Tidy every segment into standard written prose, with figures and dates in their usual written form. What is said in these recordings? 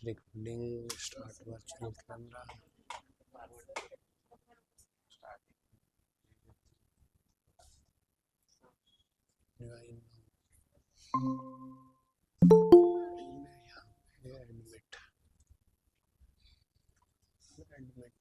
Recording, start virtual camera. Admit.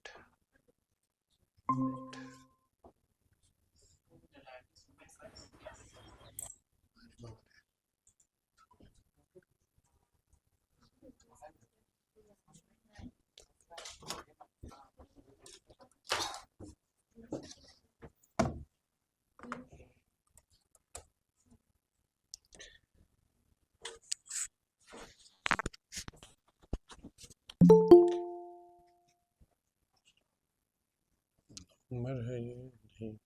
उम्र है ये नियम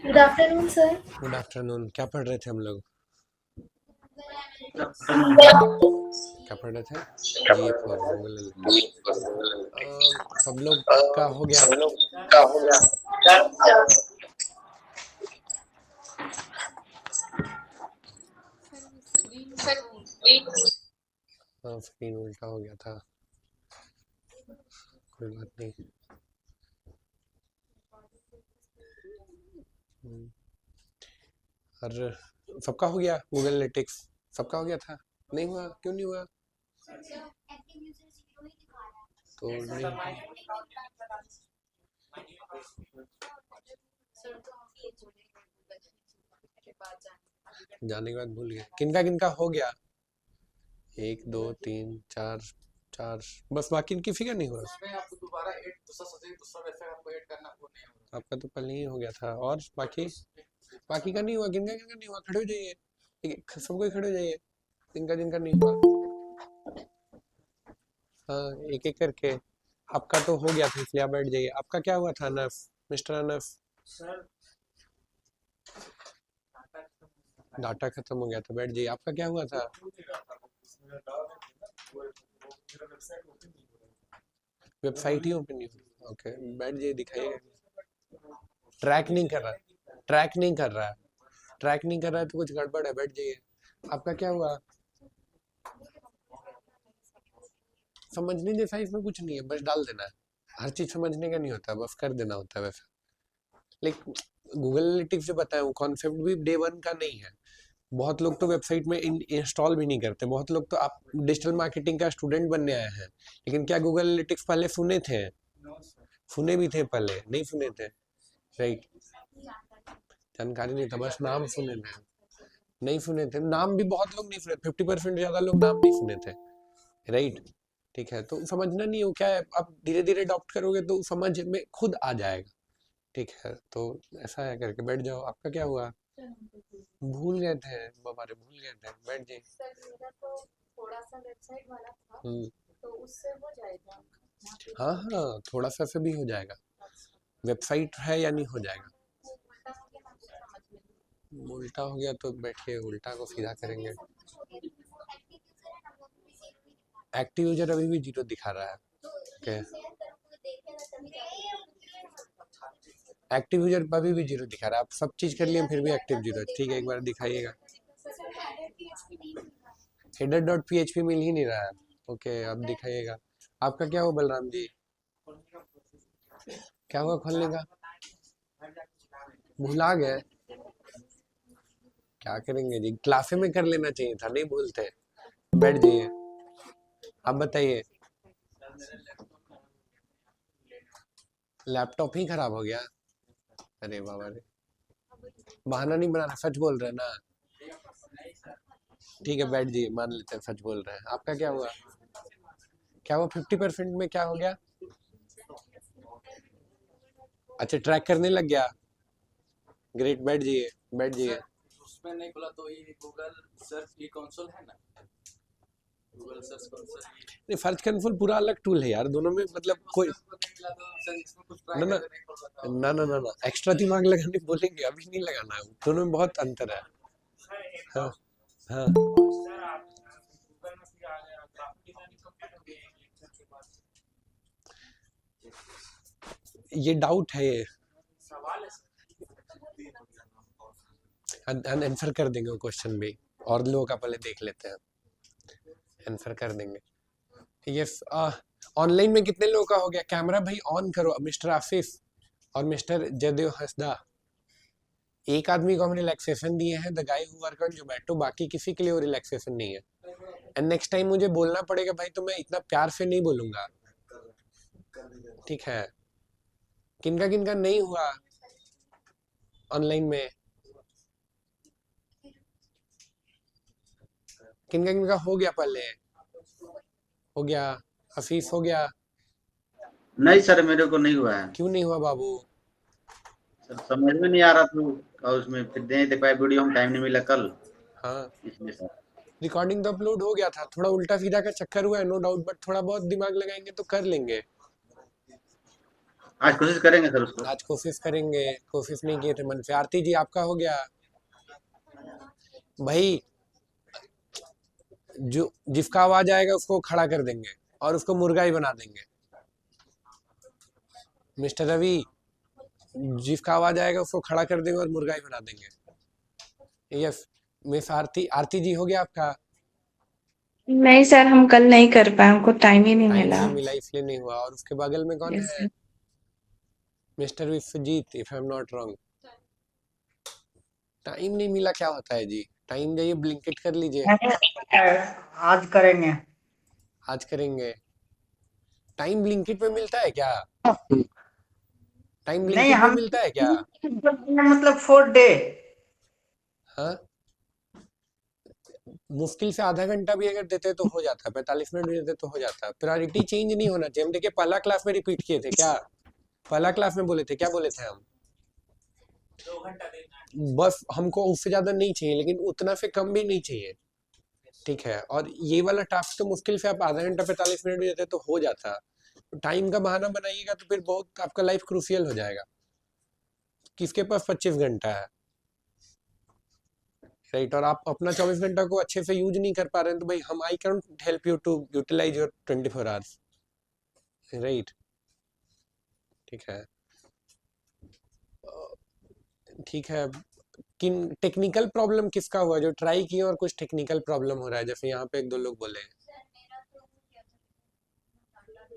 good afternoon sir. Good afternoon. क्या पढ़ रहे थे हम लोग? क्या पढ़ रहे थे? जी फॉर गूगल सब लोग का हो गया? हाँ, स्क्रीन उल्टा हो गया था, कोई बात नहीं। और सबका हो गया गूगल एनालिटिक्स? सबका हो गया था? नहीं हुआ? क्यों नहीं हुआ? तो नहीं जाने के बाद भूल गया। किनका हो गया? 1 2 3 4 4 बस, बाकी इनकी फिगर नहीं हो रहा। आपका तो पहले ही हो गया था। और बाकी का नहीं हुआ। किनका किनका नहीं हुआ? खड़े हो जाइए, सबको खड़े हो जाइए, जिनका जिनका नहीं हुआ। हाँ, एक एक करके। आपका तो हो गया था इसलिए आप बैठ जाइए। आपका क्या हुआ था अनफ? मिस्टर अनफ, डाटा खत्म हो गया था, बैठ जाइए। आपका क्या हुआ था? वेबसाइट ही ओपन नहीं हुई। ओके, बैठ जाइए, दिखाइए। ट्रैक नहीं कर रहा, ट्रैक नहीं कर रहा है, ट्रैक नहीं कर रहा है तो कुछ गड़बड़ है, बैठ जाइए। आपका क्या हुआ? समझने जैसा इसमें कुछ नहीं है, बस डाल देना है। हर चीज समझने का नहीं होता, बस कर देना होता है वैसा। लेकिन गूगल एनालिटिक्स जो बताया वो कॉन्सेप्ट भी डे वन का नहीं है। बहुत लोग तो वेबसाइट में इंस्टॉल भी नहीं करते। बहुत लोग तो आप डिजिटल मार्केटिंग का स्टूडेंट बनने आए हैं, लेकिन क्या गूगल एनालिटिक्स पहले सुने थे? सुने भी थे पहले? नहीं सुने थे, राइट? जानकारी नहीं था, बस नाम सुने थे। नहीं सुने थे, नाम भी बहुत लोग नहीं सुने। 50% ज्यादा लोग नाम नहीं सुने थे, राइट? ठीक है, तो समझना नहीं हो क्या है, आप धीरे धीरे अडॉप्ट करोगे तो समझ में खुद आ जाएगा। ठीक है, तो ऐसा है, करके बैठ जाओ। आपका क्या हुआ? भूल गए थे बाबा रे, भूल गए थे, बैठ जाइए। हम्म, हाँ हाँ, थोड़ा सा से भी हो जाएगा। वेबसाइट है या नहीं, हो जाएगा। उल्टा हो गया तो बैठिए, उल्टा को सीधा करेंगे। एक्टिव यूजर अभी भी 0 दिखा रहा है। ओके, एक्टिव यूजर अभी भी 0 दिखा रहा है। आप सब चीज कर लिए फिर भी एक्टिव 0। ठीक है, एक बार दिखाइएगा। हेडर डॉट पीएचपी मिल ही नहीं रहा है। ओके, अब दिखाइएगा। आपका क्या हुआ बलराम जी? क्या हुआ खोलने का? भुला गए? क्या करेंगे जी, क्लासे में कर लेना चाहिए था, नहीं भूलते। बैठ जाइए, आप बताइए। लैपटॉप ही खराब हो गया? अरे बाबा रे, बहाना नहीं बनाना, सच बोल रहे हैं ना? ठीक है, बैठ जाइए, मान लेते हैं सच बोल रहे हैं। आपका क्या हुआ? क्या हुआ 50% में क्या हो गया? अच्छा ट्रैक करने लग गया। ग्रेट, बैठ जाइए बैठ जाइए। उसमें नहीं खुला तो ये गूगल सर्च की कंसोल है ना, गूगल सर्च कंसोल नहीं, फर्ज कंसोल पूरा अलग टूल है यार, दोनों में मतलब कोई सर इसमें कुछ ना ट्राई ना करके नहीं खोल रहा था। ना ना ना ना एक्स्ट्रा दिमाग लगाने बोलेंगे, अभी नहीं लगाना है, दोनों में बहुत अंतर है। हाँ हाँ। ये डाउट है, ये आंसर कर देंगे वो क्वेश्चन भी, और लोगों का पहले देख लेते हैं, आंसर कर देंगे। यस, ऑनलाइन में कितने लोगों का हो गया? कैमरा भाई ऑन करो, मिस्टर आसिफ और मिस्टर जयदेव हंसदा। एक आदमी को हम रिलैक्सेशन दिए हैं, the guy who work on Zomato, बाकी किसी के लिए वो रिलैक्सेशन नहीं है। एंड नेक्स्ट टाइम मुझे बोलना पड़ेगा भाई, तो मैं इतना प्यार से नहीं बोलूंगा, ठीक है? किनका किनका नहीं हुआ ऑनलाइन में, किनका किनका हो गया? पहले हो गया, हफीज हो गया। नहीं सर, मेरे को नहीं हुआ है क्यों नहीं हुआ बाबू? सर, समझ में नहीं आ रहा था, और उसमें फिर नहीं देख पाए वीडियो में, टाइम नहीं मिला कल, हाँ, इसलिए सर। रिकॉर्डिंग तो अपलोड हो गया था, थोड़ा उल्टा सीधा का चक्कर हुआ है नो डाउट, बट थोड़ा बहुत दिमाग लगाएंगे तो कर लेंगे। आज कोशिश करेंगे सर उसको। आज कोशिश करेंगे, कोशिश नहीं किए थे मन से। आरती जी आपका हो गया भाई, जो जिसका आवाज आएगा उसको खड़ा कर देंगे और उसको मुर्गा ही बना देंगे। मिस्टर रवि, जिसका आवाज आएगा उसको खड़ा कर देंगे और मुर्गा ही बना देंगे। यस मिस आरती, आरती जी हो गया आपका? नहीं सर, हम कल नहीं कर पाए, हमको टाइम ही नहीं टाइम मिला। नहीं मिला इसलिए नहीं हुआ। और उसके बगल में कौन यस है? Sir. Mister Vishwajeet, if I am not wrong. Time नहीं मिला क्या होता है जी? टाइम जाइए ब्लिंकिट कर लीजिए। आज करेंगे। आज करेंगे। टाइम ब्लिंकिट पे मिलता है क्या? टाइम नहीं, ब्लिंकिट पे हम मिलता है क्या? मतलब 4 डे। हाँ, मुश्किल से आधा घंटा भी अगर देते तो हो जाता, 45 मिनट भी देते तो हो जाता। प्रायोरिटी चेंज नहीं होना चाहिए। हम देखिए पहला क्लास में रिपीट किए थे क्या? पहला क्लास में बोले थे क्या? बोले थे हम 2 घंटा देना है। बस हमको उससे ज्यादा नहीं चाहिए, लेकिन उतना से कम भी नहीं चाहिए, ठीक है? और ये वाला टास्क तो मुश्किल से आप आधा घंटा 45 मिनट भी देते तो हो जाता। टाइम का बहाना बनाइएगा तो फिर बहुत आपका लाइफ क्रूशियल हो जाएगा। किसके पास 25 घंटा है, राइट? और आप अपना 24 घंटा को अच्छे से यूज नहीं कर पा रहे हैं, तो भाई हम I can help you to utilise your 24 hours, right? ठीक है, ठीक है। किन टेक्निकल प्रॉब्लम किसका हुआ जो ट्राई किए और कुछ टेक्निकल प्रॉब्लम हो रहा है? जैसे यहाँ पे एक दो लोग बोले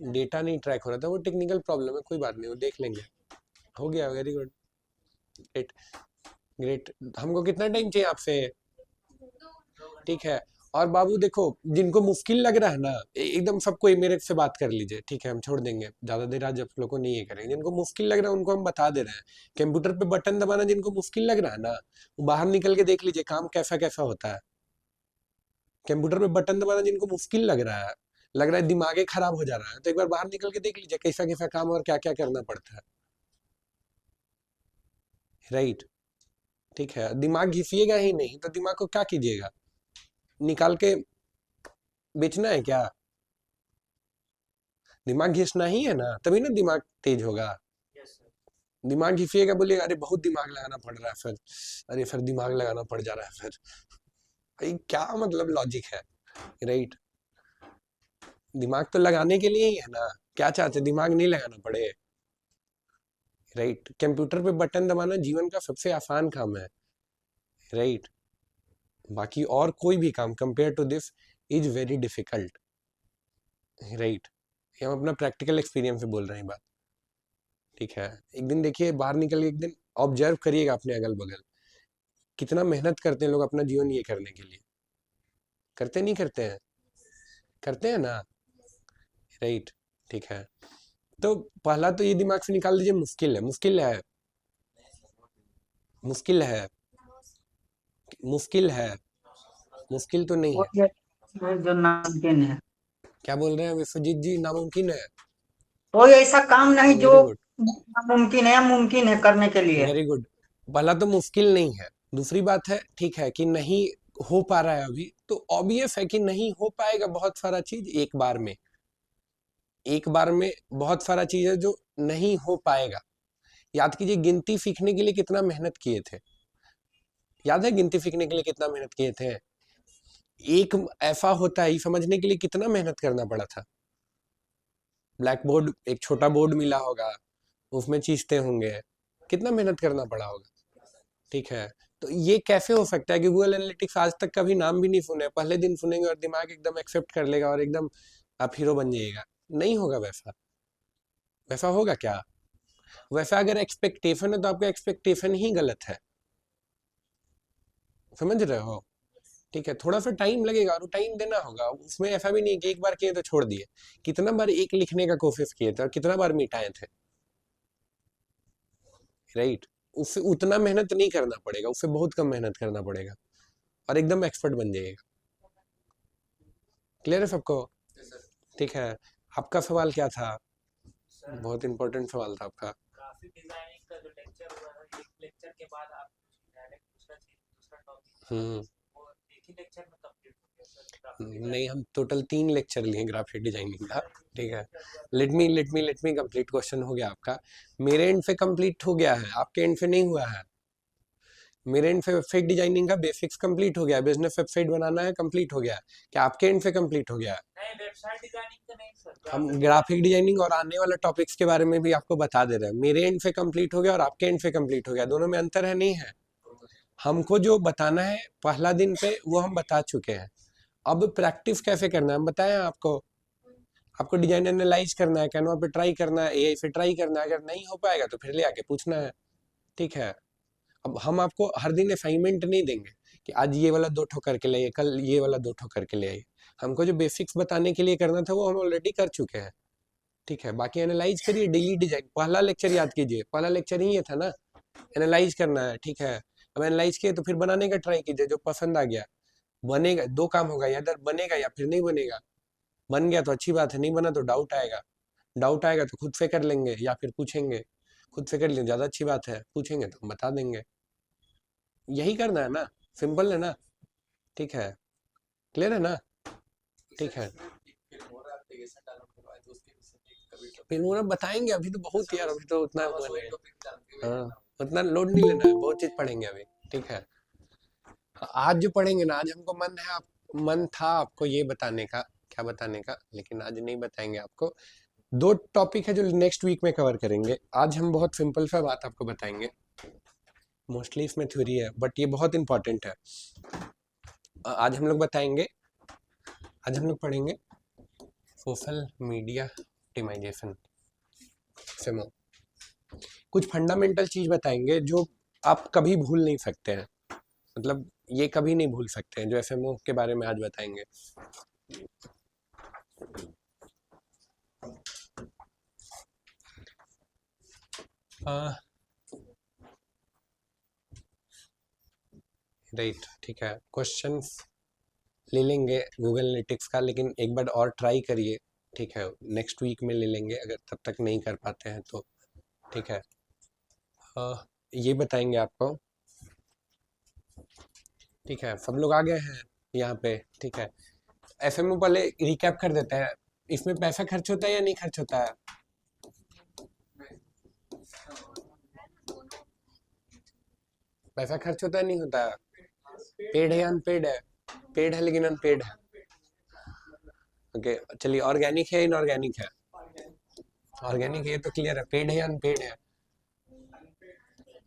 डेटा नहीं ट्रैक हो रहा था, वो टेक्निकल प्रॉब्लम है, कोई बात नहीं, वो देख लेंगे। हो गया, वेरी गुड, ग्रेट ग्रेट। हमको कितना टाइम चाहिए आपसे? ठीक है। और बाबू देखो, जिनको मुश्किल लग रहा है ना, एकदम सबको मेरे से बात कर लीजिए, ठीक है? हम छोड़ देंगे ज्यादा देर, आज आप लोग को नहीं ये करेंगे। जिनको मुश्किल लग रहा है उनको हम बता दे रहे हैं, कंप्यूटर पे बटन दबाना जिनको मुश्किल लग रहा है ना, वो बाहर निकल के देख लीजिए काम कैसा कैसा होता है। कंप्यूटर पे बटन दबाना जिनको मुश्किल लग रहा है दिमागे खराब हो जा रहा है, तो एक बार बाहर निकल के देख लीजिए कैसा कैसा काम और क्या क्या करना पड़ता है, राइट? ठीक है, दिमाग घिसिएगा ही नहीं तो दिमाग को क्या कीजिएगा? निकाल के बेचना है क्या? दिमाग घिसना ही है ना, तभी ना दिमाग तेज होगा। दिमाग घिसिएगा, बोलिएगा अरे बहुत दिमाग लगाना पड़ रहा है फिर, अरे फिर दिमाग लगाना पड़ जा रहा है फिर, भाई क्या मतलब लॉजिक है, राइट? दिमाग तो लगाने के लिए ही है ना, क्या चाहते दिमाग नहीं लगाना पड़े, राइट? कंप्यूटर पे बटन दबाना जीवन का सबसे आसान काम है, राइट? बाकी और कोई भी काम compare to this is very difficult, right? हम अपना प्रैक्टिकल एक्सपीरियंस से बोल रहे हैं बात, ठीक है? एक दिन देखिए बाहर निकल के, एक दिन ऑब्जर्व करिएगा अपने अगल बगल, कितना मेहनत करते हैं लोग अपना जीवन ये करने के लिए, करते नहीं करते हैं? करते हैं ना, राइट? ठीक है, तो पहला तो ये दिमाग से निकाल दीजिए मुश्किल है, मुश्किल है, मुश्किल है, मुश्किल है, मुश्किल तो नहीं है। जो नामुमकिन है, क्या बोल रहे हैं विश्वजीत जी? नामुमकिन है, कोई ऐसा काम नहीं जो वेरी गुड, मुमकिन है करने के लिए। Very good. पहला तो मुश्किल नहीं है, दूसरी बात है ठीक है कि नहीं हो पा रहा है अभी, तो ऑब्वियस है कि नहीं हो पाएगा बहुत सारा चीज एक बार में। एक बार में बहुत सारा चीज है जो नहीं हो पाएगा। याद कीजिए गिनती सीखने के लिए कितना मेहनत किए थे। याद है गिनती सीखने के लिए कितना मेहनत किए थे? एक ऐसा होता है ये समझने के लिए कितना मेहनत करना पड़ा था। ब्लैक बोर्ड, एक छोटा बोर्ड मिला होगा, उसमें चीजते होंगे, कितना मेहनत करना पड़ा होगा। ठीक है, तो ये कैसे हो सकता है कि गूगल एनालिटिक्स आज तक कभी नाम भी नहीं सुने, पहले दिन सुनेंगे और दिमाग एकदम एक्सेप्ट कर लेगा और एकदम आप हीरो बन जाइएगा? नहीं होगा वैसा। वैसा होगा क्या? वैसा अगर एक्सपेक्टेशन है तो आपका एक्सपेक्टेशन ही गलत है। समझ रहे हो? ठीक है, थोड़ा सा टाइम लगेगा और टाइम देना होगा। उसमें ऐसा भी नहीं है कि एक बार किए तो छोड़ दिए। कितना बार एक लिखने का कोशिश किए थे और कितना बार मिटाए थे, राइट? उससे उतना मेहनत नहीं करना पड़ेगा, उससे बहुत कम मेहनत करना पड़ेगा और एकदम एक्सपर्ट बन जाइएगा। क्लियर है सबको? ठीक है, आपका सवाल क्या था? बहुत इंपॉर्टेंट सवाल था आपका। ग्राफिक डिजाइनिंग का जो लेक्चर हुआ है, एक लेक्चर के बाद आप डायरेक्ट दूसरा टॉपिक हम्म वो एक ही लेक्चर में कंप्लीट हो गया सर ग्राफिक नहीं, हम टोटल 3 लेक्चर लिए ग्राफिक डिजाइनिंग का। ठीक है, लेट मी कंप्लीट। क्वेश्चन हो गया आपका, मेरे एंड से कंप्लीट हो गया है, आपके एंड से नहीं हुआ है। मेरे एंड से वेबसाइट डिजाइनिंग का बेसिक्स कंप्लीट हो गया, बिजनेस वेबसाइट बनाना है कंप्लीट हो गया। क्या आपके एंड से कंप्लीट हो गया है? नहीं, वेबसाइट डिजाइनिंग का नहीं सर, हम ग्राफिक डिजाइनिंग और आने वाले टॉपिक्स के बारे में भी आपको बता दे रहे हैं। मेरे एंड से कंप्लीट हो गया और आपके एंड से कंप्लीट हो गया, दोनों में अंतर है नहीं है? हमको जो बताना है पहला दिन पे वो हम बता चुके हैं। अब प्रैक्टिस कैसे करना है हम बताएं आपको। आपको डिजाइन एनालाइज करना है, कैनवा पे ट्राई करना है, एआई से ट्राई करना है। अगर नहीं हो पाएगा तो फिर ले आके पूछना है। ठीक है, अब हम आपको हर दिन असाइनमेंट नहीं देंगे कि आज ये वाला 2 ठो करके ले आइए, कल ये वाला 2 ठो करके ले आइए। हमको जो बेसिक्स बताने के लिए करना था वो हम ऑलरेडी कर चुके हैं। ठीक है, बाकी एनालाइज करिए डेली डिजाइन। पहला लेक्चर याद कीजिए, पहला लेक्चर ही ये था ना, एनालाइज करना है। ठीक है, अब एनालाइज किए तो फिर बनाने का ट्राई कीजिए, जो पसंद आ गया बनेगा। 2 काम होगा, या इधर बनेगा या फिर नहीं बनेगा। बन गया तो अच्छी बात है, नहीं बना तो डाउट आएगा। डाउट आएगा तो खुद से कर लेंगे या फिर पूछेंगे। खुद से कर लेंगे ज़्यादा अच्छी बात है, पूछेंगे तो हम बता देंगे। यही करना है ना, सिंपल है ना? ठीक है, क्लियर है ना? ठीक है, फिर वो ना बताएंगे। अभी तो बहुत यार, अभी तो उतना वो नहीं है। हाँ, उतना लोड नहीं लेना है, बहुत चीज पढ़ेंगे अभी। ठीक है, आज जो पढ़ेंगे ना, आज हमको मन था आपको ये बताने का, क्या बताने का, लेकिन आज नहीं बताएंगे आपको। 2 टॉपिक है जो नेक्स्ट वीक में कवर करेंगे। आज हम बहुत सिंपल सा बात आपको बताएंगे। मोस्टली इसमें थ्योरी है बट ये बहुत इंपॉर्टेंट है। आज हम लोग बताएंगे, आज हम लोग पढ़ेंगे सोशल मीडिया ऑप्टिमाइजेशन। सेमो कुछ फंडामेंटल चीज बताएंगे जो आप कभी भूल नहीं सकते हैं, मतलब ये कभी नहीं भूल सकते हैं, जो एफएमओ के बारे में आज बताएंगे। राइट, ठीक है, क्वेश्चंस ले लेंगे गूगल एनालिटिक्स का, लेकिन एक बार और ट्राई करिए। ठीक है, नेक्स्ट वीक में ले लेंगे अगर तब तक नहीं कर पाते हैं तो। ठीक है, ये बताएंगे आपको। ठीक है, सब लोग आ गए हैं यहाँ पे? ठीक है, एफएमओ पहले रिकैप कर देते हैं। इसमें पैसा खर्च होता है या नहीं खर्च होता है? पैसा खर्च होता है नहीं होता है? पेड है या अनपेड है? पेड है लेकिन अनपेड है। ओके, चलिए, ऑर्गेनिक है इनऑर्गेनिक है? ऑर्गेनिक है तो क्लियर है। पेड है या अनपेड है?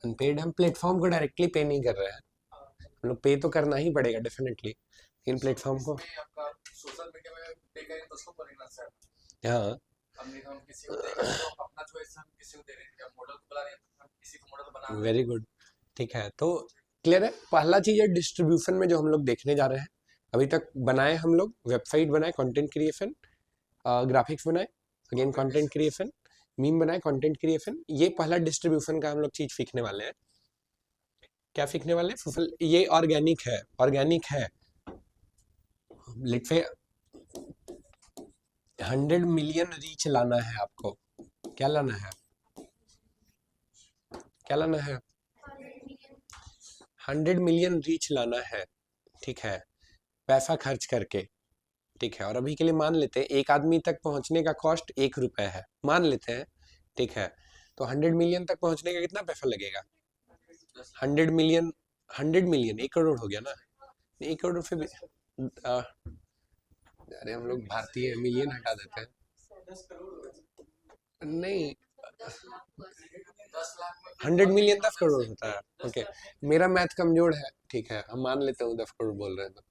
अनपेड। हम प्लेटफॉर्म को डायरेक्टली पे नहीं कर रहे हैं, हम लोग पे तो करना ही पड़ेगा डेफिनेटली, लेकिन प्लेटफॉर्म को सोशल मीडिया में पे करें तो उसको पड़ेगा सर। हाँ, हम किसी को दे रहे हैं तो अपना चॉइस हम किसी को दे रहे हैं, मॉडल को बुला रहे हैं तो हम किसी को मॉडल बना रहे हैं। Very good. ठीक है, तो क्लियर है। पहला चीज है डिस्ट्रीब्यूशन में जो हम लोग देखने जा रहे हैं। अभी तक बनाए हम लोग, वेबसाइट बनाए, कंटेंट क्रिएशन, ग्राफिक्स बनाए, अगेन कंटेंट क्रिएशन, मीम बनाए, कंटेंट क्रिएशन। ये पहला डिस्ट्रीब्यूशन का हम लोग चीज सीखने वाले हैं। क्या सीखने वाले हैं? ये ऑर्गेनिक है, ऑर्गेनिक है। लिट 100 मिलियन रीच लाना है आपको। क्या लाना है? क्या लाना है? 100 मिलियन रीच लाना है, ठीक है, पैसा खर्च करके, ठीक है। और अभी के लिए मान लेते हैं एक आदमी तक पहुंचने का कॉस्ट 1 रुपए है, मान लेते हैं, ठीक है। तो 100 मिलियन तक पहुंचने का कितना पैसा लगेगा? 100 मिलियन, 100 मिलियन 1 करोड़ हो गया ना? 1 करोड़ से भी अरे हम लोग भारतीय मिलियन हटा देते हैं। नहीं, 100 मिलियन 10 करोड़ होता है। ओके, मेरा मैथ कमजोर है, ठीक है, हम मान लेते हैं 10 करोड़ बोल रहे हैं तो।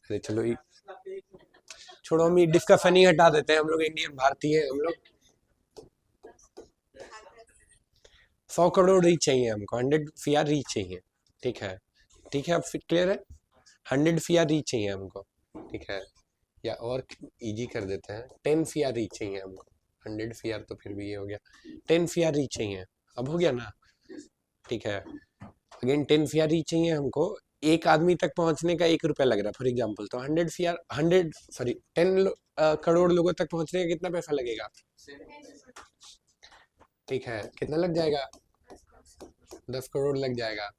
अरे चलो ये छोड़ो, हम ये डिस्का फनी हटा देते हैं, हम लोग इंडियन भारतीय हैं हम लोग। 100 करोड़ रीच चाहिए हमको, 100 CR रीच चाहिए, ठीक है, ठीक है, अब फिर क्लियर है। 100 CR रीच चाहिए हमको, ठीक है, या और इजी कर देते हैं, 10 CR रीच चाहिए हमको। 100 CR तो फिर भी ये हो गया, 10 CR रीच चाहिए, अब हो गया ना, ठीक है। अगेन 10 CR रीच चाहिए हमको, एक आदमी तक पहुंचने का 1 रुपया लग रहा है फॉर एग्जांपल, तो 10 करोड़ लोगों तक पहुंचने का कितना पैसा लगेगा? ठीक है, कितना लग जाएगा? 10 करोड़ लग जाएगा।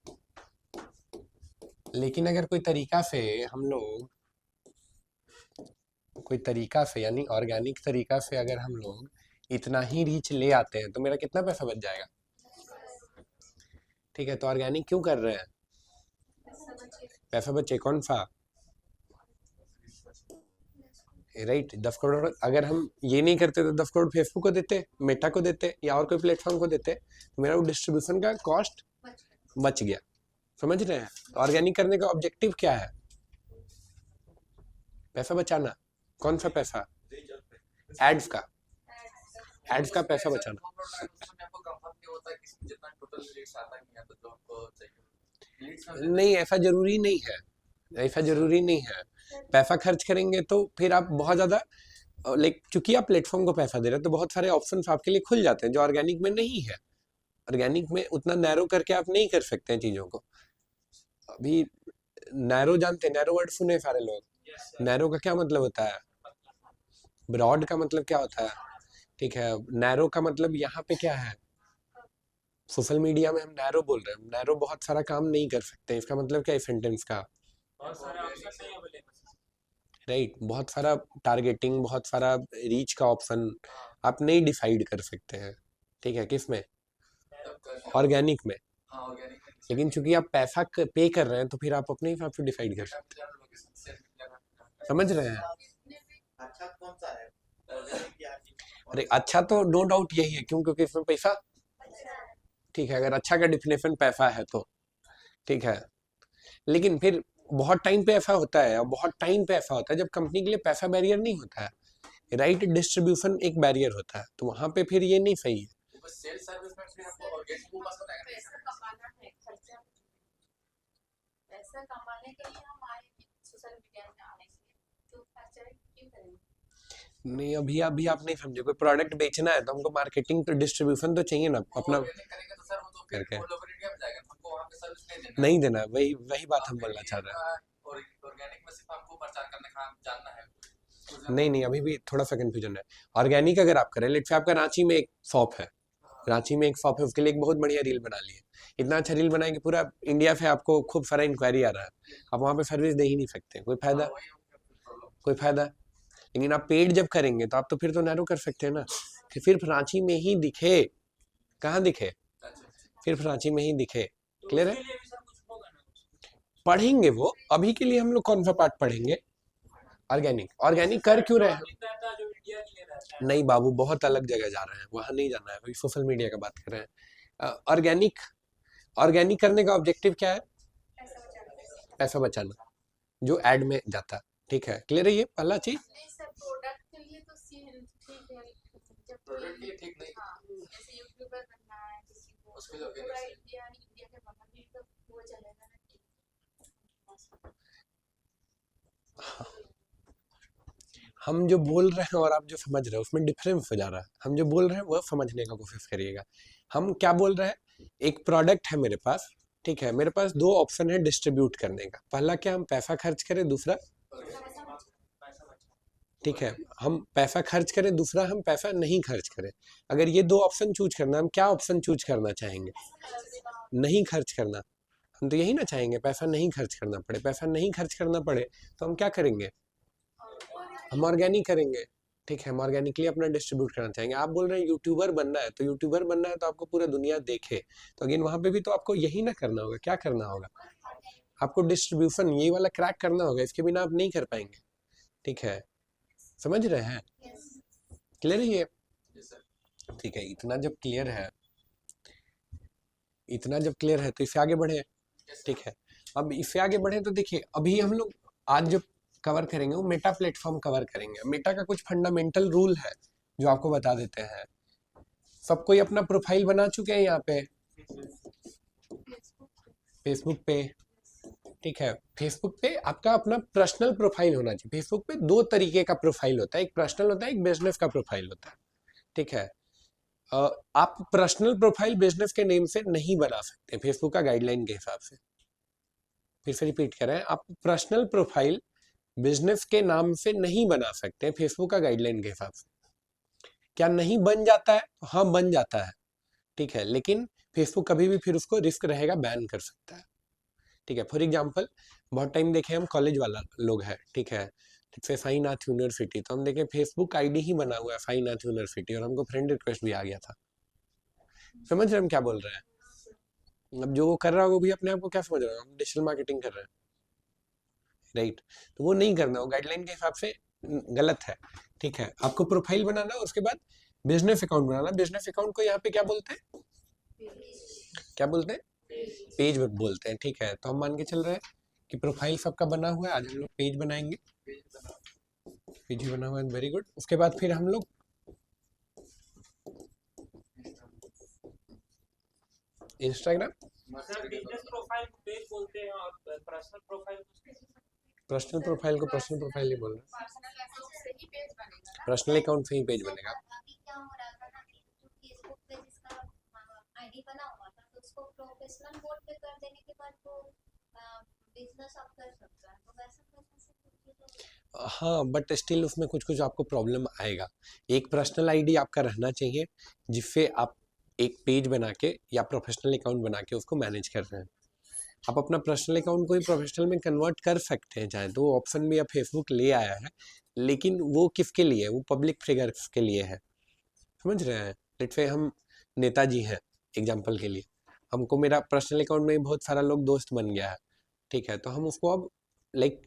लेकिन अगर कोई तरीका से हम लोग, कोई तरीका से यानी ऑर्गेनिक तरीका से अगर हम लोग इतना ही रीच ले आते हैं तो मेरा कितना पैसा बच जाएगा? ठीक है, तो ऑर्गेनिक क्यों कर रहे हैं? पैसा बचे, कौन सा? राइट, 10 करोड़ अगर हम ये नहीं करते तो 10 करोड़ फेसबुक को देते, मेटा को देते, या और कोई प्लेटफॉर्म को देते, तो मेरा वो डिस्ट्रीब्यूशन का कॉस्ट बच गया। समझ रहे हैं? ऑर्गेनिक करने का ऑब्जेक्टिव क्या है? पैसा बचाना। कौन सा पैसा? एड्स का, एड्स का पैसा बचाना। नहीं, ऐसा जरूरी नहीं है, ऐसा जरूरी नहीं है। पैसा खर्च करेंगे तो फिर आप बहुत ज्यादा, लाइक चूंकि आप प्लेटफॉर्म को पैसा दे रहे हैं तो बहुत सारे ऑप्शंस आपके लिए खुल जाते हैं जो ऑर्गेनिक में नहीं है। ऑर्गेनिक में उतना नैरो करके आप नहीं कर सकते हैं चीजों को। अभी नैरो जानते हैं, नैरो वर्ड सुने सारे लोग। नैरो का क्या मतलब होता है? ब्रॉड का मतलब क्या होता है? ठीक है, नैरो का मतलब यहाँ पे क्या है? सोशल मीडिया में हम नैरो बोल रहे हैं, नैरो बहुत सारा काम नहीं कर सकते, इसका मतलब क्या है सेंटेंस का? बहुत सारे ऑप्शन नहीं अवेलेबल। राइट, बहुत सारा टारगेटिंग, बहुत सारा रीच का ऑप्शन आप नहीं डिसाइड कर सकते हैं, ठीक है, किस में? ऑर्गेनिक में। लेकिन चूंकि आप पैसा पे कर रहे हैं तो फिर आप अपने हिसाब से डिसाइड कर सकते हैं। समझ रहे हैं? अच्छा कौन सा है? अरे अच्छा तो नो डाउट यही है, क्यों? क्योंकि इसमें पैसा, ठीक है, अगर अच्छा का डिफिनेशन पैसा है तो ठीक है। लेकिन फिर बहुत टाइम पे ऐसा होता है, और बहुत टाइम पे ऐसा होता है जब कंपनी के लिए पैसा बैरियर नहीं होता है, राइट, डिस्ट्रीब्यूशन एक बैरियर होता है, तो वहां पे फिर ये नहीं सही है। सेल्स सर्विस में फिर आपको ऑर्गेनिक को पास होता है पैसा कमाना है, खर्चा पैसा कमाने के लिए हम आए सोशल मीडिया में आने के लिए, तो खर्चा क्यों करेंगे? नहीं, अभी अभी आप नहीं समझे, कोई प्रोडक्ट बेचना है तो हमको मार्केटिंग तो डिस्ट्रीब्यूशन तो चाहिए ना अपना करेंगे तो सर वो तो फिर करके। ऑल ओवर इंडिया में जाएगा, हमको वहां पे सर्विस नहीं देना नहीं देना, वही वही बात हम बोलना चाह रहे हैं। और ऑर्गेनिक में सिर्फ हमको प्रचार करने का जानना है। नहीं नहीं, अभी भी थोड़ा सा कंफ्यूजन है। ऑर्गेनिक अगर आप करें, लेट्स से आपका रांची में एक शॉप है, रांची में एक शॉप है, उसके लिए एक बहुत बढ़िया रील बना ली है, इतना अच्छा रील बनाए कि पूरा इंडिया से आपको खूब सारा इंक्वायरी आ रहा है, आप वहाँ पे सर्विस दे ही नहीं सकते, कोई फायदा? कोई फायदा? लेकिन आप पेड जब करेंगे तो आप तो फिर तो नैरो कर सकते हैं ना, कि सिर्फ रांची में ही दिखे, कहाँ दिखे? सिर्फ रांची में ही दिखे। तो क्लियर है? उसके लिए भी सर कुछ होगा ना? पढ़ेंगे वो, अभी के लिए हम लोग कौन सा पार्ट पढ़ेंगे? ऑर्गेनिक। ऑर्गेनिक कर क्यों रहे हैं? रहता है जो इंडिया के लिए रहता है। नहीं बाबू, बहुत अलग जगह जा रहे हैं, वहां नहीं जाना है, अभी सोशल मीडिया का बात कर रहे हैं। ऑर्गेनिक, ऑर्गेनिक करने का ऑब्जेक्टिव क्या है? पैसा बचाना, जो एड में जाता है, ठीक है, क्लियर है? ये पहला चीज। नहीं सर, प्रोडक्ट के लिए तो ठीक है, जब प्रोडक्ट के लिए ठीक नहीं। हाँ, जैसे यूट्यूबर बनना है किसी को, उसके तो लिए पूरा organic इंडिया के बाहर भी तो वो चलेगा ना कि हम जो बोल रहे हैं और आप जो समझ रहे हैं उसमें डिफरेंस हो जा रहा है। हम जो बोल रहे हैं वह समझने का कोशिश करिएगा। हम क्या बोल रहे हैं? एक प्रोडक्ट है मेरे पास, ठीक है, मेरे पास दो ऑप्शन है डिस्ट्रीब्यूट करने का। पहला क्या, हम पैसा खर्च करें, दूसरा पैसा बचा। ठीक है, हम पैसा खर्च करें, दूसरा हम पैसा नहीं खर्च करें। अगर ये दो ऑप्शन चूज करना, हम क्या ऑप्शन चूज करना चाहेंगे? नहीं खर्च करना। हम तो यही ना चाहेंगे, पैसा नहीं खर्च करना पड़े। पैसा नहीं खर्च करना पड़े तो हम क्या करेंगे? हम ऑर्गेनिक करेंगे। ठीक है, हम ऑर्गेनिकली अपना डिस्ट्रीब्यूट करना चाहेंगे। आप बोल रहे हैं यूट्यूबर बनना है, तो यूट्यूबर बनना है तो आपको पूरा दुनिया देखे, तो अगेन वहां पे भी तो आपको यही ना करना होगा। क्या करना होगा? आपको डिस्ट्रीब्यूशन ये वाला क्रैक करना होगा, इसके बिना आप नहीं कर पाएंगे। ठीक है, समझ रहे हैं? क्लियर है ये? ठीक है, इतना जब क्लियर है, इतना जब क्लियर है तो इससे आगे बढ़े। ठीक है, अब इससे आगे बढ़े तो देखिए, अभी हम लोग आज जो कवर करेंगे वो मेटा प्लेटफॉर्म कवर करेंगे। मेटा का कुछ फंडामेंटल रूल है जो आपको बता देते हैं। सब कोई अपना प्रोफाइल बना चुके हैं यहाँ पे फेसबुक पे। ठीक है, फेसबुक पे आपका अपना पर्सनल प्रोफाइल होना चाहिए। फेसबुक पे दो तरीके का प्रोफाइल होता है, एक पर्सनल होता है, एक बिजनेस का प्रोफाइल होता है। ठीक है, आप पर्सनल प्रोफाइल बिजनेस के नेम से नहीं बना सकते फेसबुक का गाइडलाइन के हिसाब से। फिर से रिपीट कर रहे हैं, आप पर्सनल प्रोफाइल बिजनेस के नाम से नहीं बना सकते फेसबुक का गाइडलाइन के हिसाब से। क्या नहीं बन जाता है? हाँ, बन जाता है। ठीक है, लेकिन फेसबुक कभी भी फिर उसको रिस्क रहेगा बैन कर सकता है। ठीक है, फॉर एग्जाम्पल बहुत टाइम देखे हम कॉलेज वाला लोग है। ठीक है, जैसे फाइन आर्ट यूनिवर्सिटी, तो हम देखें फेसबुक आईडी ही बना हुआ है फाइन आर्ट यूनिवर्सिटी, और हमको फ्रेंड रिक्वेस्ट भी आ गया था। समझ रहे हैं हम क्या बोल रहे हैं? अब जो वो कर रहा है वो भी अपने आप को क्या समझ रहा है? हम डिजिटल मार्केटिंग कर रहे हैं, राइट? तो वो नहीं करना, वो गाइडलाइन के हिसाब से गलत है। ठीक है, आपको प्रोफाइल बनाना, उसके बाद बिजनेस अकाउंट बनाना। बिजनेस अकाउंट को यहाँ पे क्या बोलते हैं? क्या बोलते हैं? पेज बोलते हैं। ठीक है, तो हम मान के चल रहे हैं कि प्रोफाइल सबका बना हुआ है, आज हम लोग पेज बनाएंगे। पेज ही बना हुआ है, वेरी गुड। उसके बाद फिर हम लोग इंस्टाग्राम, सर बिजनेस प्रोफाइल को पेज बोलते हैं और पर्सनल प्रोफाइल पर्सनल प्रोफाइल को पर्सनल प्रोफाइल ही बोल रहे हैं। पर्सनल अकाउंट से ही पेज बनेगा ना। पर्सनल अकाउंट से ही पेज बनेगा। अभी क्या हो रहा था ना कि जो फेसबुक पे जिसका आईडी बना हुआ था, तो उसको प्रोफेशनल मोड पे कर देने के बाद वो बिजनेस आप कर सकता है, तो वैसा करने से कुछ हाँ, बट स्टिल उसमें कुछ कुछ आपको प्रॉब्लम आएगा। एक पर्सनल आईडी आपका रहना चाहिए जिससे आप एक पेज बना के या प्रोफेशनल अकाउंट बना के उसको मैनेज कर रहे हैं। आप अपना पर्सनल अकाउंट को ही प्रोफेशनल में कन्वर्ट कर सकते हैं चाहे तो, वो ऑप्शन भी अब फेसबुक ले आया है, लेकिन वो किसके लिए है? वो पब्लिक फिगर्स के लिए है। समझ रहे हैं? लेट्स से हम नेताजी हैं एग्जाम्पल के लिए, हमको मेरा पर्सनल अकाउंट में बहुत सारा लोग दोस्त बन गया है। ठीक है, तो हम उसको अब लाइक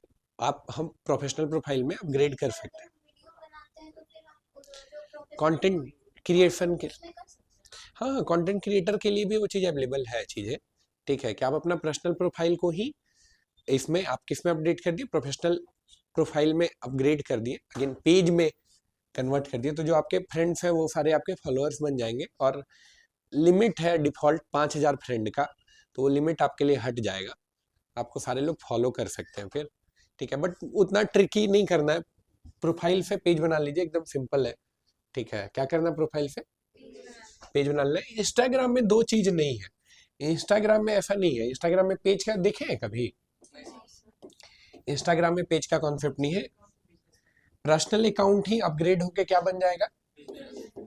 हम प्रोफेशनल प्रोफाइल में अपग्रेड कर सकते हैं। वीडियो बनाते हैं तो फिर आपको जो कंटेंट क्रिएशन के, हाँ, कंटेंट क्रिएटर के लिए भी वो चीज़ अवेलेबल है चीज़ें। ठीक है, कि आप अपना पर्सनल प्रोफाइल को ही इसमें आप किस में अपडेट कर दिए? प्रोफेशनल प्रोफाइल में अपग्रेड कर दिए, अगेन पेज में कन्वर्ट कर दिए, तो जो आपके फ्रेंड्स हैं वो सारे आपके फॉलोअर्स बन जाएंगे। और लिमिट है डिफ़ॉल्ट 5000 फ्रेंड का, तो वो लिमिट आपके लिए हट जाएगा, आपको सारे लोग फॉलो कर सकते हैं फिर। ठीक है, बट उतना ट्रिकी नहीं करना है। प्रोफाइल से पेज बना लीजिए, एकदम सिंपल है। ठीक है, क्या करना है? प्रोफाइल से पेज बना लेना। इंस्टाग्राम में दो चीज नहीं है, इंस्टाग्राम में ऐसा नहीं है। इंस्टाग्राम में पेज का देखे हैं कभी? इंस्टाग्राम में पेज का कॉन्सेप्ट नहीं है। पर्सनल अकाउंट ही अपग्रेड होके क्या बन जाएगा?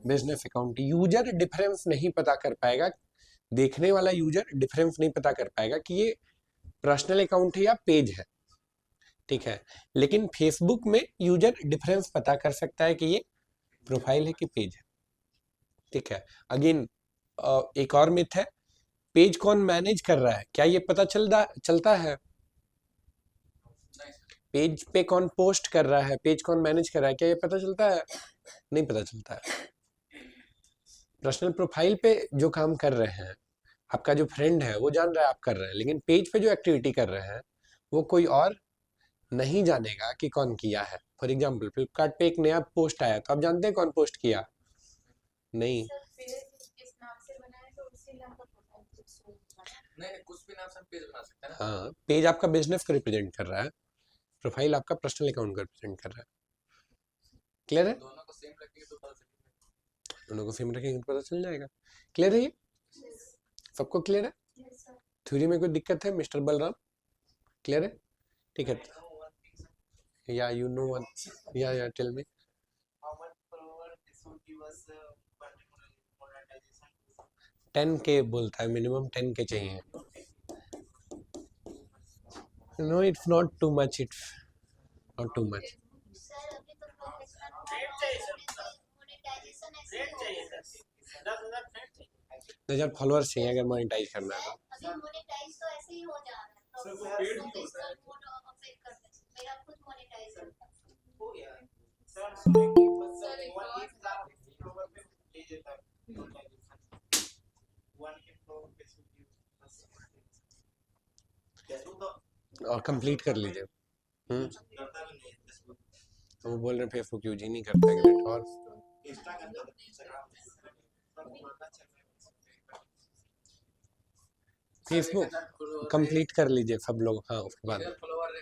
Business account. यूजर डिफरेंस नहीं पता कर पाएगा, देखने वाला यूजर डिफरेंस नहीं पता कर पाएगा कि ये पर्सनल अकाउंट है या पेज है। ठीक है, लेकिन फेसबुक में यूजर डिफरेंस पता कर सकता है कि ये प्रोफाइल है कि पेज है। ठीक है, अगेन एक और मिथ है, पेज कौन मैनेज कर रहा है क्या ये पता चलता है? पेज पे कौन पोस्ट कर रहा है, पेज कौन मैनेज कर रहा है, क्या ये पता चलता है? नहीं पता चलता है। पर्सनल प्रोफाइल पे जो काम कर रहे हैं, आपका जो फ्रेंड है वो जान रहा है आप कर रहे हैं, लेकिन पेज पे जो एक्टिविटी कर रहे हैं वो कोई और नहीं जानेगा कि कौन किया है। फॉर एग्जाम्पल फ्लिपकार्ट पे एक नया पोस्ट आया, तो आप जानते हैं कौन पोस्ट किया? नहीं। सर पेज इस नाम से बनाए तो उसी नाम का प्रोफाइल पिक्स होगा ना। नहीं, कुछ भी नाम से हम पेज बना सकते हैं ना। हाँ, पेज आपका बिजनेस को रिप्रेजेंट कर रहा है, प्रोफाइल आपका पर्सनल अकाउंट को रिप्रेजेंट कर रहा है। क्लियर है? दोनों को सेम रखेंगे तो पता चलेगा। दोनों को सेम रखेंगे तो पता चल जाएगा। क्लियर है ये? सबको क्लियर है? Yes sir. थ्योरी में कोई दिक्कत है मिस्टर बलराम? क्लियर है? ठीक है, Yeah, you know what? Yeah, tell me. How much follower this will give us monetization? 10K बोलता है, मिनिमम 10K चाहिए. No, it's not too much. It's not too much. Sir अभी तो प्रोफेशनल Trade चाहिए sir, monetization ऐसे trade ही चाहिए होगा sir, 10,000 trade चाहिए. 10,000 फॉलोअर्स चाहिए अगर मोनेटाइज करना है तो. अभी मोनेटाइज तो ऐसे ही हो जा रहा है सर, तो वो पेड भी होता है. प्रोफेशनल मोड ऑपरेट करते हैं मेरा खुद मोनेटाइज होता है हो गया है. सर सुने कि बस 1 लाख follower पे ले देता है monetization. 1K follower पे सुनिए बस. फेसबुक तो और कंप्लीट कर लीजिए. करता भी नहीं है फेसबुक. तो वो बोल रहे हैं फेसबुक यूज ही नहीं करता है. ग्रेट. और इंस्टा करता है, इंस्टाग्राम सब बढ़ता चल रहा है. फेसबुक कंप्लीट कर लीजिए सब लोग. हाँ, उसके बाद फॉलोवर रहे,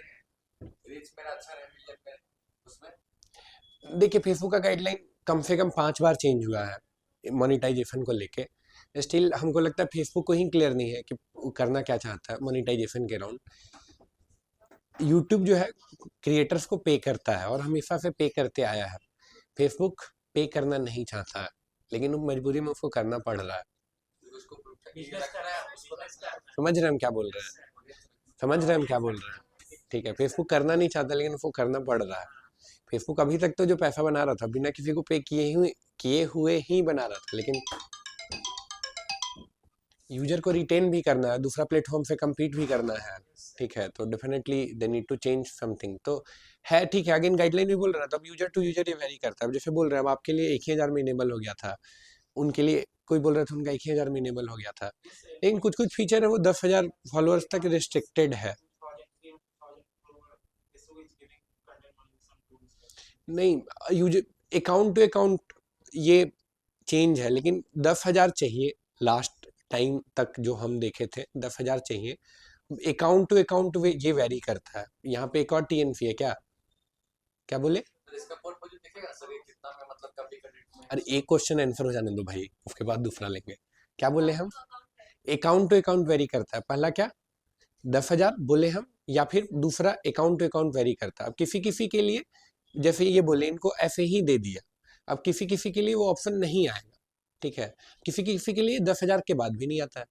रीच मेरा अच्छा रहे मिलियन पे, उसमें देखिए फेसबुक का गाइडलाइन कम से कम 5 बार चेंज हुआ है मोनेटाइजेशन को लेके. स्टिल हमको लगता है फेसबुक को ही क्लियर नहीं है कि वो करना क्या चाहता है मोनेटाइजेशन के राउंड. यूट्यूब जो है क्रिएटर्स को पे करता है और हमेशा से पे करते आया है. फेसबुक पे करना नहीं चाहता है, लेकिन वो मजबूरी में उसको करना पड़ रहा है. उसको बिजनेस कर रहा है, उसको लगता है. समझ रहे हैं हम क्या बोल रहे हैं? समझ रहे हैं हम क्या बोल रहे हैं? ठीक है, फेसबुक करना नहीं चाहता लेकिन उसको करना पड़ रहा है. फेसबुक अभी तक तो जो पैसा बना रहा था बिना किसी को पे किए हुए ही बना रहा था, लेकिन यूजर को रिटेन भी करना है, दूसरा प्लेटफॉर्म से कम्पीट भी करना है. ठीक है, तो definitely they need to change something. तो है ठीक है, अगेन गाइडलाइन भी बोल रहा था. अब यूजर टू यूजर ये वेरी करता है. अब जैसे बोल रहे हैं अब आपके लिए 1,000 में इनेबल हो गया था, उनके लिए कोई बोल रहा था उनका 1,000 में इनेबल हो गया था, लेकिन कुछ कुछ फीचर है वो 10,000 फॉलोअर्स तक रिस्ट्रिक्टेड है. नहीं, यूजर अकाउंट टू अकाउंट ये चेंज है, लेकिन 10,000 चाहिए. लास्ट टाइम तक जो हम देखे थे 10,000 चाहिए. अकाउंट टू अकाउंट ये वेरी करता है. यहाँ पे एक और टीएनसी है. क्या बोले? इसका पोर्टफोलियो दिखेगा सर, ये कितना में मतलब कभी क्रेडिट. अरे एक क्वेश्चन आंसर हो जाने दो भाई, उसके बाद दूसरा लेंगे. क्या बोले हम? अकाउंट टू अकाउंट वेरी करता है. पहला क्या 10,000 बोले हम, या फिर दूसरा अकाउंट टू अकाउंट वेरी करता है. अब किसी किसी के लिए जैसे ये बोले इनको ऐसे ही दे दिया, अब किसी किसी के लिए वो ऑप्शन नहीं आएगा. ठीक है, किसी किसी के लिए 10,000 के बाद भी नहीं आता है.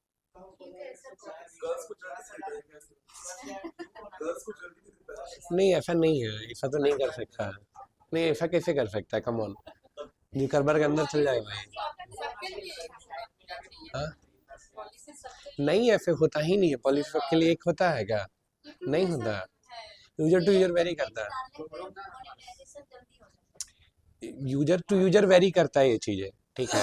नहीं ऐसा नहीं है, ऐसा तो नहीं कर सकता है. नहीं ऐसा कैसे कर सकता है? कम ऑन, जुकरबर्ग अंदर चल जाएगा भाई. हाँ? नहीं ऐसे होता ही नहीं है. पॉलिसी सबके लिए एक होता है क्या? नहीं होता. यूजर टू यूजर वेरी करता है. मोनेटाइजेशन जल्दी हो जाता है यूजर टू यूजर वेरी करता है ये चीजें. ठीक है,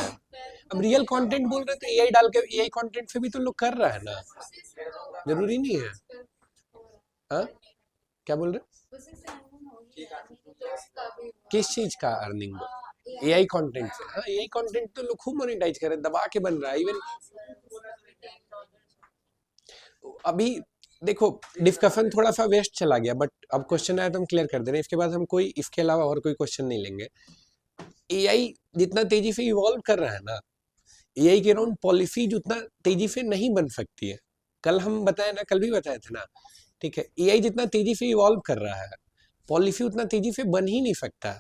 अब रियल कंटेंट बोल रहे तो एआई डाल के एआई कंटेंट से भी तो लोग कर रहा है ना, जरूरी नहीं है. हाँ, क्या बोल रहे? किस चीज का अर्निंग? एआई कंटेंट से. हाँ, एआई कंटेंट तो लोग खूब मोनेटाइज कर रहे हैं, दबा के बन रहा है. इवन अभी देखो डिस्कशन थोड़ा सा वेस्ट चला गया, बट अब क्वेश्चन आया तो हम क्लियर कर दे रहे हैं. इसके बाद हम कोई इसके अलावा और कोई क्वेश्चन नहीं लेंगे. एआई जितना तेजी से इवॉल्व कर रहा है ना, एआई के अराउंड पॉलिसी उतना तेजी से नहीं बन सकती है. कल हम बताए ना, कल भी बताए थे ना. ठीक है, एआई जितना तेजी से इवॉल्व कर रहा है, पॉलिसी उतना तेजी से बन ही नहीं सकता.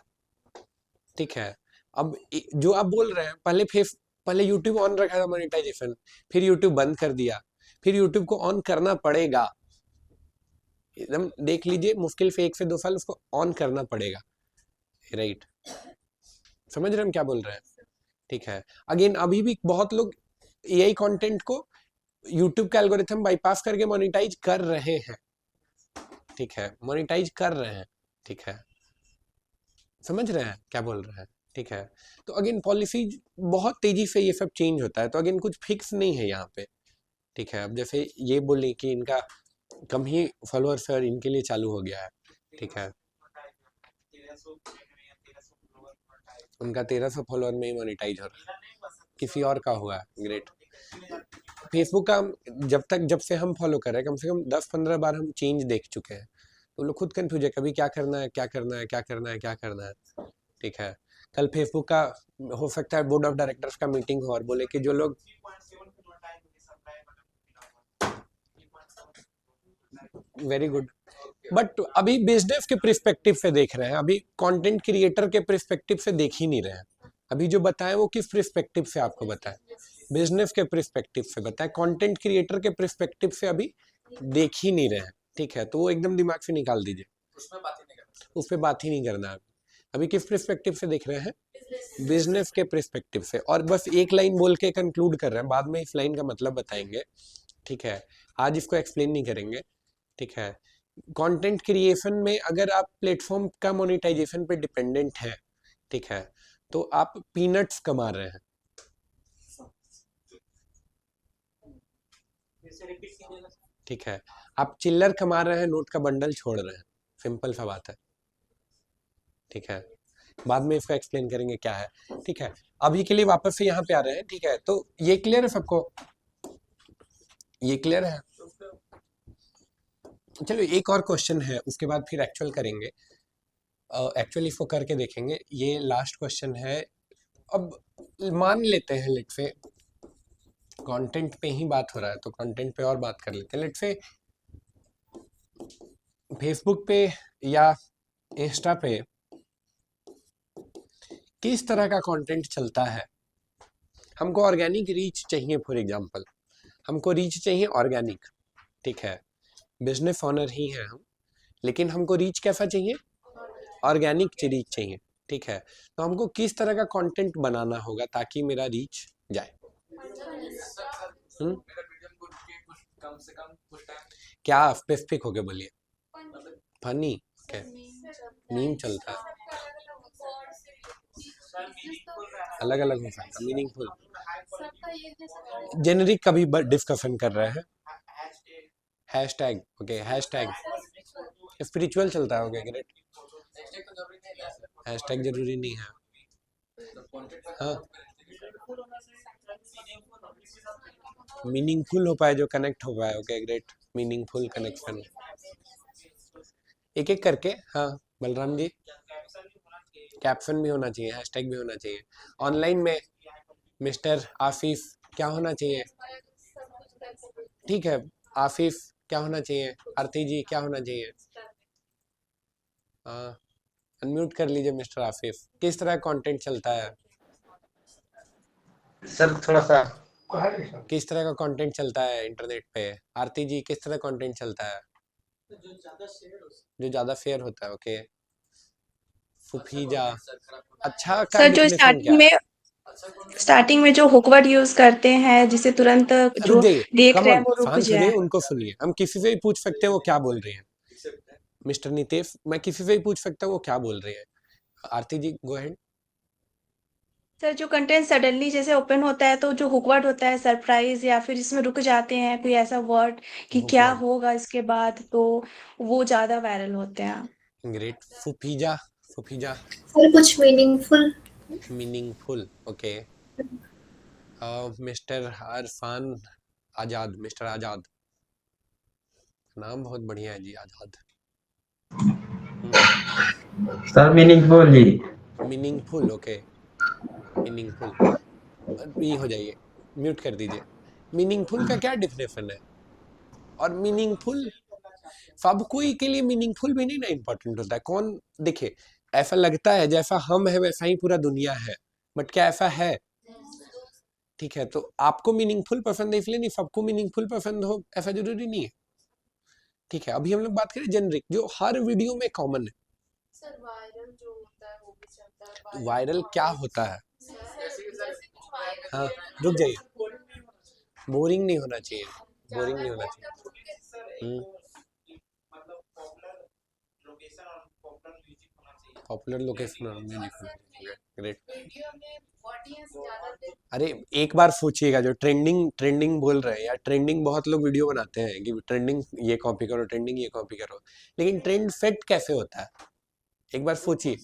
ठीक है, अब जो आप बोल रहे हैं पहले यूट्यूब ऑन रखा था मोनेटाइजेशन, फिर यूट्यूब बंद कर दिया, फिर यूट्यूब को ऑन करना पड़ेगा. एकदम देख लीजिए, मुश्किल से 1 से 2 साल उसको ऑन करना पड़ेगा. राइट, समझ रहे हम क्या बोल रहे हैं? ठीक है, अगेन अभी भी बहुत लोग एआई कंटेंट को यूट्यूब का एल्गोरिथम बाईपास करके मोनेटाइज कर रहे हैं. ठीक है, मोनेटाइज कर रहे हैं. ठीक है, समझ रहे हैं क्या बोल रहे हैं? ठीक है, तो अगेन पॉलिसी बहुत तेजी से ये सब चेंज होता है, तो अगेन कुछ फिक्स नहीं है यहाँ पे. ठीक है, अब जैसे ये बोले कि इनका कम ही फॉलोअर्स है और इनके लिए चालू हो गया है. ठीक है, उनका 1300 फॉलोअर में ही मोनेटाइज हो रहा है, किसी और का हुआ. ग्रेट. फेसबुक का जब से हम फॉलो कर रहे हैं कम से कम 10-15 बार हम चेंज देख चुके हैं, तो लोग खुद कंफ्यूज है कभी क्या करना है क्या करना है क्या करना है क्या करना है. ठीक है, कल फेसबुक का हो सकता है बोर्ड ऑफ डायरेक्टर्स का मीटिंग हो और बोले कि जो लोग वेरी गुड बट अभी बिजनेस के पर्सपेक्टिव से देख रहे हैं, अभी कंटेंट क्रिएटर के पर्सपेक्टिव से देख ही नहीं रहे हैं। अभी जो बताएं वो किस पर्सपेक्टिव से आपको बताएं, बिजनेस के पर्सपेक्टिव से बताएं, कंटेंट क्रिएटर के पर्सपेक्टिव से अभी देख ही नहीं रहे हैं। ठीक है, तो वो एकदम दिमाग से निकाल दीजिए, उसमें बात ही नहीं करना। उस पर बात ही नहीं करना है। अभी किस पर्सपेक्टिव से देख रहे हैं, बिजनेस के पर्सपेक्टिव से। और बस एक लाइन बोल के कंक्लूड कर रहे हैं, बाद में इस लाइन का मतलब बताएंगे। ठीक है, आज इसको एक्सप्लेन नहीं करेंगे। ठीक है, कंटेंट क्रिएशन में अगर आप प्लेटफॉर्म का मोनेटाइजेशन पे डिपेंडेंट है, ठीक है, तो आप पीनट्स कमा रहे हैं। ठीक है, आप चिल्लर कमा रहे हैं, नोट का बंडल छोड़ रहे हैं। सिंपल सा बात है। ठीक है, बाद में इसको एक्सप्लेन करेंगे क्या है। ठीक है, अभी के लिए वापस से यहाँ पे आ रहे हैं। ठीक है, तो ये क्लियर है सबको, ये क्लियर है। चलो एक और क्वेश्चन है, उसके बाद फिर एक्चुअल करेंगे। एक्चुअली इसको करके देखेंगे। ये लास्ट क्वेश्चन है। अब मान लेते हैं लेट से कंटेंट पे ही बात हो रहा है, तो कंटेंट पे और बात कर लेते हैं। लेट से फेसबुक पे या इंस्टा पे किस तरह का कंटेंट चलता है। हमको ऑर्गेनिक रीच चाहिए, फॉर एग्जांपल हमको रीच चाहिए ऑर्गेनिक। ठीक है, बिजनेस ओनर ही है हम, लेकिन हमको रीच कैसा चाहिए, ऑर्गेनिक रीच चाहिए। ठीक है, तो हमको किस तरह का कंटेंट बनाना होगा ताकि मेरा रीच जाए। मेरा वीडियो को के कुछ कम से कम कुछ टाइम क्या स्पेसिफिक होके बोलिए। फनी, ओके, मीम चलता है, अलग अलग हो सकता, मीनिंगफुल, जेनरिक का भी डिस्कशन कर रहे हैं। हैशटैग, ओके, हैशटैग स्पिरिचुअल चलता है। Okay, great. हैशटैग जरूरी नहीं है। हाँ, मीनिंगफुल हो पाए, जो कनेक्ट हो पाए। Okay, great, meaningful connection. एक एक करके। हाँ बलराम जी, कैप्शन भी होना चाहिए, हैशटैग भी होना चाहिए। ऑनलाइन में मिस्टर आसिफ क्या होना चाहिए। ठीक है, आसिफ क्या होना चाहिए, आरती जी क्या होना चाहिए। हाँ, अनम्यूट कर लीजिए मिस्टर आसिफ। किस तरह कंटेंट चलता है, सर थोड़ा सा किस तरह का कंटेंट चलता है इंटरनेट पे। आरती जी किस तरह कंटेंट चलता है, जो ज्यादा शेयर होता है। ओके, फुफीजा, अच्छा का सर जो डिफिनेशन क्या है। स्टार्टिंग में जो हुकवर्ड यूज करते हैं जिसे तुरंत रुक जो जाइए, देख कम रहे हैं ऑन, वो रुक शांत हो जाए। जाइए, उनको सुनिए। हम किसी से भी पूछ सकते हैं वो क्या बोल रही है। मिस्टर नितेश, मैं किसी से भी पूछ सकता हूँ वो क्या बोल रही है। आरती जी गो अहेड। सर जो कंटेंट सडनली जैसे ओपन होता है तो जो हुकवर्ड होता है सरप्राइज या फिर इसमें रुक जाते हैं कोई ऐसा वर्ड कि क्या हुकवर्ड, होगा इसके बाद, तो वो ज्यादा वायरल होते हैं। ग्रेट। फुफीजा, फुफीजा सर कुछ meaningful. Meaningful, okay. Mister Arfan Azad, mister Azad, नाम बहुत बढ़िया है जी, आजाद। सर मीनिंगफुल ही। Meaningful, okay, meaningful. ये हो जाइए, म्यूट कर दीजिए। मीनिंगफुल का क्या डिफिनेशन है। और मीनिंगफुल सब कोई के लिए मीनिंगफुल भी नहीं ना इम्पोर्टेंट होता है। कौन, देखिए ऐसा लगता है जैसा हम है वैसा ही पूरा दुनिया है, बट क्या ऐसा है। ठीक है, तो आपको मीनिंगफुल पसंद है इसलिए नहीं सबको मीनिंगफुल पसंद हो, ऐसा जरूरी नहीं है। ठीक है, अभी हम लोग बात करें जेनरिक, जो हर वीडियो में कॉमन है। सर वायरल जो होता है वो भी चलता है। वायरल क्या होता है। जैसे कुछ वायरल हाँ, रुक जाइए, बोरिंग नहीं होना चाहिए, बोरिंग नहीं होना चाहिए। मतलब पॉपुलर लोकेशन और पॉपुलर म्यूजिक होना चाहिए। पॉपुलर लोकेशन और म्यूजिक होना चाहिए, ग्रेट। वीडियो में ऑडियंस ज्यादा देख। अरे एक बार सोचिएगा, जो ट्रेंडिंग बोल रहे हैं या ट्रेंडिंग, बहुत लोग वीडियो बनाते हैं कि ट्रेंडिंग ये कॉपी करो, ट्रेंडिंग ये कॉपी करो, लेकिन ट्रेंड सेट कैसे होता है। एक बार सोचिए,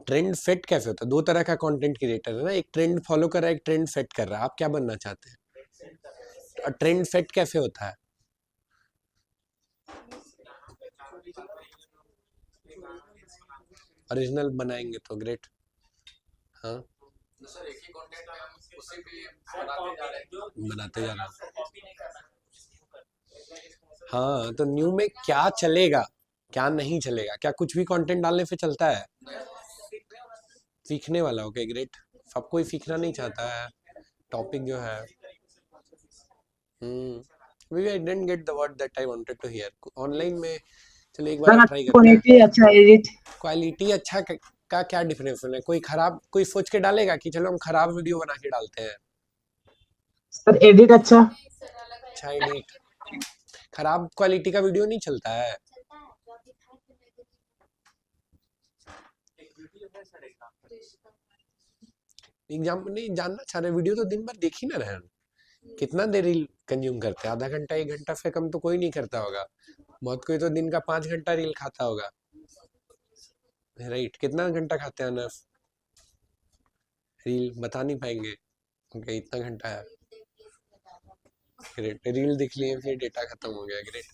ट्रेंड सेट कैसे होता है। दो तरह का कंटेंट क्रिएटर है ना, एक ट्रेंड फॉलो कर रहा है, एक ट्रेंड सेट कर रहा है। आप क्या बनना चाहते हैं, और ट्रेंड सेट कैसे होता है। ओरिजिनल बनाएंगे तो ग्रेट। हाँ, सर एक ही कंटेंट में हम उसी पे बनाते जा रहे हैं। बनाते जा रहा हूँ। हाँ, तो न्यू में क्या चलेगा, क्या नहीं चलेगा, क्या कुछ भी कंटेंट डालने से चलता है? सीखने वाला, ओके ग्रेट। सब कोई सीखना नहीं चाहता है, टॉपिक जो है। maybe I didn't get the word that I wanted to hear. Online में चलो एक बार ट्राई करते हैं। क्वालिटी अच्छा एडिट क्वालिटी अच्छा का क्या डिफरेंस है? कोई खराब, कोई सोच के डालेगा कि चलो हम खराब वीडियो बना के डालते हैं। सर एडिट अच्छा अच्छा एडिट, खराब क्वालिटी का वीडियो नहीं चलता है। चलता है जो आप दिखाए थे मैं एक वीडियो है सर एग्जाम नहीं जानना चाह रहे, वीडियो तो दिन भर देख ही ना रहे हैं। कितना देर रील कंज्यूम करते हैं? आधा घंटा 1 घंटा से कम तो कोई नहीं करता होगा। बहुत कोई तो दिन का 5 घंटा रील खाता होगा, राइट? कितना घंटा खाते हैं अनफ? रील बता नहीं पाएंगे, ओके इतना घंटा है, ग्रेट। रील देख लिए फिर डेटा खत्म हो गया, ग्रेट।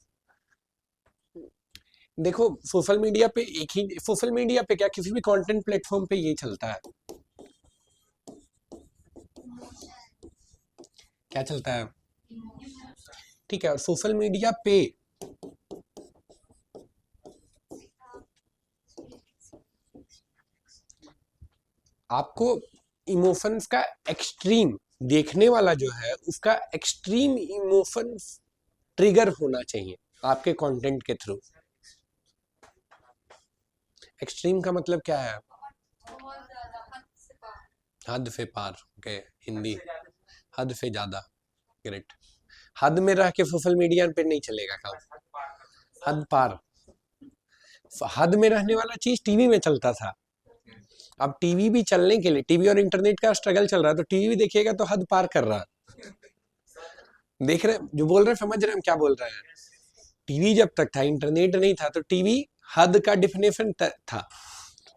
देखो सोशल मीडिया पे एक ही, सोशल मीडिया पे क्या किसी भी कंटेंट प्लेटफॉर्म पे ये चलता है, क्या चलता है? ठीक है, और सोशल मीडिया पे आपको इमोशंस का एक्सट्रीम, देखने वाला जो है उसका एक्सट्रीम इमोशंस ट्रिगर होना चाहिए आपके कंटेंट के थ्रू। एक्सट्रीम का मतलब क्या है? बहुत ज्यादा हद से बाहर। हद से पार, ओके हिंदी, हद से ज्यादा, ग्रेट। हद में रह के सोशल मीडिया पे नहीं चलेगा काम, हद पार। हद में रहने वाला चीज टीवी में चलता था, अब टीवी भी चलने के लिए, टीवी और इंटरनेट का स्ट्रगल चल रहा है, तो टीवी भी देखिएगा तो हद पार कर रहा है। देख रहे जो बोल रहे हैं, समझ रहे हैं हम क्या बोल रहे हैं? टीवी जब तक था, इंटरनेट नहीं था, तो टीवी हद का डिफिनेशन था,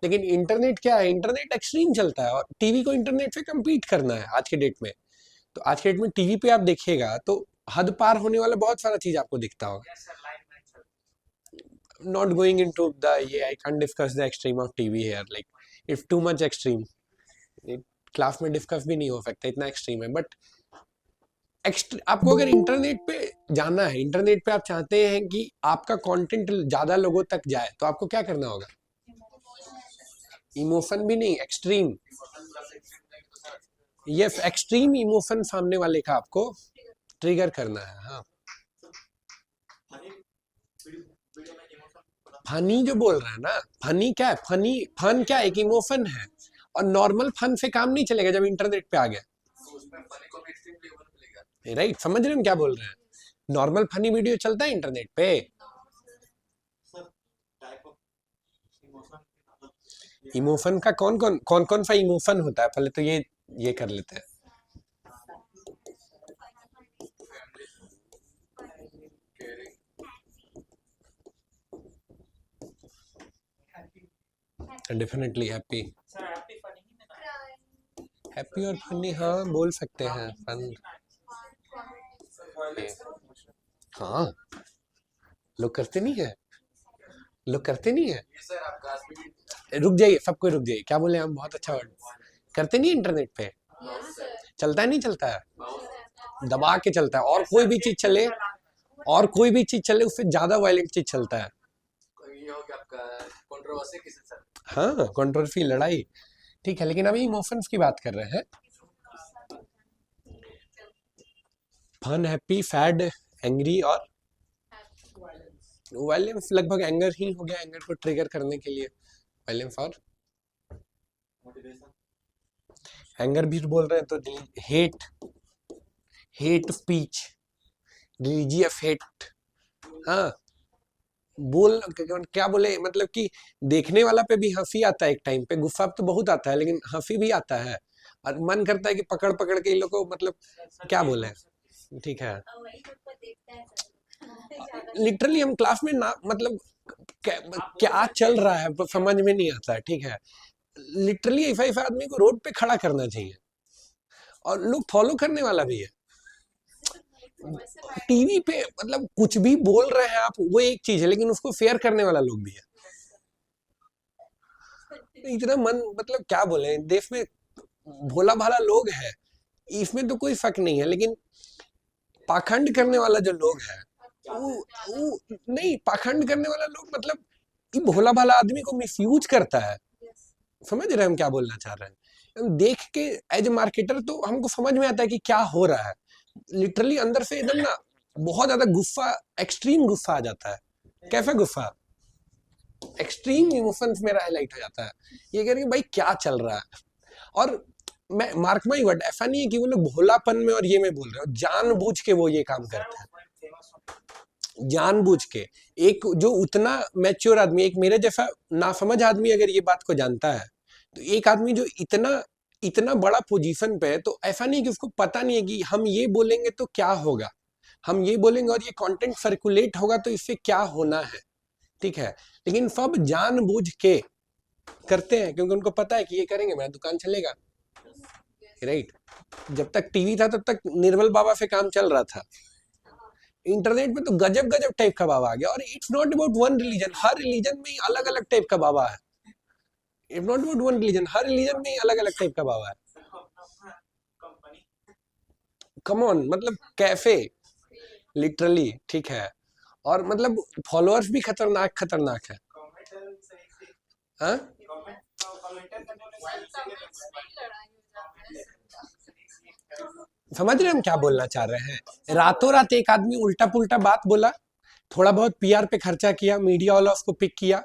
लेकिन इंटरनेट क्या है? इंटरनेट एक्सट्रीम चलता है और टीवी को इंटरनेट से कम्पीट करना है आज के डेट में। तो आज के डेट में टीवी पे आप देखिएगा तो हद पार होने वाला बहुत सारा चीज आपको दिखता होगा। नॉट गोइंग इनटू द ये, I can discuss the extreme of TV here, like if too much extreme, class में डिस्कस भी नहीं हो सकता, इतना एक्सट्रीम है। बट आपको अगर इंटरनेट पे जाना है, इंटरनेट पे आप चाहते हैं कि आपका कंटेंट ज्यादा लोगों तक जाए, तो आपको क्या करना होगा? इमोशन भी नहीं, एक्सट्रीम, यस एक्सट्रीम इमोशन सामने वाले का आपको ट्रिगर करना है। हाँ, फनी जो बोल रहा है ना, फनी क्या है? फनी, फन क्या एक इमोशन है, और नॉर्मल फन से काम नहीं चलेगा जब इंटरनेट पे आ गया, राइट? समझ रहे हैं हम क्या बोल रहे हैं? नॉर्मल फनी वीडियो चलता है इंटरनेट पे। इमोशन का कौन कौन सा इमोशन होता है? पहले तो ये कर लेते हैं। डेफिनेटली हैप्पी, हैप्पी और फनी, हाँ बोल सकते हैं। फन, हाँ लोग करते नहीं है, लोग करते नहीं है। रुक जाइए, सबको रुक जाइए, क्या बोले हम? बहुत अच्छा वर्ड, करते नहीं इंटरनेट पे, चलता है नहीं चलता है, दबा के चलता है। और कोई भी चीज चले, और कोई भी चीज चले, उससे ज्यादा वायलेंट चीज चलता है। हाँ कंट्रोवर्सी, लड़ाई, ठीक है, लेकिन अभी इमोशंस की बात कर रहे हैं। फन, हैप्पी, सैड, एंग्री और वायलेंस। लगभग एंगर ही हो गया, एंगर को ट्रिगर करने के लिए वायलेंस। और एंगर भी बोल रहे हैं तो hate, hate speech, religious hate. हाँ बोल क्या बोले, मतलब कि देखने वाला पे भी हंसी आता है एक टाइम पे, गुस्सा तो बहुत आता है, लेकिन हंसी भी आता है, और मन करता है कि पकड़ पकड़ के इन लोग को, मतलब क्या बोले, ठीक है। लिटरली हम क्लास में ना, मतलब क्या चल रहा है तो समझ में नहीं आता है, ठीक है। लिटरली ऐसा आदमी को रोड पे खड़ा करना चाहिए, और लोग फॉलो करने वाला भी है। टीवी पे मतलब कुछ भी बोल रहे हैं आप, वो एक चीज है, लेकिन उसको शेयर करने वाला लोग भी है। इतना मन, मतलब क्या बोले, देश में भोला भाला लोग है, इसमें तो कोई शक नहीं है, लेकिन पाखंड करने वाला जो लोग है वो नहीं, पाखंड करने वाला लोग मतलब ये भोला भाला आदमी को मिसयूज करता है। समझ रहे हैं हम क्या बोलना चाह रहे हैं? हम देख के एज ए मार्केटर तो हमको समझ में आता है कि क्या हो रहा है। लिटरली अंदर से एकदम ना बहुत ज्यादा गुस्सा, एक्सट्रीम गुस्सा आ जाता है। कैसा गुस्सा? एक्सट्रीम इमोशंस मेरा हाईलाइट हो जाता है। ये कह रहे हैं भाई क्या चल रहा है। और मैं मार्क माई वर्ड, ऐसा नहीं है कि वो लोग भोलापन में और ये में बोल रहे हो, जानबूझ के वो ये काम करते हैं, जानबूझ के। एक जो उतना मैच्योर आदमी, एक मेरे जैसा नासमझ आदमी अगर ये बात को जानता है, तो एक आदमी जो इतना इतना बड़ा पोजीशन पे है, तो ऐसा नहीं कि उसको पता नहीं है कि हम ये बोलेंगे तो क्या होगा, हम ये बोलेंगे और ये कंटेंट सर्कुलेट होगा तो इससे क्या होना है। ठीक है, लेकिन सब जानबूझ के करते हैं क्योंकि उनको पता है कि ये करेंगे मेरा दुकान चलेगा। राइट? जब तक टीवी था तब तक निर्मल बाबा से काम चल रहा था। इंटरनेट में तो गजब गजब टाइप का बाबा आ गया। और it's not about one religion, her religion में अलग अलग टाइप का बाबा है। It's not about one religion, her religion में अलग अलग टाइप का बाबा है। कम ऑन, मतलब कैफे लिटरली। ठीक है, और मतलब फॉलोअर्स भी खतरनाक खतरनाक है। हाँ? समझ रहे हैं हम क्या बोलना चाह रहे हैं? रातों रात एक आदमी उल्टा पुल्टा बात बोला, थोड़ा बहुत पीआर पे खर्चा किया, मीडिया वाला उसको पिक किया,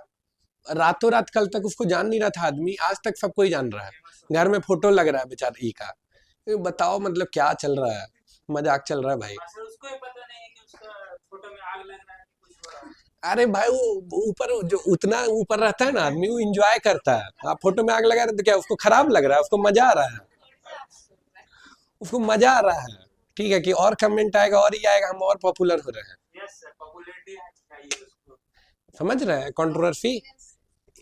रातों रात कल तक उसको जान नहीं रहा था आदमी, आज तक सब कोई जान रहा है। घर में फोटो लग रहा है बेचारे ई का। ये बताओ मतलब क्या चल रहा है? मजाक चल रहा है भाई। उसको ही पता नहीं है कि उसका फोटो में आग लग रहा है कि कुछ हो रहा है। अरे भाई वो ऊपर जो उतना ऊपर रहता है ना आदमी, वो एंजॉय करता है। आप फोटो में आग लगा रहे तो क्या उसको खराब लग रहा है? उसको मजा आ रहा है, उसको मजा आ रहा है। ठीक है, कि और कमेंट आएगा और ही आएगा, हम और पॉपुलर हो रहे हैं। यस सर, पॉपुलैरिटी चाहिए उसको। समझ रहे हैं? Controversy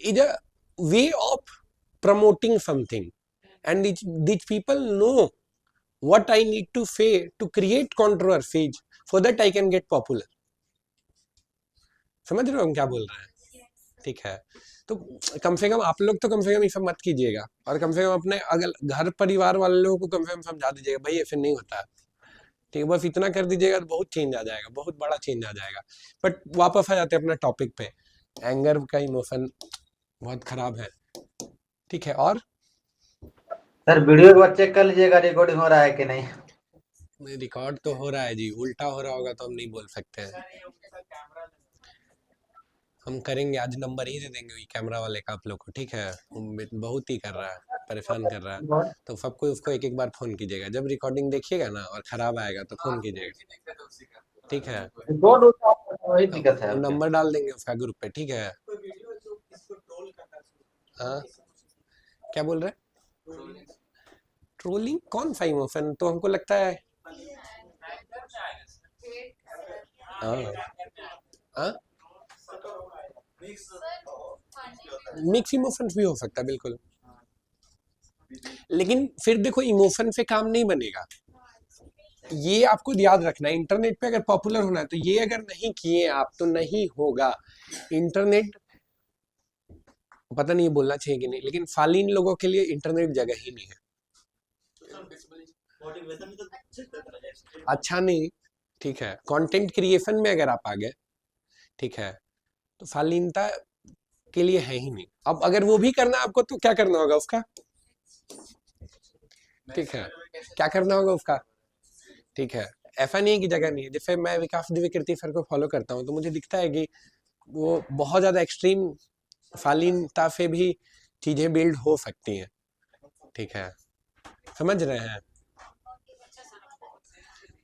is a way of promoting something, and these people know what I need to say to create controversies so that I can get popular. समझ रहे हो हम क्या बोल रहे हैं? ठीक है, तो कम से कम आप लोग तो कम से कम ये सब मत कीजिएगा, और कम से कम अपने अगर घर परिवार वाले लोगों को कम से कम समझा दीजिएगा भाई ऐसे नहीं होता है। ठीक है, बस इतना कर दीजिएगा तो बहुत चेंज आ जाएगा, बहुत बड़ा चेंज आ जाएगा। बट वापस आ जाते हैं अपने टॉपिक पे। एंगर का इमोशन बहुत खराब है। ठीक है, और सर वीडियो एक बार चेक कर लीजिएगा रिकॉर्डिंग हो रहा है कि नहीं। रिकॉर्ड तो हो रहा है जी, उल्टा हो रहा होगा तो हम नहीं बोल सकते हैं। सर ये उसका कैमरा हम करेंगे, आज नंबर ही दे देंगे वही कैमरा वाले का आप लोग को। ठीक है, वो बहुत ही कर रहा है, परेशान कर रहा है, तो सबको उसको एक एक बार फोन कीजिएगा। जब रिकॉर्डिंग देखिएगा ना और खराब आएगा तो फोन कीजिएगा। ठीक है, रिकॉर्ड होता है, वही दिक्कत है। वो नंबर डाल देंगे उसका ग्रुप पे। ठीक है, कोई वीडियो जो इसको ट्रोल करता है। हाँ क्या बोल रहे? ट्रोलिंग कौन सा इमोशन? तो हमको लगता है हाँ हाँ, मिक्स इमोशंस भी हो सकता है बिल्कुल। लेकिन फिर देखो, इमोशन से काम नहीं बनेगा, ये आपको याद रखना है। इंटरनेट पे अगर पॉपुलर होना है तो ये अगर नहीं किए आप तो नहीं होगा। इंटरनेट, पता नहीं ये बोलना चाहिए कि नहीं, लेकिन फालीन लोगों के लिए इंटरनेट जगह ही नहीं है। अच्छा नहीं, ठीक है, कंटेंट क्रिएशन में अगर आप आ गए, ठीक है, तो फालीनता के लिए है ही नहीं। अब अगर वो भी करना है आपको तो क्या करना होगा उसका? ठीक है, क्या करना होगा उसका? ठीक है, ऐसा नहीं है कि जगह नहीं है। जैसे मैं विकास द्विवेदी सर को फॉलो करता हूँ तो मुझे दिखता है कि वो बहुत ज्यादा एक्सट्रीम फालीनता से भी चीजें बिल्ड हो सकती हैं। ठीक है, समझ रहे हैं?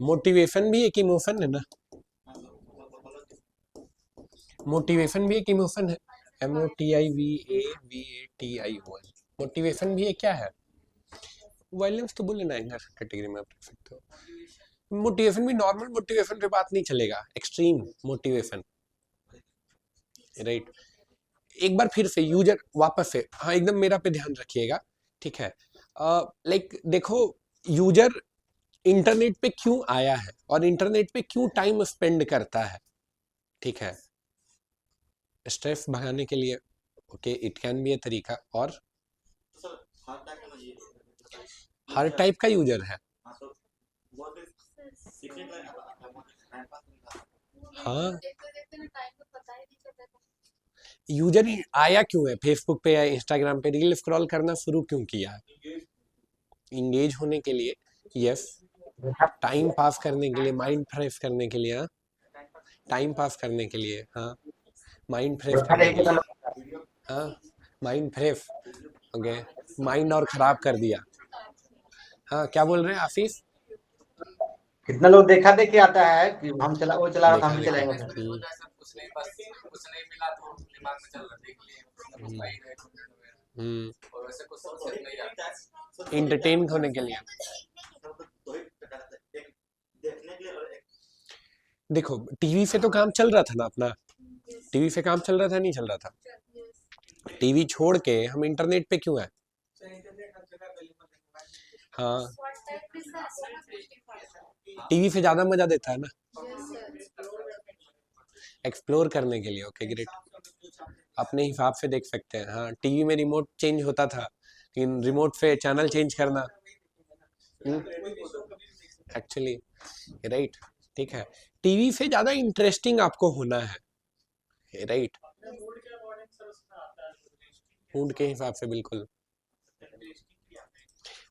मोटिवेशन भी एक इमोशन है ना, मोटिवेशन भी एक इमोशन है। MOTIVAVATION, मोटिवेशन भी एक क्या है? वायलेंस तो बोले ना, एंगर कैटेगरी में आप रख सकते हो। मोटिवेशन भी नॉर्मल मोटिवेशन पे बात नहीं चलेगा, एक्सट्रीम मोटिवेशन। राइट, एक बार फिर से यूजर वापस से, हाँ एकदम मेरा पे ध्यान रखिएगा। ठीक है, लाइक देखो, यूजर इंटरनेट पे क्यों आया है और इंटरनेट पे क्यों टाइम स्पेंड करता है। ठीक है, स्ट्रेस भगाने के लिए, ओके, इट कैन बी ए तरीका। और हर टाइप का यूजर है। हाँ देखते देखते ना टाइम तो पता ही नहीं चलता था। यूजर आया क्यों है फेसबुक पे या इंस्टाग्राम पे, रील स्क्रॉल करना शुरू क्यों किया है? इंगेज होने के लिए, यस, टाइम पास करने के लिए, माइंड फ्रेश करने के लिए, हाँ, टाइम पास करने के लिए, हाँ, माइंड फ्रेश देखा करने देखी के तो लिए, हाँ, माइंड फ्रेश हो गए, माइंड और खराब कर दिया। हाँ क्या बोल रहे हैं आशीष? कितना लोग देखा देखी आता है कि हम चला वो चला रहा था देखा हम भी देखी, चलाएंगे इंटरनेट फिर। पे हो जाए सब, कुछ नहीं, बस कुछ नहीं मिला तो दिमाग में चल रहा देख लिए कुछ ना कुछ लाइक है कंटेंट वगैरह, और वैसे कुछ सोच नहीं आता। इंटरटेन होने के लिए। देखने के लिए और देखो टीवी से तो काम चल रहा था ना अपना, टीवी से काम चल रहा था नहीं चल रहा था? टीवी छोड़ के हम इंटरनेट पे क्यों है? हाँ टीवी से ज्यादा मजा देता है ना एक्सप्लोर करने के लिए। ओके ग्रेट, अपने हिसाब से देख सकते हैं। हाँ टीवी में रिमोट चेंज होता था, लेकिन रिमोट से चैनल चेंज करना एक्चुअली राइट, ठीक है। टीवी से ज्यादा इंटरेस्टिंग आपको होना है, राइट, मूड के हिसाब से बिल्कुल।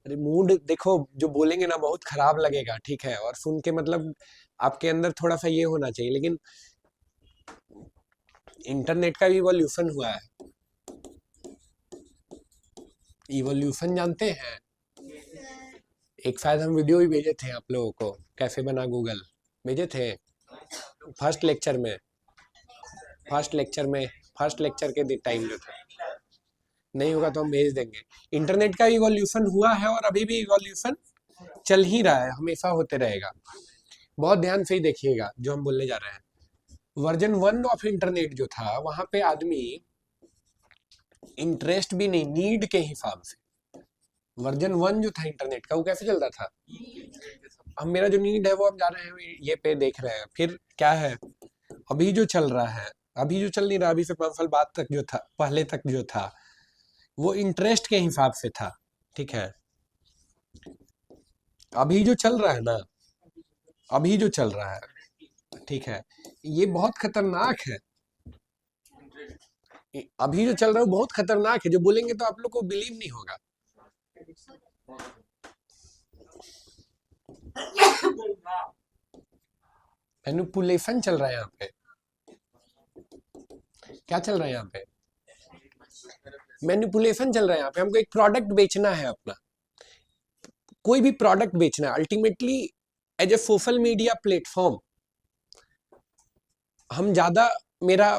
अरे मूड देखो, जो बोलेंगे ना बहुत खराब लगेगा, ठीक है, और सुन के मतलब आपके अंदर थोड़ा सा ये होना चाहिए, लेकिन इंटरनेट का भी इवोल्यूशन हुआ है। इवोल्यूशन जानते हैं? एक शायद हम वीडियो भी भेजे थे आप लोगों को, कैसे बना गूगल, भेजे थे फर्स्ट लेक्चर में, फर्स्ट लेक्चर के टाइम जो था। नहीं होगा तो हम भेज देंगे। इंटरनेट का इवोल्यूशन हुआ है और अभी भी इवोल्यूशन चल ही रहा है, हमेशा होते रहेगा। बहुत ध्यान से ही देखिएगा जो हम बोलने जा रहे हैं। वर्जन 1 ऑफ इंटरनेट जो था, वहां पे आदमी इंटरेस्ट भी नहीं, नीड के हिसाब से। वर्जन 1 जो था इंटरनेट का, वो कैसे चलता था? अब मेरा जो नीड है वो हम जा रहे हैं ये पे देख रहे हैं, फिर क्या है अभी जो चल रहा है, अभी जो चल नहीं रहा, अभी से 5 साल बाद तक जो था, पहले तक जो था, वो इंटरेस्ट के हिसाब से था, ठीक है। अभी जो चल रहा है ना, अभी जो चल रहा है, ठीक है, ये बहुत खतरनाक है। अभी जो चल रहा है वो बहुत खतरनाक है, जो बोलेंगे तो आप लोग को बिलीव नहीं होगा। मैनिपुलेशन चल रहा है यहाँ पे। क्या चल रहा है यहाँ पे? मैनिपुलेशन चल रहा है यहाँ पे। हमको एक प्रोडक्ट बेचना है अपना, कोई भी प्रोडक्ट बेचना है ultimately as a social media platform. हम ज्यादा, मेरा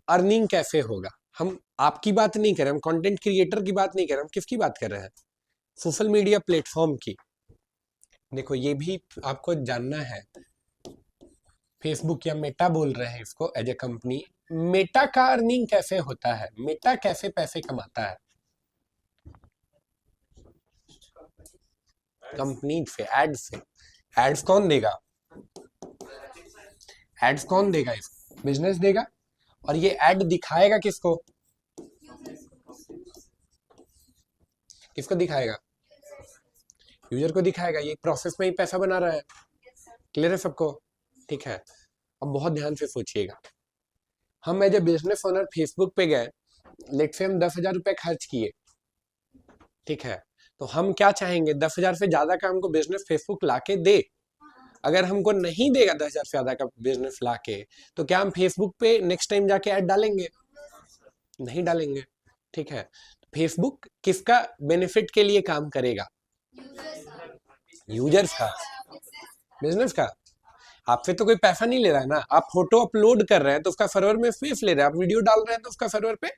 अर्निंग कैसे होगा, हम आपकी बात नहीं कर रहे, हम कंटेंट क्रिएटर की बात नहीं कर रहे, हम किसकी बात कर रहे हैं? सोशल मीडिया प्लेटफॉर्म की। देखो ये भी आपको जानना है, फेसबुक या मेटा बोल रहे हैं इसको एज ए कंपनी, मेटा का अर्निंग कैसे होता है, मेटा कैसे पैसे कमाता है? कंपनी से, एड्स से। एड्स कौन देगा? एड्स कौन देगा? इसको बिजनेस देगा, और ये एड दिखाएगा किसको? किसको दिखाएगा? यूजर को दिखाएगा। ये प्रोसेस में ही पैसा बना रहा है। क्लियर है सबको? ठीक है, अब बहुत ध्यान से सोचिएगा। हम as a business owner Facebook पे गए, लेट से हम 10,000 रुपए खर्च किए, ठीक है, तो हम क्या चाहेंगे? 10,000 से ज्यादा का हमको बिजनेस फेसबुक लाके दे। अगर हमको नहीं देगा 10,000 से ज्यादा का बिजनेस लाके, तो क्या हम फेसबुक पे नेक्स्ट टाइम जाके ऐड डालेंगे? नहीं डालेंगे, ठीक है। फेसबुक किसका बेनिफिट के लिए काम करेगा? यूजर्स का, बिजनेस का। आपसे तो कोई पैसा नहीं ले रहा है ना, आप फोटो अपलोड कर रहे हैं तो उसका सर्वर में स्पेस ले रहे हैं, आप वीडियो डाल रहे हैं तो उसका सर्वर पे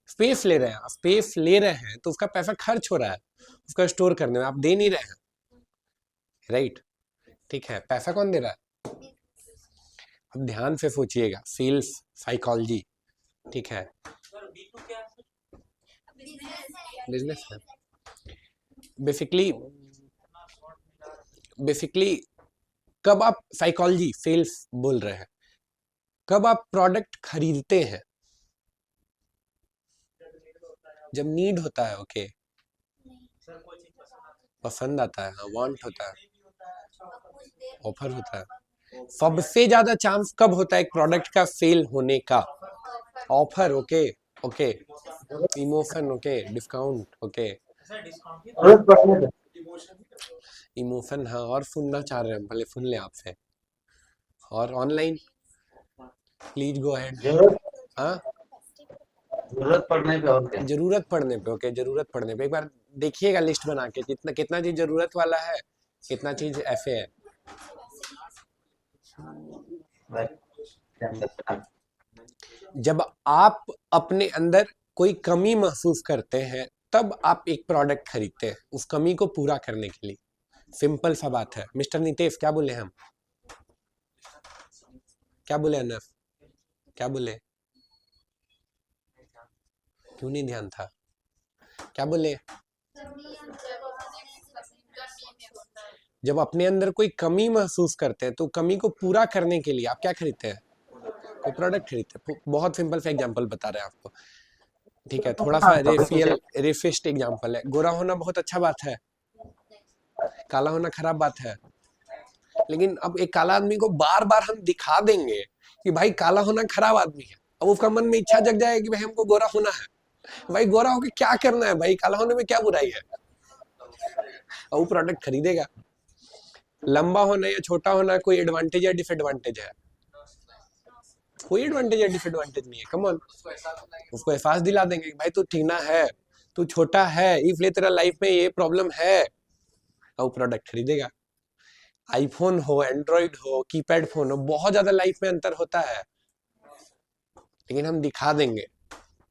स्पेस ले रहे हैं, स्पेस ले रहे हैं तो उसका पैसा खर्च हो रहा है उसका स्टोर करने में, आप दे नहीं रहे हैं, राइट, ठीक है। पैसा कौन दे रहा है? अब ध्यान से सोचिएगा, सेल्स साइकोलॉजी, ठीक है, बिजनेस है बेसिकली। कब आप साइकोलॉजी सेल्स बोल रहे हैं? कब आप प्रोडक्ट खरीदते हैं? जब नीड होता है, ओके, पसंद आता है, हाँ, वांट होता है, ऑफर होता है, सबसे ज्यादा चांस कब होता है एक प्रोडक्ट का फेल होने का? Offer, okay okay, emotion, okay, discount, okay, जरूरत पड़ने पे इमोशन, हाँ, और सुनना चाह रहे हैं, भले सुन ले आपसे। और ऑनलाइन, प्लीज गो अहेड। जरूरत हाँ, जरूरत पड़ने पे और क्या। जरूरत पड़ने पे, ओके, जरूरत पड़ने पे एक बार देखिएगा लिस्ट बना के, कितना कितना चीज जरूरत वाला है, कितना चीज ऐसे है। जब आप अपने अंदर कोई कमी महसूस करते हैं तब आप एक प्रोडक्ट खरीदते हैं उस कमी को पूरा करने के लिए। सिंपल सा बात है। मिस्टर नितेश, क्या बोले हम? क्या बोले अनफ? क्या बोले? क्यों नहीं ध्यान था? क्या बोले? जब अपने अंदर कोई कमी महसूस करते हैं तो कमी को पूरा करने के लिए आप क्या खरीदते हैं? कोई प्रोडक्ट खरीदते हैं। बहुत सिंपल सा एग्जांपल बता रहे हैं आपको, ठीक है, थोड़ा सा रेफिस्ट एग्जांपल है। गोरा होना बहुत अच्छा बात है, काला होना खराब बात है। लेकिन अब एक काला आदमी को बार बार हम दिखा देंगे कि भाई काला होना खराब आदमी है, अब उसका मन में इच्छा जग जाएगी कि भाई हमको गोरा होना है। भाई गोरा होके क्या करना है भाई, काला होने में क्या बुराई है? और वो प्रोडक्ट खरीदेगा। लंबा होना या छोटा होना कोई एडवांटेज या डिसएडवांटेज है? कोई एडवांटेज या डिसएडवांटेज नहीं है। कम ऑन, उसको एहसास दिला देंगे कि भाई तू ठीना है, तू छोटा है, इसलिए तेरा लाइफ में ये प्रॉब्लम है, और वो प्रोडक्ट खरीदेगा। आईफोन हो, एंड्रॉइड हो, कीपैड फोन हो, बहुत ज्यादा लाइफ में अंतर होता है, लेकिन हम दिखा देंगे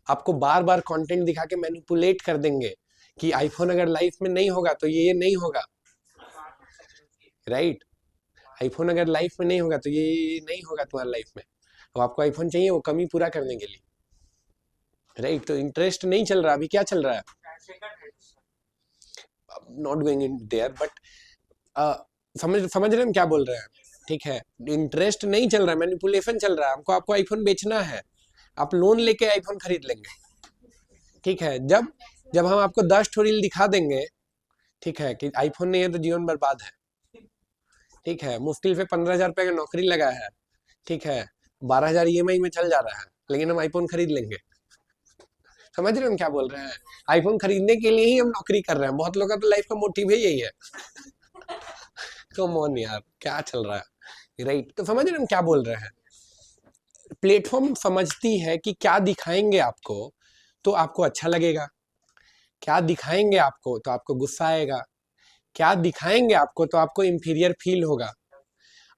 आपको, बार बार कंटेंट दिखा के मैनिपुलेट कर देंगे कि आईफोन अगर लाइफ में नहीं होगा तो ये नहीं होगा, राइट? आईफोन अगर लाइफ में नहीं होगा तो ये नहीं होगा तुम्हारी लाइफ में। अब आपको आईफोन चाहिए वो कमी पूरा करने के लिए, राइट? तो इंटरेस्ट नहीं चल रहा, अभी क्या चल रहा है? Not going in their, but समझ रहे हैं हम क्या बोल रहे हैं? ठीक है, इंटरेस्ट नहीं चल रहा है, मैनिपुलेशन चल रहा है। हमको आपको आईफोन बेचना है, आप लोन लेके आईफोन खरीद लेंगे, ठीक है। जब जब हम आपको 10 ठो रील दिखा देंगे, ठीक है, कि आईफोन नहीं है तो जीवन बर्बाद है, ठीक है, मुश्किल से 15,000 रुपए का नौकरी लगा है, ठीक है, 12,000 EMI में चल जा रहा है, लेकिन हम आईफोन खरीद लेंगे। समझ रहे हैं हम क्या बोल रहे हैं? आईफोन खरीदने के लिए ही हम नौकरी कर रहे हैं। बहुत लोगों का तो लाइफ का मोटिव ही यही है। कम ऑन यार, क्या चल रहा है, राइट? तो समझ रहे हैं हम क्या बोल रहे हैं? प्लेटफॉर्म समझती है कि क्या दिखाएंगे आपको तो आपको अच्छा लगेगा, क्या दिखाएंगे आपको तो आपको गुस्सा आएगा, क्या दिखाएंगे आपको तो आपको इंफीरियर फील होगा।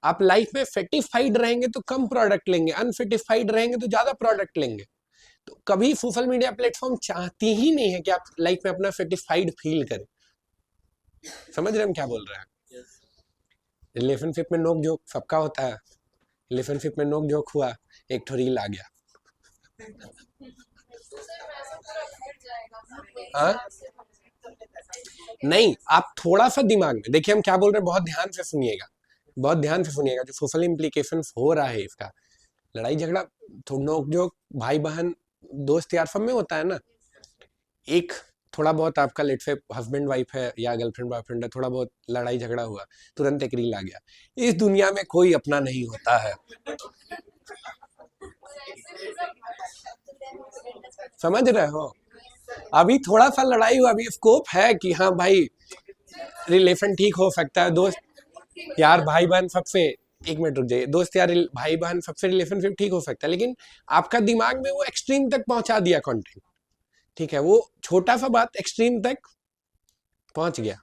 आप लाइफ में सेटिस्फाइड रहेंगे तो कम प्रोडक्ट लेंगे, अनसेटिस्फाइड रहेंगे तो ज्यादा प्रोडक्ट लेंगे। तो कभी सोशल मीडिया प्लेटफॉर्म चाहती ही नहीं है कि आप लाइफ में अपना सेटिस्फाइड फील करें। समझ रहे हैं हम क्या बोल रहे हैं? रिलेशनशिप में नोक झोंक सबका होता है। रिलेशनशिप में नोक झोंक हुआ, एक ठो रील आ गया। हाँ? नहीं, आप थोड़ा सा दिमाग में देखिए हम क्या बोल रहे हैं, बहुत ध्यान से सुनिएगा, बहुत ध्यान से सुनिएगा। जो सोशल इम्प्लीकेशन हो रहा है इसका, लड़ाई झगड़ा, नोक झोंक, भाई बहन, दोस्त यार, सब में होता है ना। एक थोड़ा बहुत आपका लेट से हस्बैंड वाइफ है या गर्लफ्रेंड बॉयफ्रेंड है, थोड़ा बहुत लड़ाई झगड़ा हुआ, तुरंत एक रील आ गया। इस दुनिया में कोई अपना नहीं होता है। समझ रहे हो? अभी थोड़ा सा लड़ाई हुआ, अभी स्कोप है कि हाँ भाई रिलेशन ठीक हो सकता है, दोस्त यार भाई बहन सबसे, एक मिनट रुक जाइए, दोस्त यार भाई बहन सबसे रिलेशनशिप ठीक हो सकता है, लेकिन आपका दिमाग में वो एक्सट्रीम तक पहुंचा दिया कंटेंट, ठीक है, वो छोटा सा बात एक्सट्रीम तक पहुंच गया,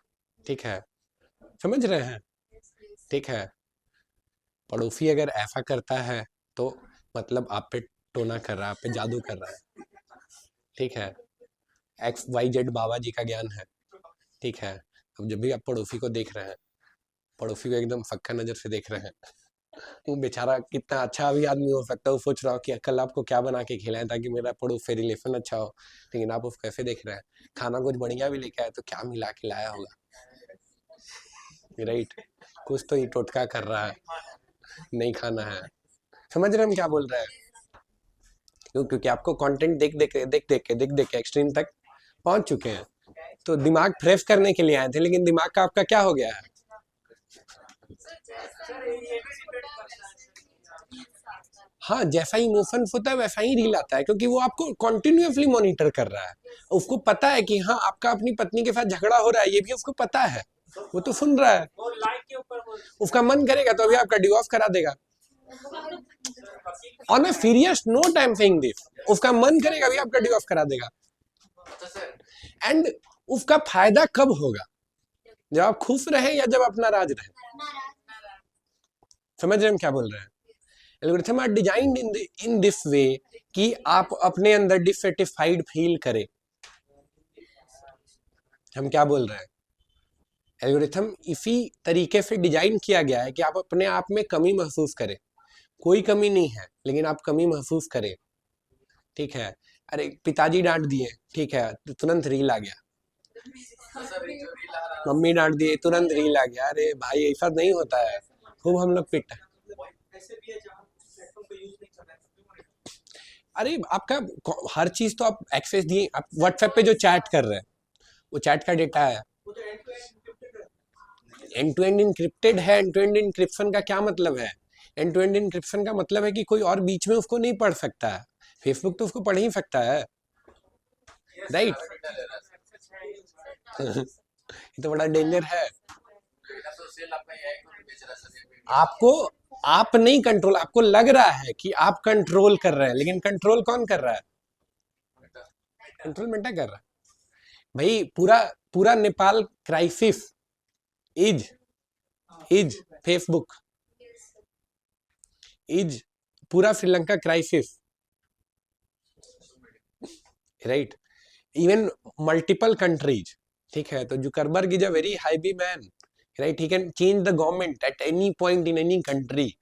ठीक है, समझ रहे हैं? ठीक है, पड़ोसी अगर ऐसा करता है तो मतलब आप पे टोना कर रहा है, आप पे जादू कर रहा है, ठीक है, XYZ बाबा जी का ज्ञान है, ठीक है। अब जब भी आप पड़ोसी को देख रहे हैं, पड़ोसी को एकदम फक्का नजर से देख रहे हैं, वो बेचारा कितना अच्छा भी आदमी हो सकता है, वो सोच रहा हो कि कल आपको क्या बना के खिलाएं ताकि मेरा पड़ोस से रिलेशन अच्छा हो, लेकिन आप उसको कैसे देख रहे हैं? खाना कुछ बढ़िया भी लेके आए तो क्या मिला के लाया होगा, राइट? कुछ तो ये टोटका कर रहा है, नहीं खाना है। समझ रहे हम क्या बोल रहे हैं? क्योंकि आपको कंटेंट देख के एक्सट्रीम तक पहुंच चुके हैं, तो दिमाग फ्रेश करने के लिए आए थे, लेकिन दिमाग का आपका क्या हो गया है? सर ये भी डिपेंड करता है हाँ, जैसा इमोशंस होता है वैसा ही रील आता है, क्योंकि वो आपको कॉन्टिन्यूसली मॉनिटर कर रहा है। उसको पता है कि हाँ आपका अपनी पत्नी के साथ झगड़ा हो रहा है, ये भी उसको पता है, वो तो सुन रहा है। वो लाइक के ऊपर वो उसका मन करेगा तो अभी आपका डिवोर्स करा देगा। On a serious note I am saying this, उसका मन करेगा अभी आपका डिवोर्स करा देगा। अच्छा सर, एंड उसका फायदा कब होगा? जब आप खुश रहे या जब अपना राज रहे। समझ रहे हैं हम क्या बोल रहे हैं? Algorithm are designed in this way कि आप अपने अंदर डिससेटिस्फाइड फील करें। हम क्या बोल रहे हैं? एल्गोरिथम इसी तरीके से डिजाइन किया गया है कि आप अपने आप में कमी महसूस करें। कोई कमी नहीं है लेकिन आप कमी महसूस करें, ठीक है। अरे पिताजी डांट दिए, ठीक है, तो तुरंत रील आ गया। सर ये जो रील आ रहा मम्मी डांट दिए, तुरंत रील आ गया। अरे भाई ऐसा नहीं होता है, खूब हम लोग पिट। ऐसे भी है जहाँ प्लेटफॉर्म को यूज नहीं करना है। अरे आपका हर चीज तो आप एक्सेस दिए, आप व्हाट्सएप पे जो चैट कर रहे हैं वो चैट का डेटा है, वो तो एंड टू एंड एन्क्रिप्टेड है। एंड टू एंड इंक्रिप्टेड है। एंड टू एंड इंक्रिप्शन का क्या मतलब है? एंड टू एंड इंक्रिप्शन का मतलब है कि कोई और बीच में उसको नहीं पढ़ सकता है। फेसबुक तो उसको पढ़ ही सकता है, राइट? ये तो बड़ा डेंजर है। बिना तो सेल आपका एआई को भी बेच रहा है सर, ये भी आपको आप नहीं कंट्रोल, आपको लग रहा है कि आप कंट्रोल कर रहे हैं, लेकिन कंट्रोल कौन कर रहा है? कंट्रोल मेटा कर रहा है। भाई पूरा पूरा Nepal crisis is Facebook, is पूरा Sri Lanka crisis, right? Even multiple countries, ठीक है। तो Zuckerberg is a very heavy man, right? He can change the government at any point in any country,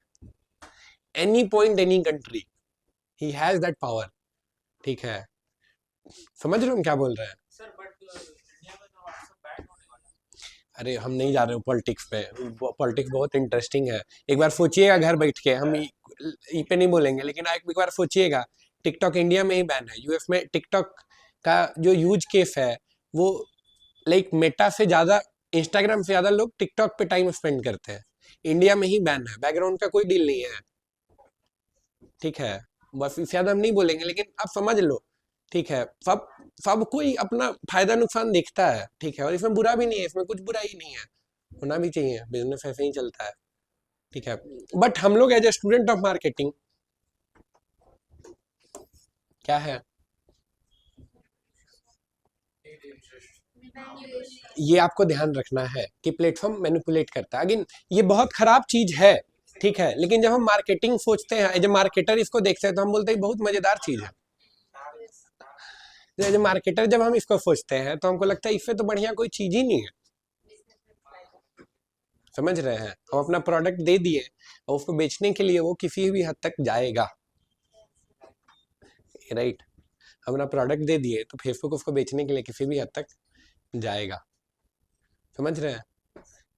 any point any country, he has that power, ठीक है। समझ रहे हो हम क्या बोल रहे हैं? सर बट इंडिया में तो व्हाट्सएप बैन होने वाला है। अरे हम नहीं जा रहे हो पॉलिटिक्स पे, पॉलिटिक्स बहुत इंटरेस्टिंग है। एक बार सोचिएगा घर बैठ के, हम ई पे नहीं बोलेंगे, लेकिन आप एक बार सोचिएगा, टिकटॉक इंडिया में ही बैन है, यूएस में टिकटॉक का जो यूज केस है वो लाइक मेटा से ज्यादा, इंस्टाग्राम से ज्यादा लोग टिकटॉक पे टाइम स्पेंड करते हैं। इंडिया में ही बैन है, बैकग्राउंड का कोई डील नहीं है, ठीक है। बस इससे ज्यादा हम नहीं बोलेंगे, लेकिन आप समझ लो, ठीक है। सब कोई अपना फायदा नुकसान देखता है, ठीक है, और इसमें बुरा भी नहीं है, इसमें कुछ बुरा ही नहीं है, होना भी चाहिए, बिजनेस ऐसे ही चलता है, ठीक है। बट हम लोग as a student of marketing क्या है, ये आपको ध्यान रखना है कि प्लेटफॉर्म मैनिपुलेट करता है। अगेन ये बहुत खराब चीज है, ठीक है, लेकिन जब हम मार्केटिंग सोचते हैं, एज ए मार्केटर इसको देखते हैं तो हम बोलते हैं बहुत मजेदार चीज है। एज ए मार्केटर जब हम इसको सोचते हैं तो हमको लगता है इससे तो बढ़िया कोई चीज ही नहीं है। समझ रहे हैं? हम अपना प्रोडक्ट दे दिए और उसको बेचने के लिए वो किसी भी हद तक जाएगा, राइट? हम अपना प्रोडक्ट दे दिए तो फेसबुक उसको बेचने के लिए किसी भी हद तक जाएगा। समझ रहे हैं?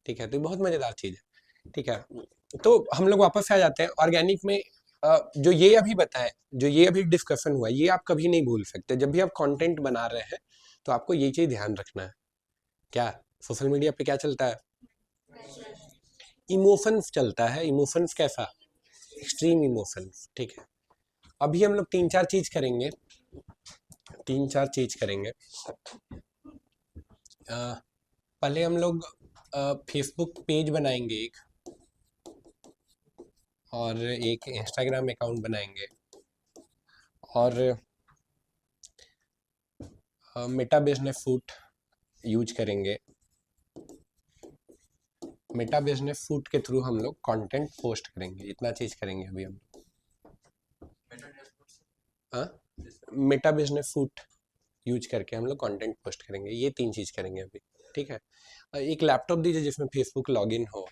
ठीक है, तो ये बहुत मजेदार चीज है, ठीक है। तो हम लोग वापस आ जाते हैं ऑर्गेनिक में। जो ये अभी बताएं, जो ये अभी डिस्कशन हुआ, ये आप कभी नहीं भूल सकते। जब भी आप कंटेंट बना रहे हैं तो आपको ये चीज ध्यान रखना है। क्या सोशल मीडिया पे क्या चलता है? इमोशंस चलता है। इमोशंस कैसा? एक्सट्रीम इमोशंस, ठीक है। अभी हम लोग 3-4 चीज करेंगे, 3-4 चीज करेंगे। पहले हम लोग फेसबुक पेज बनाएंगे एक, और एक इंस्टाग्राम अकाउंट बनाएंगे, और मेटा बिजनेस सूट यूज करेंगे। मेटा बिजनेस सूट के थ्रू हम लोग कंटेंट पोस्ट करेंगे। इतना चीज करेंगे अभी हम। मेटा बिजनेस सूट यूज करके हम लोग कंटेंट पोस्ट करेंगे। ये 3 चीज करेंगे अभी, ठीक है। एक लैपटॉप दीजिए जिसमें फेसबुक लॉगिन हो।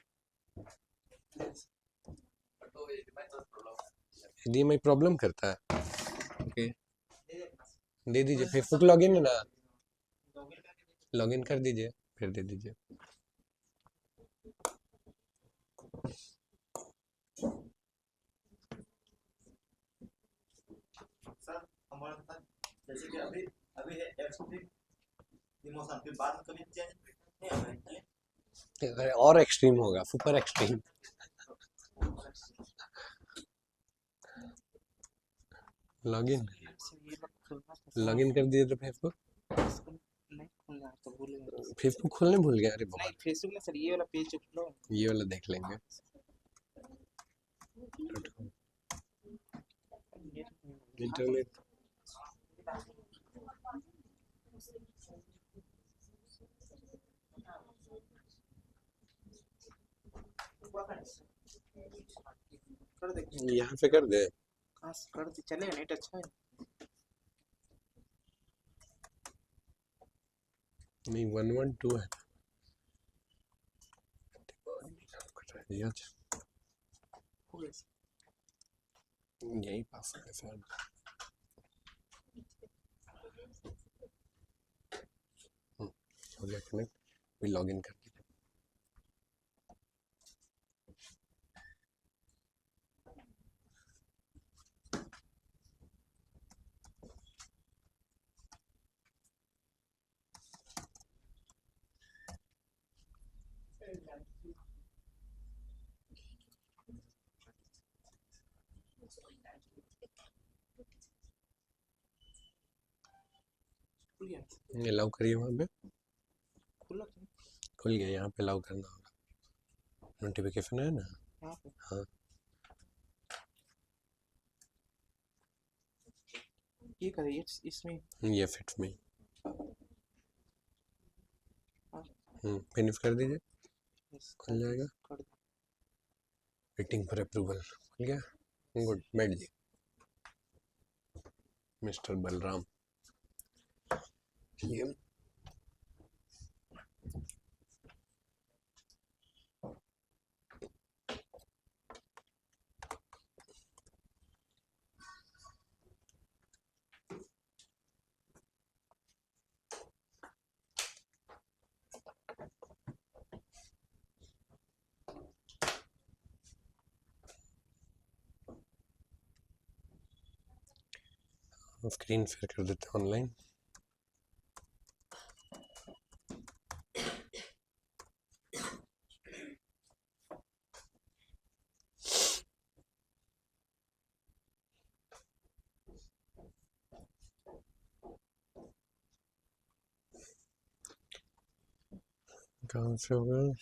यदि मैं प्रॉब्लम करता है, ओके, दे दीजिए। फेसबुक लॉगिन है ना, लॉगिन कर दीजिए, फिर दे दीजिए। सर हमारे साथ जैसे कि अभी अभी है एक्सट्रीम इमोशन, फिर बाद में कभी चेंज नहीं होगा। और एक्सट्रीम होगा, सुपर एक्सट्रीम। लॉगिन सर ये लोग खुलना था सर। लॉगिन कर दिए तो फेसबुक इसको नहीं खुलना है तो भूल गए सर। फेसबुक खोलने भूल गया अरे नहीं बहुत फेसबुक में सर ये वाला पेज जो खुला है। ये वाला देख लेंगे इंटरनेट कर दे यहाँ पे कर दे कहाँ से कर दे चलेगा नेट अच्छा है। नहीं 112 है ये हो गया सर। यही पासवर्ड है शायद हो गया कनेक्ट भी लॉगिन कर दिया खुल गया ये अलाउ करिए वहाँ पे खुला तो खुल गया यहाँ पे अलाउ करना होगा नोटिफिकेशन है ना यहाँ पे हाँ ये कर इसमें ये फिट में हाँ। फिनिश कर दीजिए यस खुल जाएगा कर दे। वेटिंग फॉर अप्रूवल खुल गया गुड बैठ जी मिस्टर बलराम ये स्क्रीन शेयर कर देते हैं ऑनलाइन कहाँ से होगा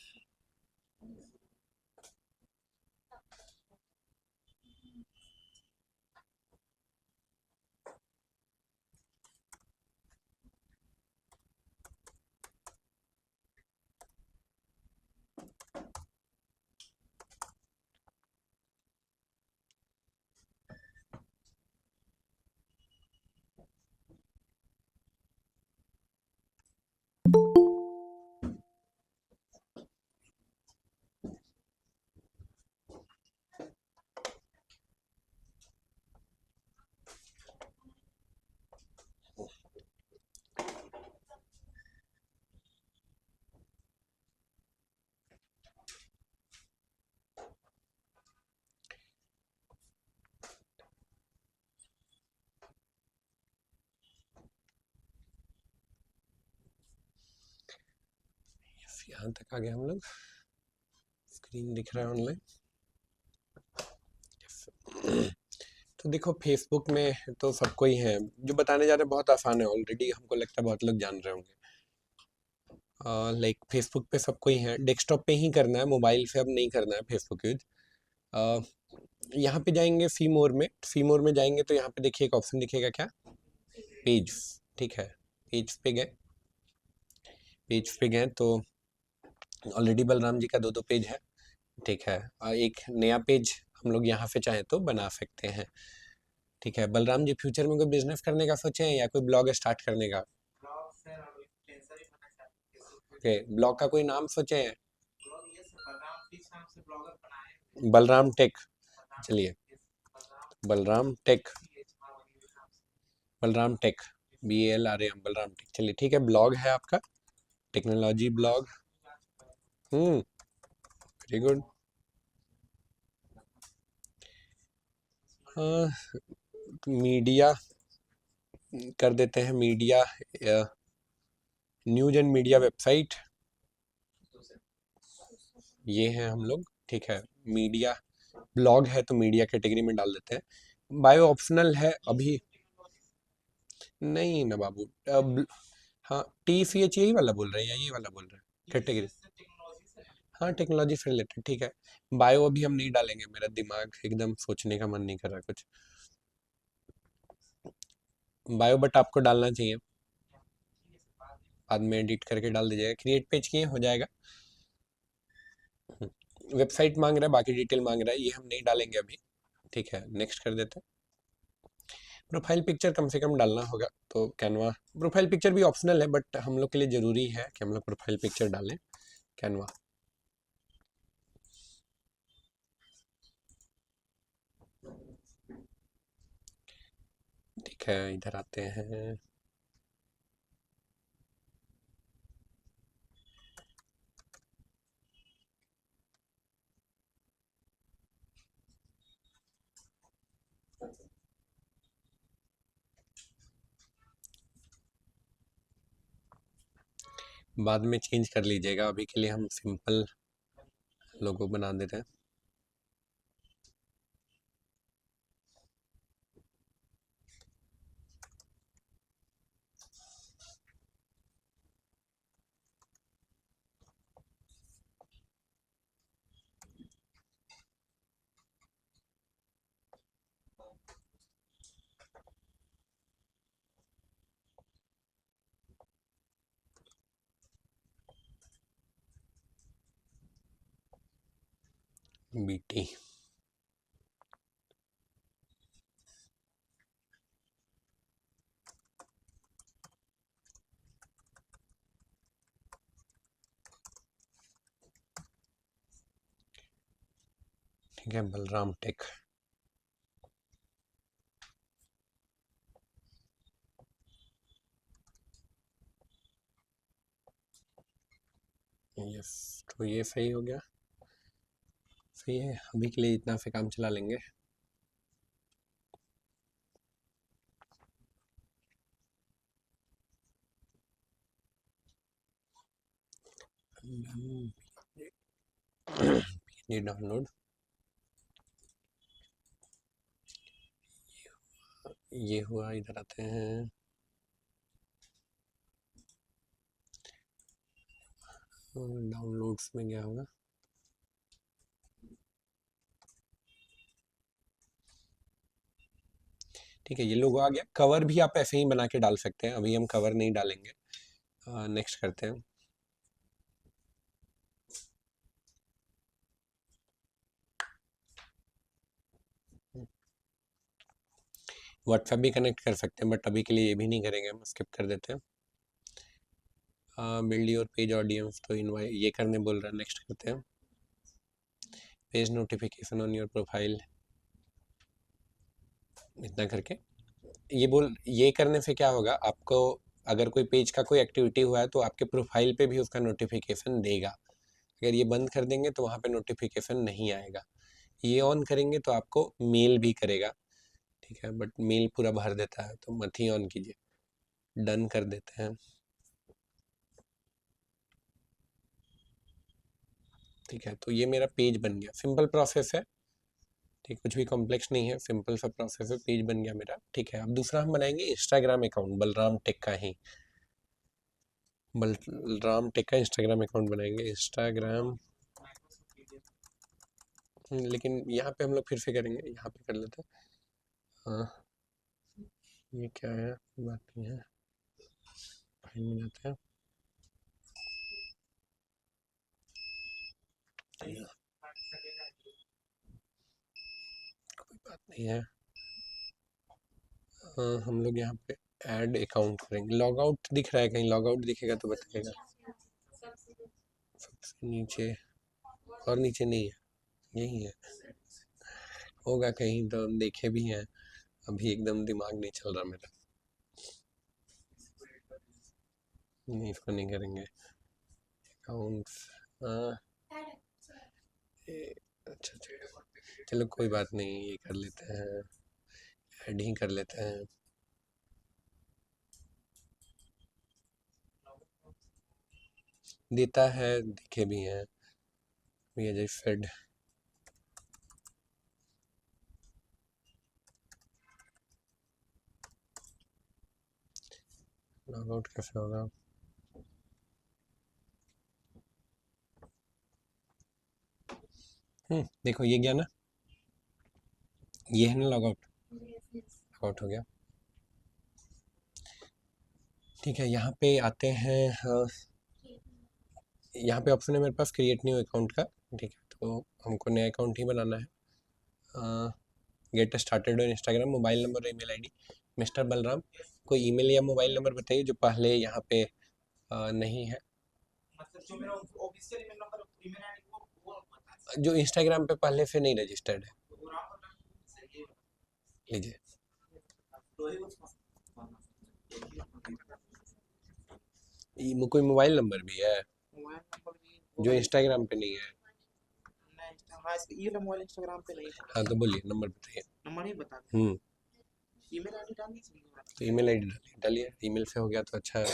यहाँ तक आ गए हम लोग स्क्रीन दिख रहा है ऑनलाइन तो देखो फेसबुक में तो सबको ही है जो बताने जा रहे हैं बहुत आसान है ऑलरेडी हमको लगता है बहुत लोग जान रहे होंगे लाइक फेसबुक पे सबको ही है डेस्कटॉप पे ही करना है मोबाइल से अब नहीं करना है फेसबुक यूज यहाँ पे जाएंगे फी मोर में जाएंगे तो यहाँ पे देखिए एक ऑप्शन दिखेगा क्या पेज ठीक है पेज पे गए तो ऑलरेडी बलराम जी का 2 पेज है ठीक है एक नया पेज हम लोग यहाँ पे चाहें तो बना सकते हैं ठीक है बलराम जी फ्यूचर में कोई बिजनेस करने का सोचे हैं या कोई ब्लॉग स्टार्ट करने का ब्लॉग सर और इन्फ्लुएंसर भी बनना चाहते हैं ओके ब्लॉग का कोई नाम सोचे हैं ब्लॉग ये सर बलराम किस नाम से ब्लॉगर बनाए बलराम टेक बलराम चलिए बलराम बलराम टेक नाम से Balram tech BALRAM Balram tech चलिए ठीक है ब्लॉग है आपका technology blog very good media कर देते हैं media news and media website ये है हम लोग ठीक है मीडिया ब्लॉग है तो मीडिया कैटेगरी में डाल देते हैं बायो ऑप्शनल है अभी। नहीं ना बाबू, अब हाँ TCH यही वाला बोल रहे हैं या ये वाला बोल रहे हैं कैटेगरी? हाँ टेक्नोलॉजी से रिलेटेड ठीक है। बायो अभी हम नहीं डालेंगे, मेरा दिमाग एकदम सोचने का मन नहीं कर रहा कुछ बायो, बट आपको डालना चाहिए, बाद में एडिट करके डाल दीजिएगा। क्रिएट पेज किए हो जाएगा। वेबसाइट मांग रहा है, बाकी डिटेल मांग रहा है, ये हम नहीं डालेंगे अभी। ठीक है, नेक्स्ट कर देते हैं। प्रोफाइल पिक्चर कम से कम डालना होगा, तो कैनवा प्रोफाइल पिक्चर भी ऑप्शनल है, बट हम लोग के लिए ज़रूरी है कि हम लोग प्रोफाइल पिक्चर डालें कैनवा। ठीक है, इधर आते हैं। बाद में चेंज कर लीजिएगा, अभी के लिए हम सिंपल लोगो बना देते हैं। BT ठीक है, बलराम टेक। यस, तो ये सही हो गया। सही है, अभी के लिए इतना से काम चला लेंगे। ये डाउनलोड, ये हुआ। इधर आते हैं, डाउनलोड्स में क्या होगा? ठीक है, ये लोगो आ गया। कवर भी आप ऐसे ही बना के डाल सकते हैं, अभी हम कवर नहीं डालेंगे। नेक्स्ट करते हैं। व्हाट्सएप भी कनेक्ट कर सकते हैं, बट अभी के लिए ये भी नहीं करेंगे, हम स्किप कर देते हैं। बिल्ड योर पेज ऑडियंस, तो इनवाइट ये करने बोल रहा है, नेक्स्ट करते हैं। Page notification on your profile, इतना करके ये करने से क्या होगा, आपको अगर कोई पेज का कोई एक्टिविटी हुआ है तो आपके प्रोफाइल पे भी उसका नोटिफिकेशन देगा। अगर ये बंद कर देंगे तो वहाँ पे नोटिफिकेशन नहीं आएगा। ये ऑन करेंगे तो आपको मेल भी करेगा। ठीक है, बट मेल पूरा भर देता है, तो मत ही ऑन कीजिए। डन कर देते हैं। ठीक है, तो ये मेरा पेज बन गया। सिंपल प्रोसेस है, ठीक, कुछ भी कॉम्प्लेक्स नहीं है, सिंपल सा प्रोसेस है। पेज बन गया मेरा। ठीक है, अब दूसरा हम बनाएंगे इंस्टाग्राम अकाउंट, बलराम टेक का ही। बलराम टेक का इंस्टाग्राम अकाउंट बनाएंगे। इंस्टाग्राम, लेकिन यहाँ पे हम लोग फिर से करेंगे, यहाँ पे कर लेते हैं। हाँ, ये क्या है, बात नहीं है, फाइल में जाते हैं। कोई बात नहीं है। हम लोग यहाँ पे ऐड अकाउंट करेंगे। लॉग आउट दिख रहा है कहीं? लॉग आउट दिखेगा तो बताइएगा। सबसे नीचे, और नीचे नहीं है, यही है। होगा कहीं तो हम देखे भी हैं, अभी एकदम दिमाग नहीं चल रहा मेरा। नहीं, इसको नहीं करेंगे। अकाउंट्स, अच्छा चलो कोई बात नहीं, ये कर लेते हैं, ऐड ही कर लेते हैं। देता है, दिखे भी हैं। ये जैसे फेड, लॉग आउट कैसे होगा? देखो ये गया ना, ये है ना लॉग आउट, लॉग आउट हो गया। ठीक है, यहाँ पे आते हैं। यहाँ पे ऑप्शन है मेरे पास क्रिएट न्यू अकाउंट का। ठीक है, तो हमको नया अकाउंट ही बनाना है। Get started on Instagram, mobile number, email ID. Mister Balram, कोई ईमेल या मोबाइल नंबर बताइए जो पहले यहाँ पे नहीं है, मतलब जो मेरा official email number email ID वो बता जो इंस्टाग्राम पे पहले से नहीं रजिस्टर्ड है। वो राम बता सही है लीजिए, तो ही उसको कोई मोबाइल नंबर भी है मोबाइल नंबर भी जो इंस्टाग्राम पे नहीं है? नहीं हाँ ये मोबाइल इंस्टाग्राम पे नहीं है। हाँ तो बोलिए, नंबर बताइए। नंबर ही बता ईमेल आईडी डाल दीजिए। तो ईमेल आईडी डालिए, ईमेल से हो गया तो अच्छा है।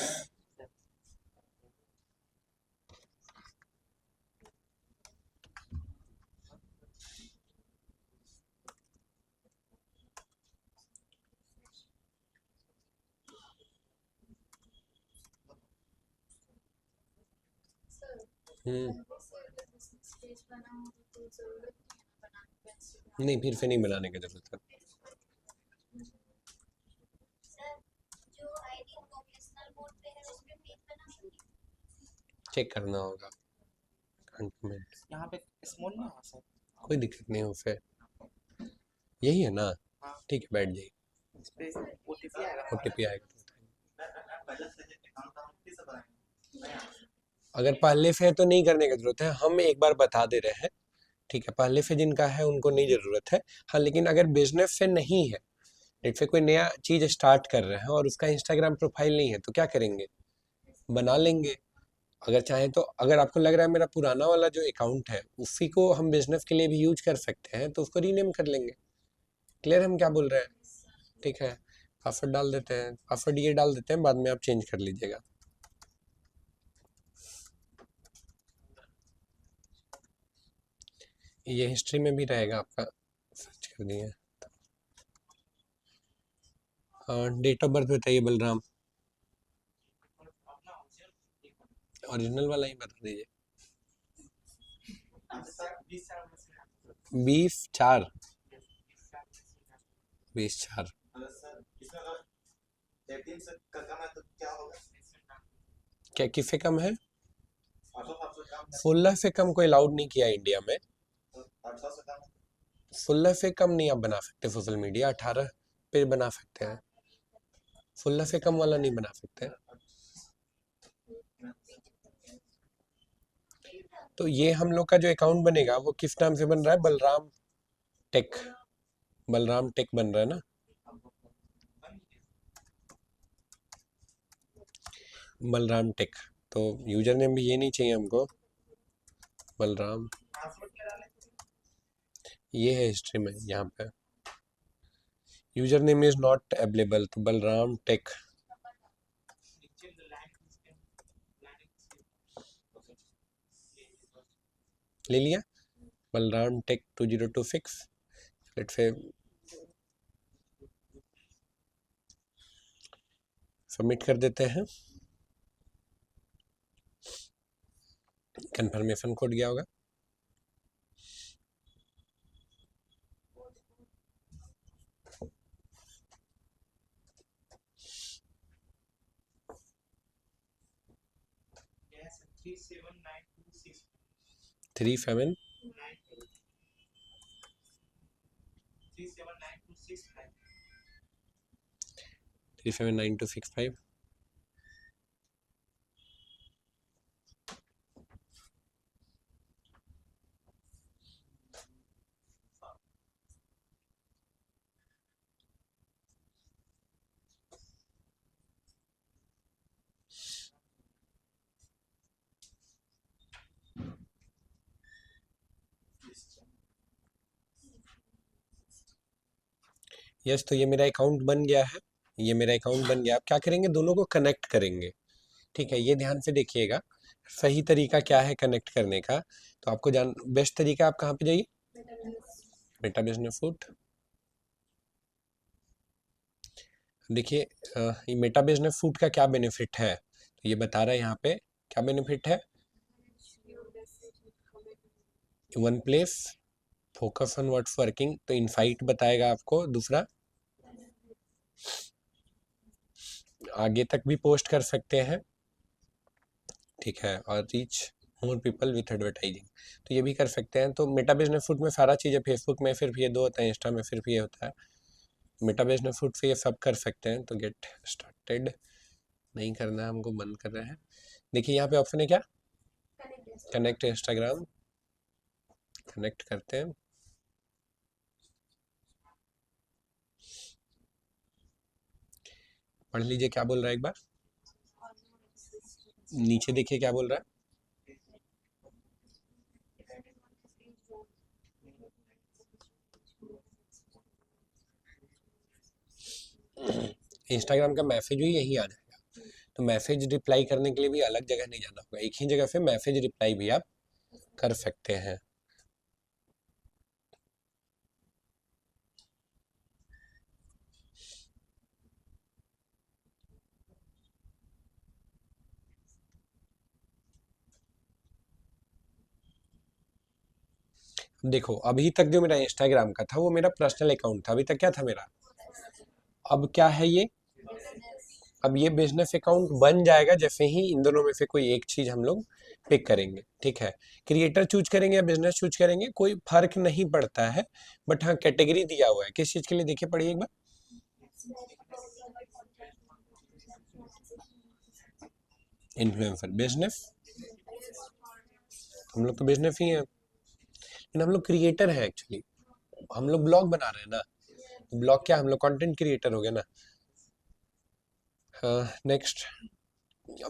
पेज बना हो तो जरूरत नहीं है बनाने का Instagram। नहीं, फिर से नहीं बनाने की जरूरत है। सर जो आईडी प्रोफेशनल मोड पे है उसमें पेज बना सकते हैं? चेक करना होगा कंटेंट, यहाँ पे स्मॉल ना है सर कोई दिक्कत नहीं है उससे। यही है ना? हाँ। ठीक है, बैठ जाइए, इस पे ओटीपी आएगा ओटीपी आएगा तो अगर पहले से है तो नहीं करने की जरूरत है, हम एक बार बता दे रहे हैं। ठीक है, पहले से जिनका है उनको नहीं जरूरत है। हाँ, लेकिन अगर बिजनेस से नहीं है, जैसे कोई नया चीज स्टार्ट कर रहे हैं और उसका इंस्टाग्राम प्रोफाइल नहीं है, तो क्या करेंगे? बना लेंगे। अगर चाहें तो, अगर आपको लग रहा है मेरा पुराना वाला जो अकाउंट है उसी को हम बिजनेस के लिए भी यूज कर सकते हैं, तो उसको रीनेम कर लेंगे। क्लियर हम क्या बोल रहे हैं? ठीक है, पासवर्ड डाल देते हैं, पासवर्ड ये डाल देते हैं, बाद में आप चेंज कर लीजिएगा। ये हिस्ट्री में भी रहेगा आपका, सर्च कर दिए। डेट ऑफ बर्थ बताइए बलराम, ओरिजिनल वाला ही बता दीजिए। 20/4, 20/4। क्या किससे कम है? 16 से कम कोई अलाउड नहीं किया इंडिया में। 16 से कम नहीं आप बना सकते सोशल मीडिया, 18 पे बना सकते हैं, 16 से कम वाला नहीं बना सकते। तो ये हम लोग का जो अकाउंट बनेगा वो किस नाम से बन रहा है? बलराम टेक, बलराम टेक बन रहा है ना? बलराम टेक, तो यूजर नेम भी ये नहीं चाहिए हमको, बलराम। ये है हिस्ट्री में, यहाँ पे user name is not available, तो बलराम टेक ले लिया। बलराम टेक 2026, लेट्स से सबमिट कर देते हैं। कंफर्मेशन कोड गया होगा। Yes, 37926 37 37926 379265। यस, तो ये मेरा अकाउंट बन गया है, ये मेरा अकाउंट बन गया। आप क्या करेंगे? दोनों को कनेक्ट करेंगे। ठीक है, ये ध्यान से देखिएगा सही तरीका क्या है कनेक्ट करने का। तो आपको जान बेस्ट तरीका, आप कहाँ पे जाइए? बेटा बिजनेस फूड, देखिए ये मेटा बिजनेस सूट का क्या बेनिफिट है, तो ये बता रहा है यहाँ पे क्या बेनिफिट है। One place, focus on what's working, तो इनसाइट बताएगा आपको। दूसरा आगे तक भी पोस्ट कर सकते हैं, ठीक है, और reach more people with advertising, तो ये भी कर सकते हैं। तो मेटा बिजनेस फूड में सारा चीज़ है, फेसबुक में सिर्फ ये दो होता है, इंस्टा में सिर्फ ये होता है, मेटा बिजनेस फूड से ये सब कर सकते हैं। तो गेट स्टार्टेड नहीं करना है हमको, बंद कर रहे हैं। देखिए यहाँ पे ऑप्शन है क्या, कनेक्ट इंस्टाग्राम, कनेक्ट करते हैं। पढ़ लीजिए क्या बोल रहा है एक बार, नीचे देखिए क्या बोल रहा है। इंस्टाग्राम का मैसेज भी यही आ जाएगा, तो मैसेज रिप्लाई करने के लिए भी अलग जगह नहीं जाना होगा, एक ही जगह से मैसेज रिप्लाई भी आप कर सकते हैं। देखो अभी तक जो मेरा इंस्टाग्राम का था वो मेरा पर्सनल अकाउंट था, अभी तक क्या था मेरा, अब क्या है ये, अब ये बिजनेस अकाउंट बन जाएगा जैसे ही इन दोनों में से कोई एक चीज हम लोग पिक करेंगे, ठीक है। क्रिएटर चूज करेंगे या बिजनेस चूज करेंगे कोई फर्क नहीं पड़ता है, बट हाँ कैटेगरी दिया हुआ है किस चीज के लिए, देखिए पढ़िए एक बार। इन्फ्लुएंसर बिजनेस, हम लोग तो बिजनेस ही है, लेकिन हम लोग क्रिएटर हैं एक्चुअली, हम लोग ब्लॉग बना रहे हैं ना, ब्लॉग क्या, हम लोग कंटेंट क्रिएटर हो गए ना। नेक्स्ट,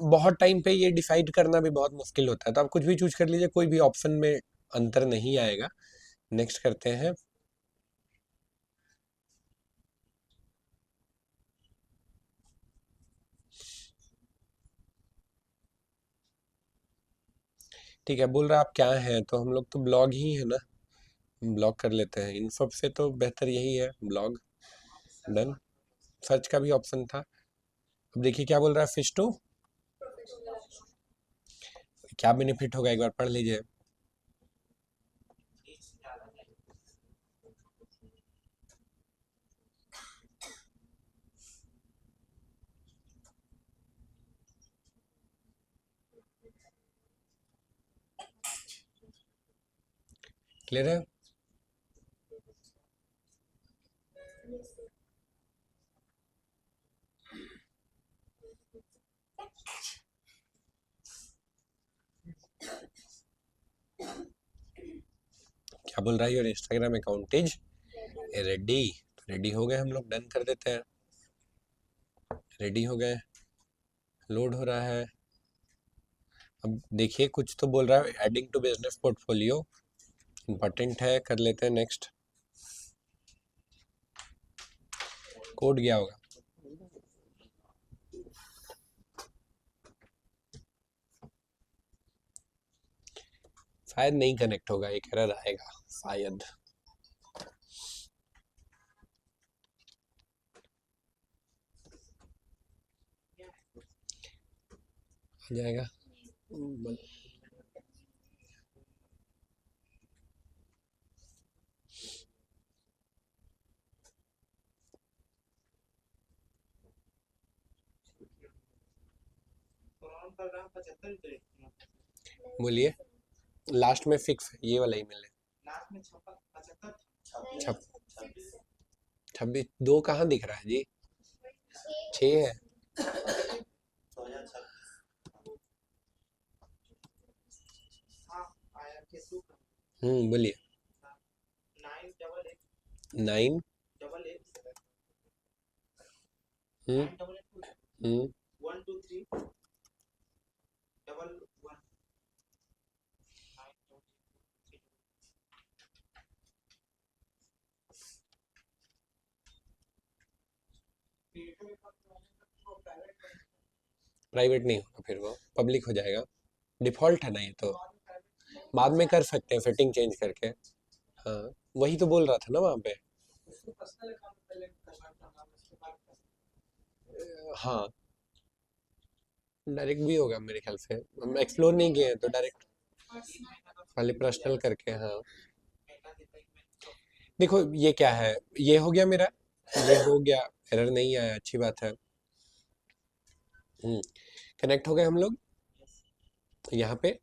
बहुत टाइम पे ये डिसाइड करना भी बहुत मुश्किल होता है, तो आप कुछ भी चूज कर लीजिए, कोई भी ऑप्शन में अंतर नहीं आएगा। नेक्स्ट करते हैं। ठीक है, बोल रहा आप क्या हैं, तो हम लोग तो ब्लॉग ही है ना, ब्लॉग कर लेते हैं, इन सब से तो बेहतर यही है ब्लॉग। डन, सर्च का भी ऑप्शन था। अब देखिए क्या बोल रहा है, फिश टू क्या बेनिफिट होगा एक बार पढ़ लीजिए। क्लियर है। क्या बोल रहा है, your Instagram account is ready, ready हो गए हम लोग, डन कर देते हैं। रेडी हो गए, लोड हो रहा है। अब देखिए कुछ तो बोल रहा है, adding to business portfolio important है, कर लेते हैं नेक्स्ट। कोड गया होगा, शायद नहीं कनेक्ट होगा, एक एरर आएगा शायद। आ जाएगा। प्रोग्राम 75 रुपए बोलिए, लास्ट में फिक्स है ये वाला ईमेल है। लास्ट में 75 छप 26 2 कहाँ दिख रहा है जी, 6 है। हाँ आया के टू बोलिए। 988 9 8 हम्म 1 2 3 11 प्राइवेट नहीं होगा, फिर वो पब्लिक हो जाएगा, डिफॉल्ट है ना ये तो, बाद में कर सकते हैं सेटिंग चेंज करके। हाँ वही तो बोल रहा था ना वहाँ पे। पर्सनल अकाउंट पहले करना था उसके बाद हाँ डायरेक्ट भी होगा मेरे ख्याल से, हम एक्सप्लोर नहीं किए हैं तो डायरेक्ट पहले पर्सनल करके। हाँ देखो ये क्या है, ये हो गया मेरा, ये हो गया, एरर नहीं आया, अच्छी बात है। कनेक्ट हो गए हम लोग यहाँ पे,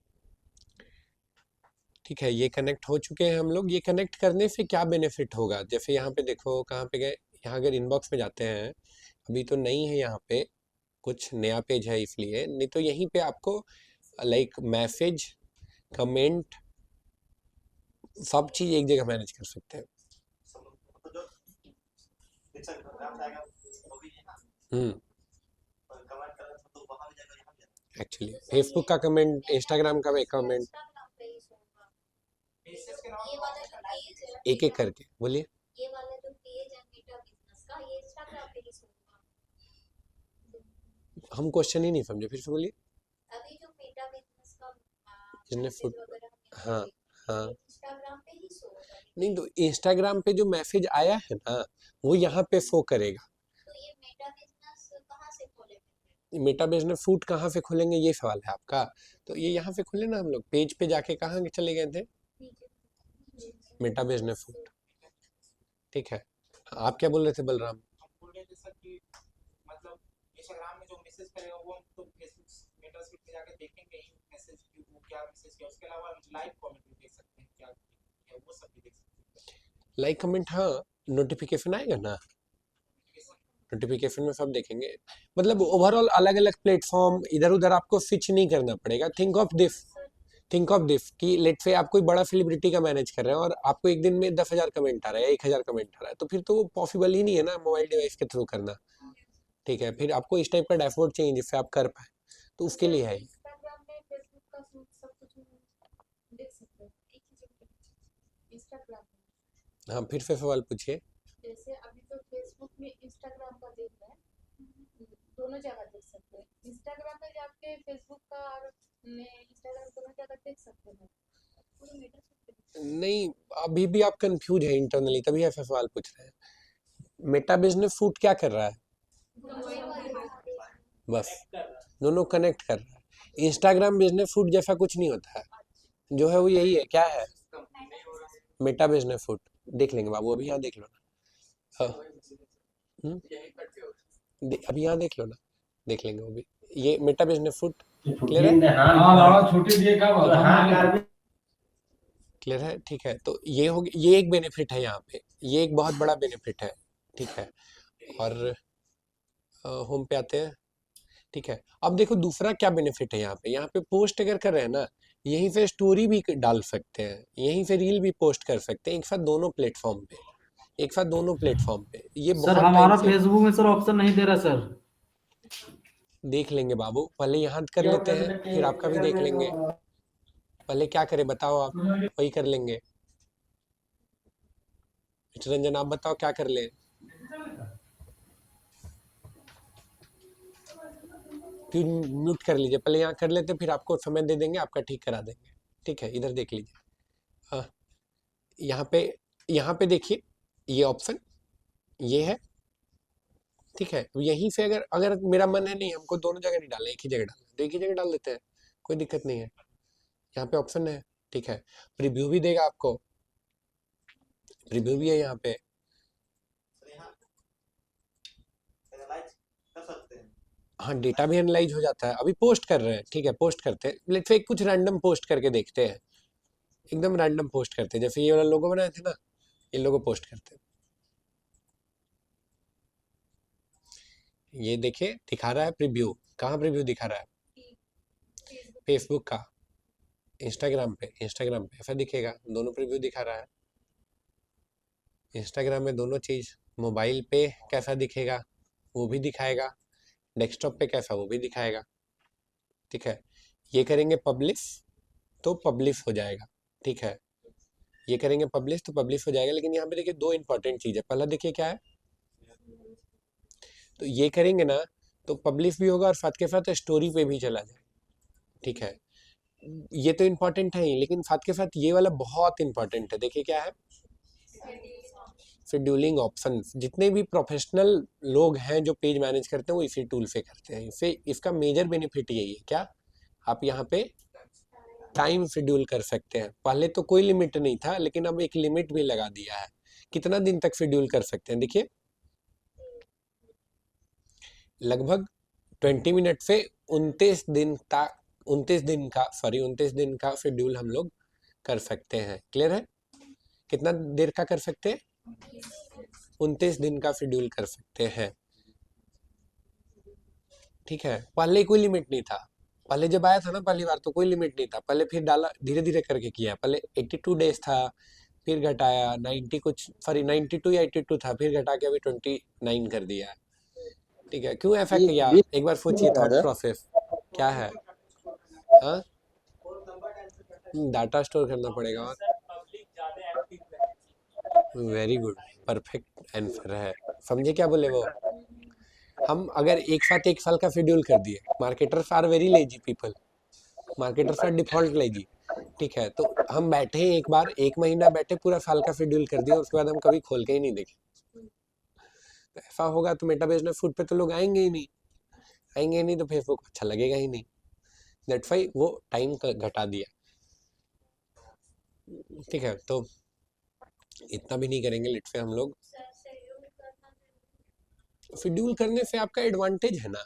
ठीक है, ये कनेक्ट हो चुके हैं हम लोग। ये कनेक्ट करने से क्या बेनिफिट होगा, जैसे यहाँ पे देखो कहाँ पे गए, यहाँ अगर इनबॉक्स में जाते हैं, अभी तो नहीं है यहाँ पे, कुछ नया पेज है इसलिए, नहीं तो यहीं पे आपको लाइक मैसेज, कमेंट, सब चीज एक जगह मैनेज कर सकते हैं। एक्चुअली फेसबुक का कमेंट, इंस्टाग्राम का कमेंट, इंस्टाग्राम पे ही होगा। Basis के नाम ये वाला जो पेज है, एक एक करके बोलिए। ये वाला जो पेज है मेटा बिजनेस का, ये इंस्टाग्राम पे ही होगा। हम क्वेश्चन ही नहीं समझे, फिर से बोलिए। अभी जो मेटा बिजनेस का जिसने मैसेज फुट, वगैरह हमने हाँ करे, हाँ, इंस्टाग्राम पे ही शो होगा। नहीं तो इंस्टाग्राम पे जो मैसेज आया है ना, वो यहाँ पे शो करेगा। तो ये मेटा बिजनेस कहाँ से खोलेंगे? मेटा बिजनेस फूड कहाँ से खोलेंगे, ये सवाल है आपका। तो ये यहाँ से खोले ना हम लोग, पेज पे जाके कहाँ चले गए थे, मेटा बिजनेस फूड, ठीक है। आप क्या बोल रहे थे बलराम? हम बोल रहे थे सर कि मतलब इंस्टाग्राम में जो मैसेज करेगा वो हम तो फेसबुक मेटा फीड पे जाके देखेंगे ही मैसेज कि वो क्या मैसेज किया, उसके अलावा लाइव कमेंट भी देख सकते हैं क्या किया, वो सब भी देख सकते हैं। लाइक कमेंट, हाँ नोटिफिकेशन आएगा ना, नोटिफिकेशन में सब देखेंगे। मतलब ओवरऑल अलग अलग प्लेटफॉर्म, इधर उधर आपको स्विच नहीं करना पड़ेगा। Think of this, think of this कि लेट से आप कोई बड़ा सेलिब्रिटी का मैनेज कर रहे हैं और आपको एक दिन में 10,000 कमेंट आ रहा है, 1,000 कमेंट आ रहा है, तो फिर तो वो पॉसिबल ही नहीं है ना मोबाइल डिवाइस के थ्रू करना, ठीक है। फिर आपको इस टाइप का डैशबोर्ड चाहिए जिससे आप कर पाए, तो उसके लिए है। इंस्टाग्राम में फेसबुक का सब कुछ देख सकते हैं एक ही जगह। इंस्टाग्राम में हाँ फिर से सवाल पूछिए। जैसे अभी तो फेसबुक में इंस्टाग्राम का देख रहे हैं, दोनों जगह देख सकते हैं। इंस्टाग्राम में जाके फेसबुक का और इंस्टाग्राम दोनों जगह देख सकते हैं। पूरे मीटर नहीं अभी भी आप कंफ्यूज है इंटरनली, तभी ऐसा सवाल पूछ रहे हैं। मेटा बिजनेस फूड क्या कर रहा है, बस दोनों कनेक्ट कर रहा है। इंस्टाग्राम बिजनेस फूड जैसा कुछ नहीं होता है, जो है वो यही है, क्या है, मेटा बिजनेस फूड। देख लेंगे बाबू, अभी यहाँ देख लो ना, हाँ, अभी यहाँ देख लो ना, देख लेंगे वो भी। ये मेटा बिजनेस फूड क्लियर है, क्लियर है, ठीक है। तो ये हो, ये एक बेनिफिट है यहाँ पे, ये एक बहुत बड़ा बेनिफिट है, ठीक है। और होम पे आते हैं, ठीक है। अब देखो दूसरा क्या बेनिफिट है यहाँ पे पोस्ट अगर कर रहे हैं ना, यहीं से स्टोरी भी डाल सकते हैं, यहीं से रील भी पोस्ट कर सकते हैं, एक साथ दोनों प्लेटफॉर्म पे, एक साथ दोनों प्लेटफॉर्म पे। ये सर बहुत हमारा टाइम से फेसबुक में सर ऑप्शन नहीं दे रहा सर। देख लेंगे बाबू, पहले यहाँ कर लेते हैं, फिर आपका भी देख लेंगे। पहले क्या करें बताओ, आप वही कर लेंगे। रंजन आप बताओ क्या कर ले, क्यों म्यूट कर लीजिए, पहले यहाँ कर लेते, फिर आपको समय दे देंगे, आपका ठीक करा देंगे, ठीक है। इधर देख लीजिए, हाँ यहाँ पे देखिए, ये ऑप्शन ये है, ठीक है। यहीं से अगर अगर मेरा मन है नहीं हमको दोनों जगह नहीं डालना, एक ही जगह डालना, तो एक ही जगह डाल देते हैं, कोई दिक्कत नहीं है। यहाँ पे ऑप्शन है, ठीक है। रिव्यू भी देगा आपको, रिव्यू भी है यहाँ पे, हाँ डेटा भी एनालाइज हो जाता है। अभी पोस्ट कर रहे हैं, ठीक है, पोस्ट करते हैं, लेट्स से कुछ रैंडम पोस्ट करके देखते हैं, एकदम रैंडम पोस्ट करते हैं, जैसे ये वाला लोगो बनाए थे ना, ये लोगो पोस्ट करते हैं। ये देखिए दिखा रहा है प्रीव्यू, कहाँ प्रीव्यू दिखा रहा है, फेसबुक का, इंस्टाग्राम पे ऐसा दिखेगा, दोनों प्रीव्यू दिखा रहा है। इंस्टाग्राम में दोनों चीज, मोबाइल पे कैसा दिखेगा वो भी दिखाएगा, डेस्कटॉप पे कैसा वो भी दिखाएगा, ठीक है। ये करेंगे पब्लिश तो पब्लिश हो जाएगा, ठीक है। ये करेंगे पब्लिश तो पब्लिश हो जाएगा, लेकिन यहाँ पे देखिए दो इंपॉर्टेंट चीज है। पहला देखिए क्या है, तो ये करेंगे ना तो पब्लिश भी होगा और साथ के साथ स्टोरी पे भी चला जाए, ठीक है। ये तो इम्पोर्टेंट है ही, लेकिन साथ के साथ ये वाला बहुत इंपॉर्टेंट है। देखिए क्या है, शेड्यूलिंग ऑप्शन, जितने भी प्रोफेशनल लोग हैं जो पेज मैनेज करते हैं वो इसी टूल से करते हैं। इसे इसका मेजर बेनिफिट यही है, क्या आप यहाँ पे टाइम शेड्यूल कर सकते हैं। पहले तो कोई लिमिट नहीं था, लेकिन अब एक लिमिट भी लगा दिया है, कितना दिन तक शेड्यूल कर सकते हैं। देखिए लगभग 20 मिनट से 29 दिन का शेड्यूल हम लोग कर सकते हैं। क्लियर है? कितना देर का कर सकते हैं? 29 दिन का शेड्यूल कर सकते हैं। ठीक है, पहले कोई लिमिट नहीं था। पहले जब आया था ना पहली बार तो कोई लिमिट नहीं था, पहले फिर डाला, धीरे धीरे करके किया। पहले 82 डेज था, फिर घटाया 92 या 82 था, फिर घटा के अभी 29 कर दिया। ठीक है, क्यों ऐसा ये किया? ये एक बार सोचिए क्या थॉट है? प्रोसेस क्या है। हाँ, डाटा स्टोर करना पड़ेगा। और वेरी गुड, परफेक्ट आंसर है। समझे क्या बोले वो? हम अगर एक साथ 1 साल का शेड्यूल कर दिए, marketers are very lazy people, marketers are default lazy. ठीक है, तो हम बैठे एक बार 1 महीना बैठे पूरा साल का शेड्यूल कर दिया, उसके बाद हम कभी खोल के ही नहीं देखे। तो ऐसा होगा तो मेटा बिजनेस फूड पे तो लोग आएंगे ही नहीं, तो फेसबुक अच्छा लगेगा ही नहीं। दैट्स व्हाई वो टाइम घटा दिया। ठीक है, तो इतना भी नहीं करेंगे। लेट से हम लोग शेड्यूल करने से आपका एडवांटेज है ना,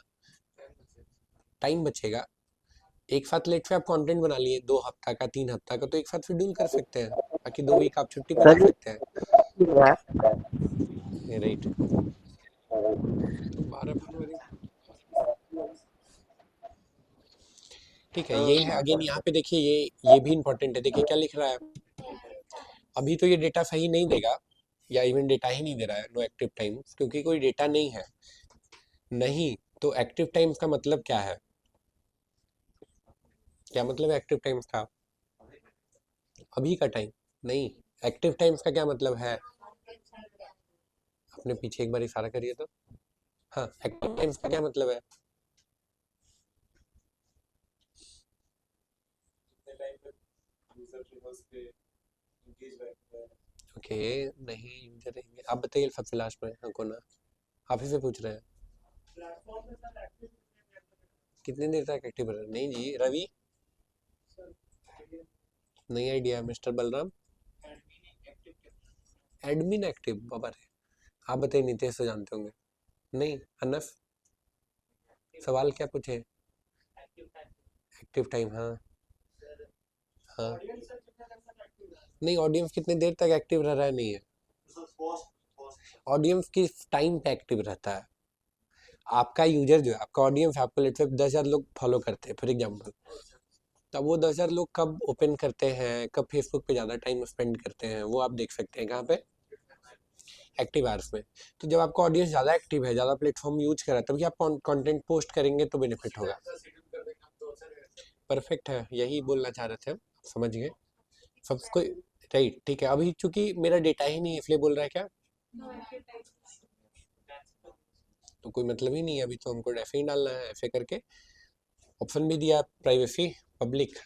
टाइम बचेगा। एक साथ लेट से आप कंटेंट बना लिए 2 हफ्ता का 3 हफ्ता का, तो एक साथ शेड्यूल कर सकते हैं, बाकी 2 वीक आप छुट्टी पे जा सकते हैं। राइट, 12 फरवरी। ठीक है, ये है अगेन। यहाँ पे देखिए ये भी इंपॉर्टेंट है। देखिए क्या लिख रहा है, अभी तो ये डेटा सही नहीं देगा, या इवन डेटा ही नहीं दे रहा है, नो एक्टिव टाइम, क्योंकि कोई डेटा नहीं है। नहीं तो एक्टिव टाइम्स का मतलब क्या है? क्या मतलब है एक्टिव टाइम्स का? अभी का टाइम नहीं। एक्टिव टाइम्स का क्या मतलब है? अपने पीछे एक बार इशारा करिए तो। हाँ, एक्टिव टाइम्स का क्या मतलब है? ओके, नहीं यूजर रहेंगे। आप बताइए सबसे लास्ट में। हाँ, कौन? आप ही से पूछ रहे हैं कितनी देर तक एक्टिव रहे? नहीं जी, रवि नहीं idea. Mister Balram admin active, बाबा रे। आप बताइए, नीतीश से जानते होंगे। नहीं, अनस सवाल क्या पूछे? एक्टिव टाइम, हाँ हाँ। नहीं, ऑडियंस कितने देर तक एक्टिव रह रहा है नहीं है, ऑडियंस किस टाइम पे एक्टिव रहता है। आपका यूजर जो है, आपका ऑडियंस, आपको लेट्स से 10,000 लोग फॉलो करते हैं फॉर एग्जांपल, तब वो 10,000 लोग कब ओपन करते हैं, कब फेसबुक पे ज़्यादा टाइम स्पेंड करते हैं, वो आप देख सकते हैं। कहाँ पे? एक्टिव आवर्स में। तो जब आपका ऑडियंस ज़्यादा एक्टिव है, ज़्यादा प्लेटफॉर्म यूज कर रहा है, तभी आप कंटेंट पोस्ट करेंगे तो बेनिफिट होगा। परफेक्ट है, यही बोलना चाह रहे थे हम, समझ गए सबको। राइट, ठीक है। अभी चूंकि मेरा डेटा ही नहीं है इसलिए बोल रहा है क्या? तो कोई मतलब ही नहीं है, अभी तो हमको ऐसे ही डालना है, ऐसे करके। ऑप्शन भी दिया, प्राइवेसी, पब्लिक,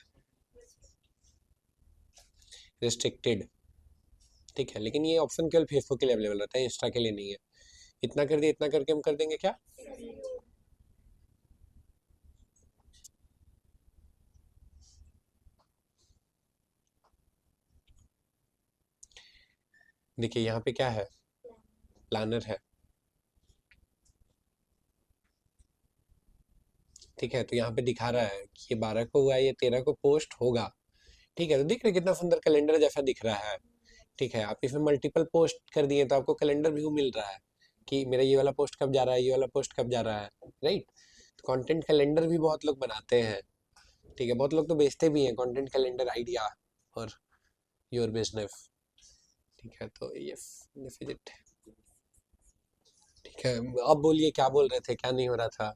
रिस्ट्रिक्टेड। ठीक है, लेकिन ये ऑप्शन केवल फेसबुक के लिए अवेलेबल रहता है, इंस्टा के लिए नहीं है। इतना कर दिया, इतना करके हम कर देंगे क्या? देखिए यहाँ पे क्या है, प्लानर है। ठीक है, तो यहाँ पे दिखा रहा है कि ये 12 को हुआ है, ये 13 को पोस्ट होगा। ठीक है, तो देख रहे कितना सुंदर कैलेंडर जैसा दिख रहा है। ठीक है, आप इसमें मल्टीपल पोस्ट कर दिए तो आपको कैलेंडर व्यू मिल रहा है कि मेरा ये वाला पोस्ट कब जा रहा है, ये वाला पोस्ट कब जा रहा है। राइट, तो कंटेंट कैलेंडर भी बहुत लोग बनाते हैं। ठीक है, बहुत लोग तो बेचते भी हैं कंटेंट कैलेंडर आइडिया और योर बिजनेस। ठीक है, तो यस, दिस इज इट। ठीक है, अब बोलिए क्या बोल रहे थे, क्या नहीं हो रहा था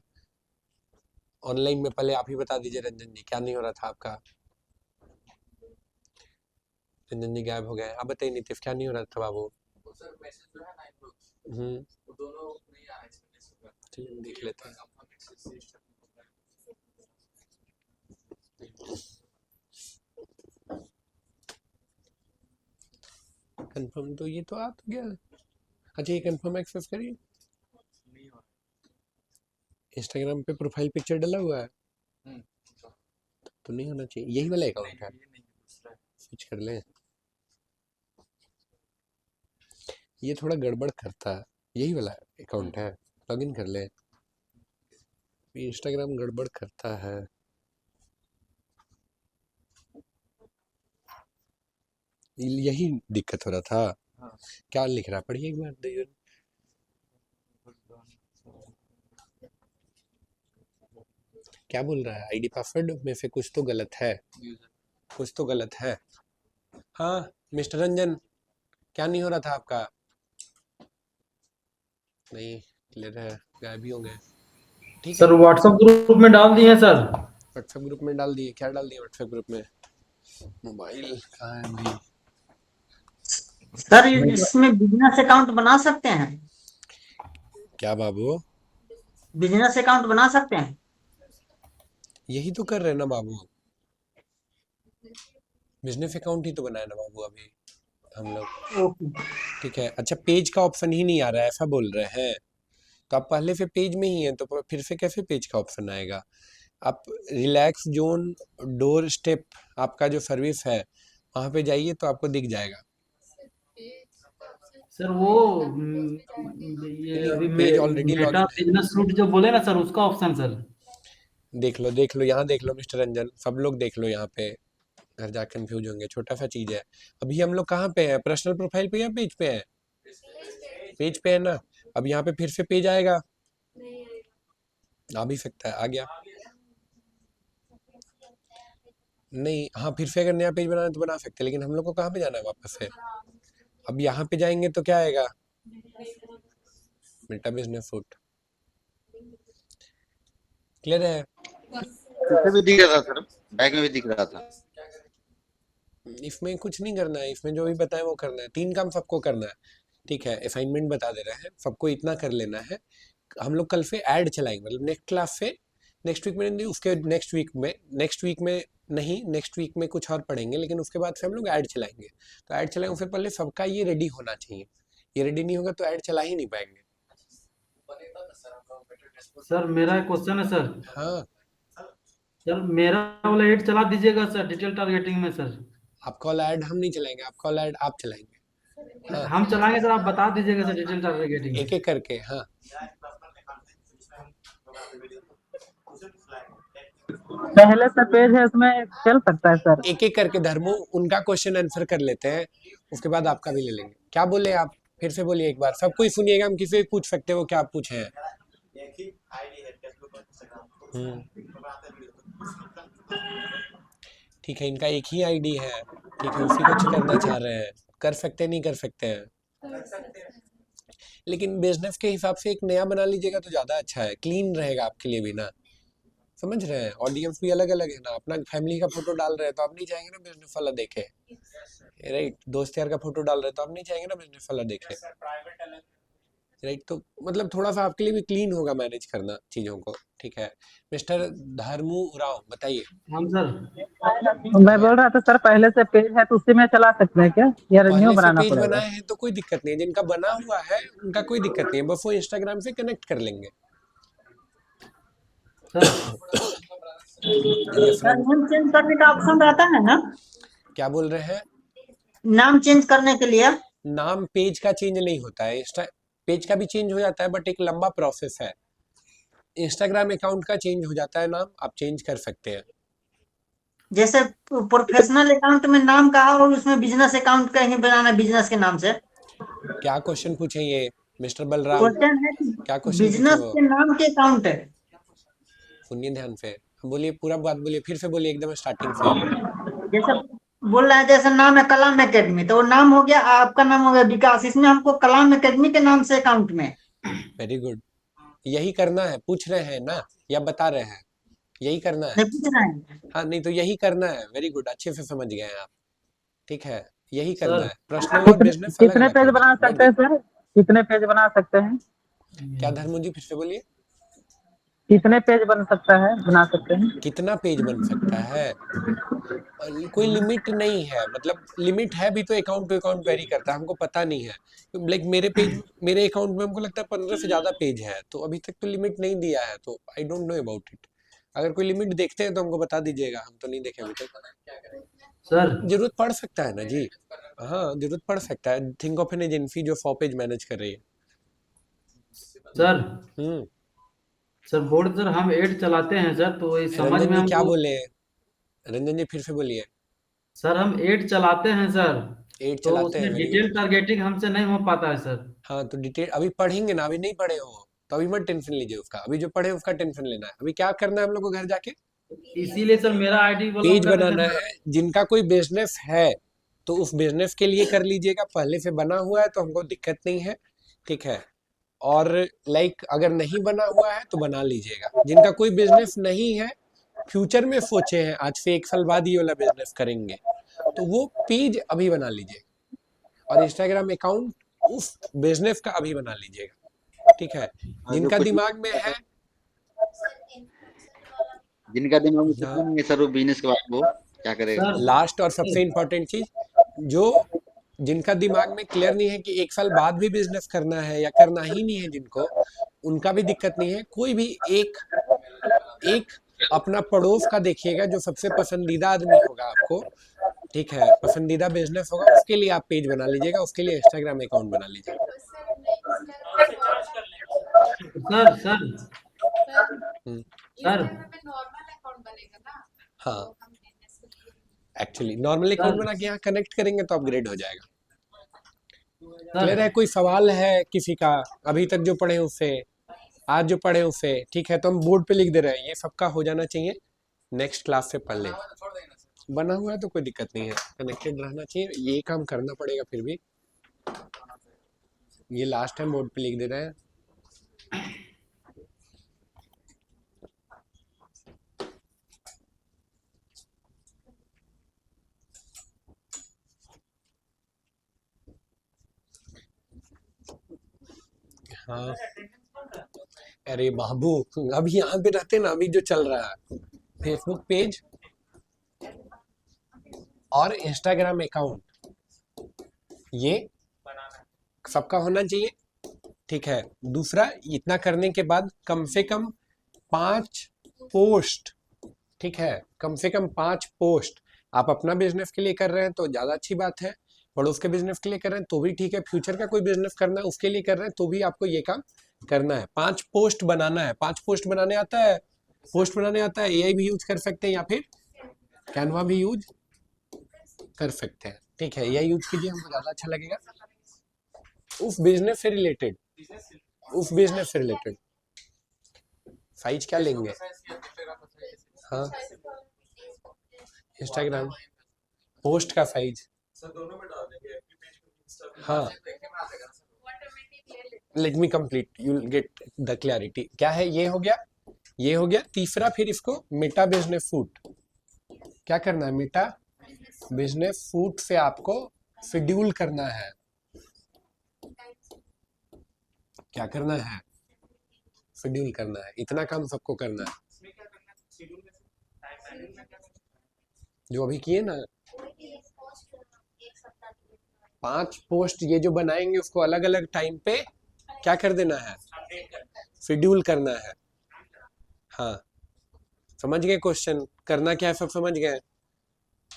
ऑनलाइन में? पहले आप ही बता दीजिए रंजन जी, क्या नहीं हो रहा था आपका? रंजन जी गायब हो गए। आप बताइए नीतीश, क्या नहीं हो रहा था बाबू? वो सर मैसेज जो है ना इनबॉक्स, हम्म, वो दोनों नहीं आ रहा है इसमें मैसेज का। चलिए हम देख लेते हैं। कंफर्म तो ये तो आ तो गया। अच्छा ये कंफर्म एक्सेस करिए। इंस्टाग्राम पे प्रोफाइल पिक्चर डला हुआ है तो नहीं होना चाहिए, यही वाला अकाउंट है, स्विच कर ले। ये थोड़ा गड़बड़ करता है, यही वाला अकाउंट है, लॉगिन कर ले। इंस्टाग्राम गड़बड़ करता है। यही दिक्कत हो रहा था। क्या लिख रहा, पढ़िए एक बार देखिए। क्या बोल रहा है, आईडी पासवर्ड में से कुछ तो गलत है, कुछ तो गलत है। हाँ मिस्टर रंजन, क्या नहीं हो रहा था आपका? नहीं क्लियर है, गायब ही हो गए। ठीक है सर व्हाट्सएप ग्रुप में डाल दिए सर। व्हाट्सएप ग्रुप में डाल दिए, क्या डाल दिए व्हाट्सएप ग्रुप में? मोबाइल कहाँ है भाई? सर इसमें बिजनेस अकाउंट बना सकते हैं? क्या बाबू? बिजनेस अकाउंट बना सकते हैं? यही तो कर रहे हैं ना बाबू, बिजनेस अकाउंट ही तो बनाया ना बाबू अभी हम लोग। ओके। ठीक है, अच्छा पेज का ऑप्शन ही नहीं आ रहा है ऐसा बोल रहे हैं? तो आप पहले से पेज में ही हैं तो फिर से कैसे पेज का ऑप्शन आएगा? आप रिलैक्स जोन डोर स्टेप आपका जो सर्विस है वहाँ पे जाइए तो आपको दिख जाएगा। सर वो ये अभी पेज ऑलरेडी मेटा लॉगिन है। बिजनेस सूट जो बोले ना सर, उसका ऑप्शन सर। देख लो यहाँ देख लो मिस्टर रंजन, सब लोग देख लो यहाँ पे, घर जा कंफ्यूज होंगे, छोटा सा चीज है। अभी हम लोग कहाँ पे हैं, पर्सनल प्रोफाइल पे या पेज पे हैं? पेज पे है ना। अब यहाँ पे फिर से पेज आएगा, आ भी सकता है, आ गया। नहीं हाँ फिर से अगर नया पेज बनाना है तो बना सकते हैं, लेकिन हम लोग को कहाँ पे जाना है वापस से? अब यहाँ पे जाएंगे तो क्या आएगा, मेटा बिजनेस सूट। क्लियर है? पीछे भी दिख रहा था सर, बैक में भी दिख रहा था। इसमें कुछ नहीं करना है, इसमें जो भी बताए वो करना है। 3 काम सबको करना है, ठीक है? असाइनमेंट बता दे रहे हैं, सबको इतना कर लेना है। हम लोग कल से ऐड चलाएंगे, मतलब नेक्स्ट क्लास से, नेक्स्ट वीक में नहीं, उसके नेक्स्ट वीक में, नेक्स्ट वीक में नहीं, नेक्स्ट वीक में कुछ और पढ़ेंगे, लेकिन उसके बाद से हम लोग ऐड चलाएंगे। तो ऐड चलाएंगे उससे पहले सबका ये रेडी होना चाहिए, ये रेडी नहीं होगा तो ऐड चला ही नहीं पाएंगे। सर मेरा एक क्वेश्चन है सर। हाँ सर मेरा वाला एड चला दीजिएगा सर, डिटेल टारगेटिंग में सर। आपका वाला ऐड हम नहीं चलाएंगे, आपका वाला ऐड आप चलाएंगे। हाँ हम चलाएंगे सर, आप बता दीजिएगा सर डिटेल टारगेटिंग। एक एक करके। हाँ पहले से पेज है उसमें चल सकता है सर? एक एक करके धर्मो, उनका क्वेश्चन आंसर कर लेते हैं, उसके बाद आपका भी ले लेंगे। क्या बोले आप, फिर से बोलिए एक बार, सब कोई सुनिएगा, हम किसी से पूछ सकते हो क्या आप पूछे हैं। ठीक है, इनका एक ही आईडी है, ठीक है, उसी को करना चाह रहे हैं, कर सकते नहीं कर सकते हैं, लेकिन बिजनेस के हिसाब से एक नया बना लीजिएगा तो ज़्यादा अच्छा है, क्लीन रहेगा आपके लिए भी ना, समझ रहे हैं? ऑडियंस भी अलग अलग है ना, अपना फैमिली का फोटो डाल रहे हैं तो आप नहीं चाहेंगे ना बिजनेस वाला देखे, राइट? दोस्त यार का फोटो डाल रहे हैं तो आप नहीं चाहेंगे ना बिजनेस वाला देखे, राइट? तो मतलब थोड़ा सा आपके लिए भी क्लीन होगा मैनेज करना चीज़ों को, ठीक है? मिस्टर धर्मू राव बताइए। हम सर मैं बोल रहा था सर पहले से पेज है तो उसी में चला सकते हैं क्या, या न्यू पहले से बनाना पेज पड़ेगा? बनाए हैं तो कोई दिक्कत नहीं है, जिनका बना हुआ है उनका कोई दिक्कत नहीं है, बस वो इंस्टाग्राम से कनेक्ट कर लेंगे। नाम चेंज करने का ऑप्शन रहता है ना? क्या बोल रहे हैं? नाम चेंज करने के लिए? नाम पेज का चेंज नहीं होता है, इंस्टा पेज का भी चेंज हो जाता है बट एक लंबा प्रोसेस है। इंस्टाग्राम अकाउंट का चेंज हो जाता है नाम, आप चेंज कर सकते हैं। जैसे प्रोफेशनल अकाउंट में नाम कहा और उसमें बिजनेस अकाउंट कहीं बनाना, बिजनेस के नाम से। क्या क्वेश्चन पूछे ये मिस्टर बलराम? क्वेश्चन है कि क्या क्वेश्चन पूछे बिजनेस वो? के नाम के अकाउंट है। सुनिए ध्यान से, बोलिए पूरा बात बोलिए, फिर से बोलिए एकदम स्टार्टिंग से। जैसे बोल रहा है, जैसे नाम है कलाम एकेडमी, तो वो नाम हो गया, आपका नाम हो गया विकास, इसमें हमको कलाम एकेडमी के नाम से अकाउंट में। वेरी गुड, यही करना है, पूछ रहे हैं ना या बता रहे हैं? यही करना है। नहीं पूछ रहे हैं। हाँ नहीं तो यही करना है, वेरी गुड, अच्छे से समझ गए हैं आप, ठीक है? यही करना सर है, पर्सनल और बिजनेस अलग कितने अलग पेज करना बना है। सकते हैं सर, कितने पेज बना सकते हैं? क्या धर्मू जी फिर से बोलिए। कितने पेज बन सकता है, बना सकते हैं? कितना पेज बन सकता है? कोई लिमिट नहीं है, मतलब लिमिट है भी तो अकाउंट टू अकाउंट वेरी करता है, हमको पता नहीं है। लाइक मेरे अकाउंट में हमको लगता है 15 से ज्यादा पेज है, तो अभी तक तो लिमिट नहीं दिया है, तो I don't know about it. अगर कोई लिमिट देखते हैं तो हमको बता दीजिएगा, हम तो नहीं देखे अभी तक। सर जरूरत पड़ सकता है ना जी, हाँ जरूरत पड़ सकता है। थिंक ऑफ एन एजेंसी जो 100 पेज मैनेज कर रही है। सर हम्म सर बोर्ड सर हम एड चलाते हैं सर, तो ये समझ रंजन में जी क्या हमको। बोले? रंजन जी फिर से बोलिए। सर हम एड चलाते हैं सर, एड तो चलाते हैं, उसमें वेरी गुड। डिटेल टारगेटिंग हमसे नहीं हो पाता है सर। हाँ तो डिटेल अभी पढ़ेंगे ना, अभी नहीं पढ़े हो तो अभी मत टेंशन लीजिए उसका, अभी जो पढ़े उसका टेंशन लेना है। अभी क्या करना है हम लोग को घर जाके? इसीलिए सर मेरा आईडी बोला पेज कर देते बनाना हैं सर। है। जिनका कोई बिजनेस है तो उस बिजनेस के लिए कर लीजिएगा, पहले से बना हुआ है तो हमको दिक्कत नहीं है, ठीक है। और लाइक अगर नहीं बना हुआ है तो बना लीजिएगा। जिनका कोई बिजनेस नहीं है, फ्यूचर में सोचे हैं आज से 1 साल बाद ये वाला बिजनेस करेंगे, तो वो पेज अभी बना लीजिए। और इंस्टाग्राम अकाउंट उस बिजनेस का अभी बना लीजिएगा, ठीक है। और जो जिनका कुछ दिमाग में है, जिनका दिमाग में हाँ, कुछ नहीं है सर, वो बिजनेस के बाद वो क्या करेगा? सर लास्ट और सबसे इम्पोर्टेंट चीज, जो जिनका दिमाग में क्लियर नहीं है कि 1 साल बाद भी बिजनेस करना है या करना ही नहीं है जिनको, उनका भी दिक्कत नहीं है। कोई भी एक अपना पड़ोस का देखिएगा जो सबसे पसंदीदा आदमी होगा आपको, ठीक है, पसंदीदा बिजनेस होगा, उसके लिए आप पेज बना लीजिएगा, उसके लिए इंस्टाग्राम अकाउंट बना लीजिएगा। सर सर हम्म, सर में नॉर्मल अकाउंट बनेगा ना, हाँ तो हम business के लिए एक्चुअली नॉर्मल अकाउंट सर बना के यहाँ कनेक्ट करेंगे तो अपग्रेड हो जाएगा। सर क्लियर है? कोई सवाल है किसी का अभी तक जो पढ़े उससे, आज जो पढ़े उससे? ठीक है, तो हम बोर्ड पे लिख दे रहे हैं, ये सबका हो जाना चाहिए, नेक्स्ट क्लास से पढ़ ले। छोड़ देना सर। बना हुआ है तो कोई दिक्कत नहीं है, कनेक्टेड रहना चाहिए, ये काम करना पड़ेगा फिर भी। ये लास्ट टाइम बोर्ड पे लिख दे रहे हैं। हाँ अरे बाबू, अभी यहाँ पे रहते ना, अभी जो चल रहा है फेसबुक पेज और इंस्टाग्राम अकाउंट, ये सबका होना चाहिए, ठीक है। दूसरा, इतना करने के बाद कम से कम 5 पोस्ट, ठीक है, कम से कम 5 पोस्ट। आप अपना बिजनेस के लिए कर रहे हैं तो ज़्यादा अच्छी बात है, पड़ोस के बिजनेस के लिए कर रहे हैं तो भी ठीक है, फ्यूचर का कोई बिजनेस करना है उसके लिए कर रहे हैं तो भी आपको ये काम करना है। 5 पोस्ट बनाना है। 5 पोस्ट बनाने आता है? पोस्ट बनाने आता है, एआई भी यूज कर सकते हैं या फिर कैनवा भी यूज कर सकते हैं, ठीक है। एआई यूज कीजिए, हमको ज़्यादा अच्छा लगेगा। उस बिजनेस से रिलेटेड, उस बिजनेस से रिलेटेड साइज क्या लेंगे? हाँ इंस्टाग्राम पोस्ट का साइज, हाँ let me complete, you will get the clarity. क्या है? ये हो गया, ये हो गया। तीसरा, फिर इसको मेटा बिजनेस फूट, क्या करना है? मेटा बिजनेस फूट से आपको शेड्यूल करना है। क्या करना है? शेड्यूल करना है। इतना काम सबको करना है इसमें क्या करना है शेड्यूल में टाइम में क्या जो अभी किए ना। कोई भी एक पोस्ट एक सप्ताह के लिए 5 पोस्ट ये जो बनाएंगे उसको अलग अलग टाइम पे क्या कर देना है? अपडेट करना है। शेड्यूल करना है। हाँ समझ गए क्वेश्चन? करना क्या है सब समझ गए?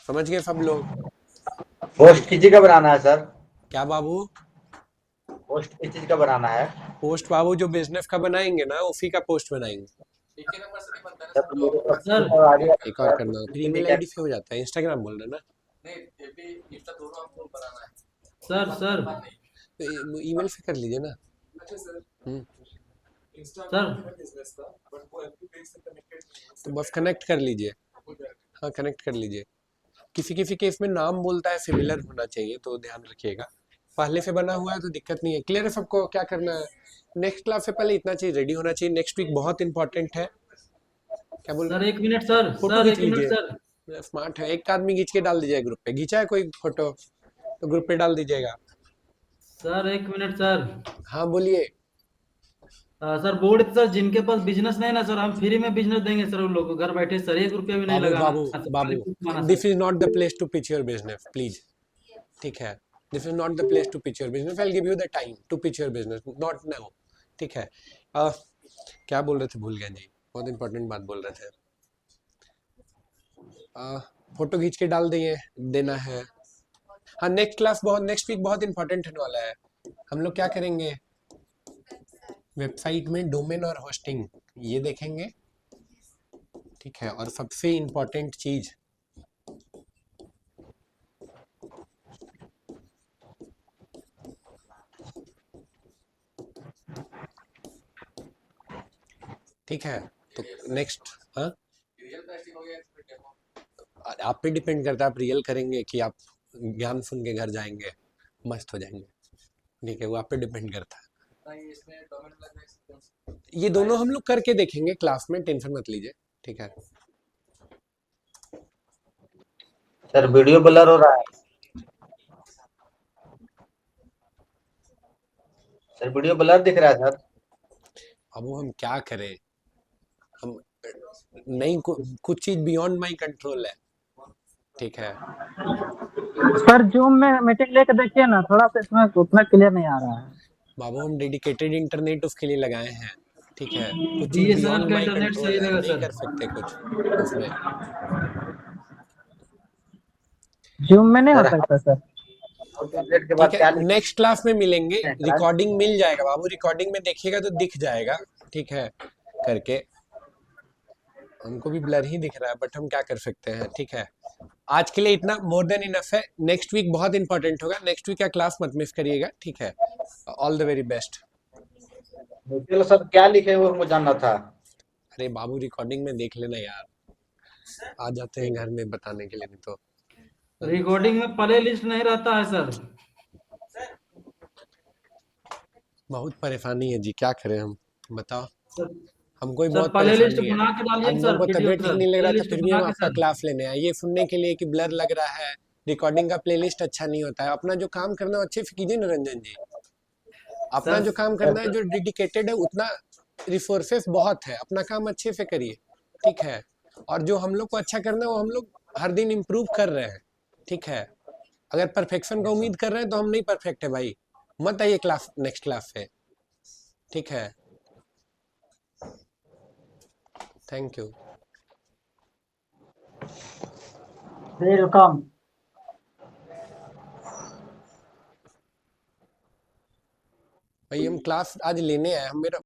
समझ गए सब लोग? पोस्ट किसी का बनाना है सर? क्या बाबू? पोस्ट किस चीज का बनाना है? पोस्ट बाबू जो बिजनेस का बनाएंगे ना उसी का पोस्ट बनाएंगे। एक ही नंबर से नहीं बनता ना सर मेरे सर पास आइडिया एक और करना हो, फिर ईमेल आईडी से हो जाता है। इंस्टाग्राम बोल रहे ना, नहीं, ये भी इंस्टा दोनों हमको बनाना है। सर सर तो ईमेल से कर लीजिए ना। अच्छा सर, हम्म, सर बिजनेस था बट वो एफबी पेज से कनेक्टेड नहीं है। तो बस कनेक्ट कर लीजिए। हो जाएगा। हाँ कनेक्ट कर लीजिए। किसी किसी केस में नाम बोलता है सिमिलर होना चाहिए, तो ध्यान रखिएगा। पहले से बना हुआ है तो दिक्कत नहीं है। क्लियर है सबको? क्या करना है? नेक्स्ट क्लास से पहले इतना चीज रेडी होना चाहिए। नेक्स्ट वीक बहुत इंपॉर्टेंट है। क्या बोल सर रहे एक मिनट सर, फोटो सर खींच एक मिनट लीजिए। सर। स्मार्ट है, एक आदमी खींच के डाल दीजिए ग्रुप पे। खींचा है कोई फोटो तो ग्रुप पे डाल दीजिएगा। सर एक मिनट सर। हाँ बोलिए। सर बोर्ड सर जिनके पास बिजनेस नहीं ना सर, हम फ्री में बिजनेस देंगे सर उन लोग को, घर बैठे सर, 1 रुपया भी नहीं बाबू लगाना बाबू सर, बाबू खाली माना this sir. Is not the place to pitch your business please, ठीक है, this is not the place to pitch your business, I will give you the time to pitch your business, not now, ठीक है। क्या बोल रहे थे, भूल गए जी, बहुत इंपॉर्टेंट बात बोल रहे थे। फोटो खींच के डाल दिए देना है। हाँ, नेक्स्ट वीक बहुत इंपॉर्टेंट होने वाला है। हम लोग क्या करेंगे, वेबसाइट में डोमेन और होस्टिंग ये देखेंगे, ठीक है, और सबसे इंपॉर्टेंट चीज ठीक है, तो नेक्स्ट, हाँ रियल टेस्टिंग हो गया फिर डेमो। आप पे डिपेंड करता है, आप रियल करेंगे कि आप ज्ञान सुन के घर जाएंगे मस्त हो जाएंगे, ठीक है, वो आप पे डिपेंड करता है। नहीं इसमें डोमेन लग रहा है, ये दोनों हम लोग करके देखेंगे क्लास में, टेंशन मत लीजिए, ठीक है। सर वीडियो ब्लर हो रहा है। सर वीडियो ब्लर दिख रहा है सर। अब वो हम क्या करें, हम नहीं, कुछ चीज बियॉन्ड माई कंट्रोल है, ठीक है। सर जूम में मीटिंग लेके देखिए ना, थोड़ा सा इसमें उतना क्लियर नहीं आ रहा है। बाबू हम डेडिकेटेड इंटरनेट उसके लिए लगाए हैं, ठीक है, कुछ चीज BSNL बियॉन्ड का माई इंटरनेट कंट्रोल सही है, हम रहेगा नहीं सर। कर सकते कुछ उसमें। जूम में नहीं हो सर सकता सर। अपडेट के बाद ठीक क्या है, नेक्स्ट क्लास में मिलेंगे, लिखना है? रिकॉर्डिंग मिल जाएगा बाबू, रिकॉर्डिंग में देखिएगा तो दिख जाएगा, ठीक है, करके। हमको भी ब्लर ही दिख रहा है, बट हम क्या कर सकते हैं, ठीक है। आज के लिए इतना मोर देन इनफ है, नेक्स्ट वीक बहुत इंपॉर्टेंट होगा, नेक्स्ट वीक का क्लास मत मिस करिएगा, ठीक है। All the very best. चलो सर क्या लिखे वो हमको जानना था। अरे बाबू रिकॉर्डिंग में देख लेना यार, आ जाते हैं घर में बताने के लिए, नहीं तो रिकॉर्डिंग में प्ले लिस्ट नहीं रहता है सर। बहुत परेशानी है जी, क्या करें हम, बताओ, सर हमको भी सर बहुत प्ले लिस्ट परेशानी है। बना के डालिए आज सर, हमको वीडियो तबीयत ठीक सर, नहीं लग प्ले रहा था, लिस्ट फिर भी बना हम के आपका सर। क्लास लेने आए, ये सुनने के लिए कि ब्लर लग रहा है, रिकॉर्डिंग का प्लेलिस्ट अच्छा नहीं होता है। अपना जो काम करना है अच्छे से कीजिए ना रंजन जी, अपना सर जो काम करना है, जो डेडिकेटेड है, उतना रिसोर्सेस बहुत है, अपना काम अच्छे से करिए, ठीक है। और जो हम लोग को अच्छा करना है वो हम लोग हर दिन इम्प्रूव कर रहे हैं, ठीक है। अगर परफेक्शन का उम्मीद कर रहे हैं तो हम नहीं परफेक्ट है भाई, मत आइए क्लास, नेक्स्ट क्लास से, ठीक है। Thank you. वेलकम। भाई हम क्लास आज लेने आए, हम मेरा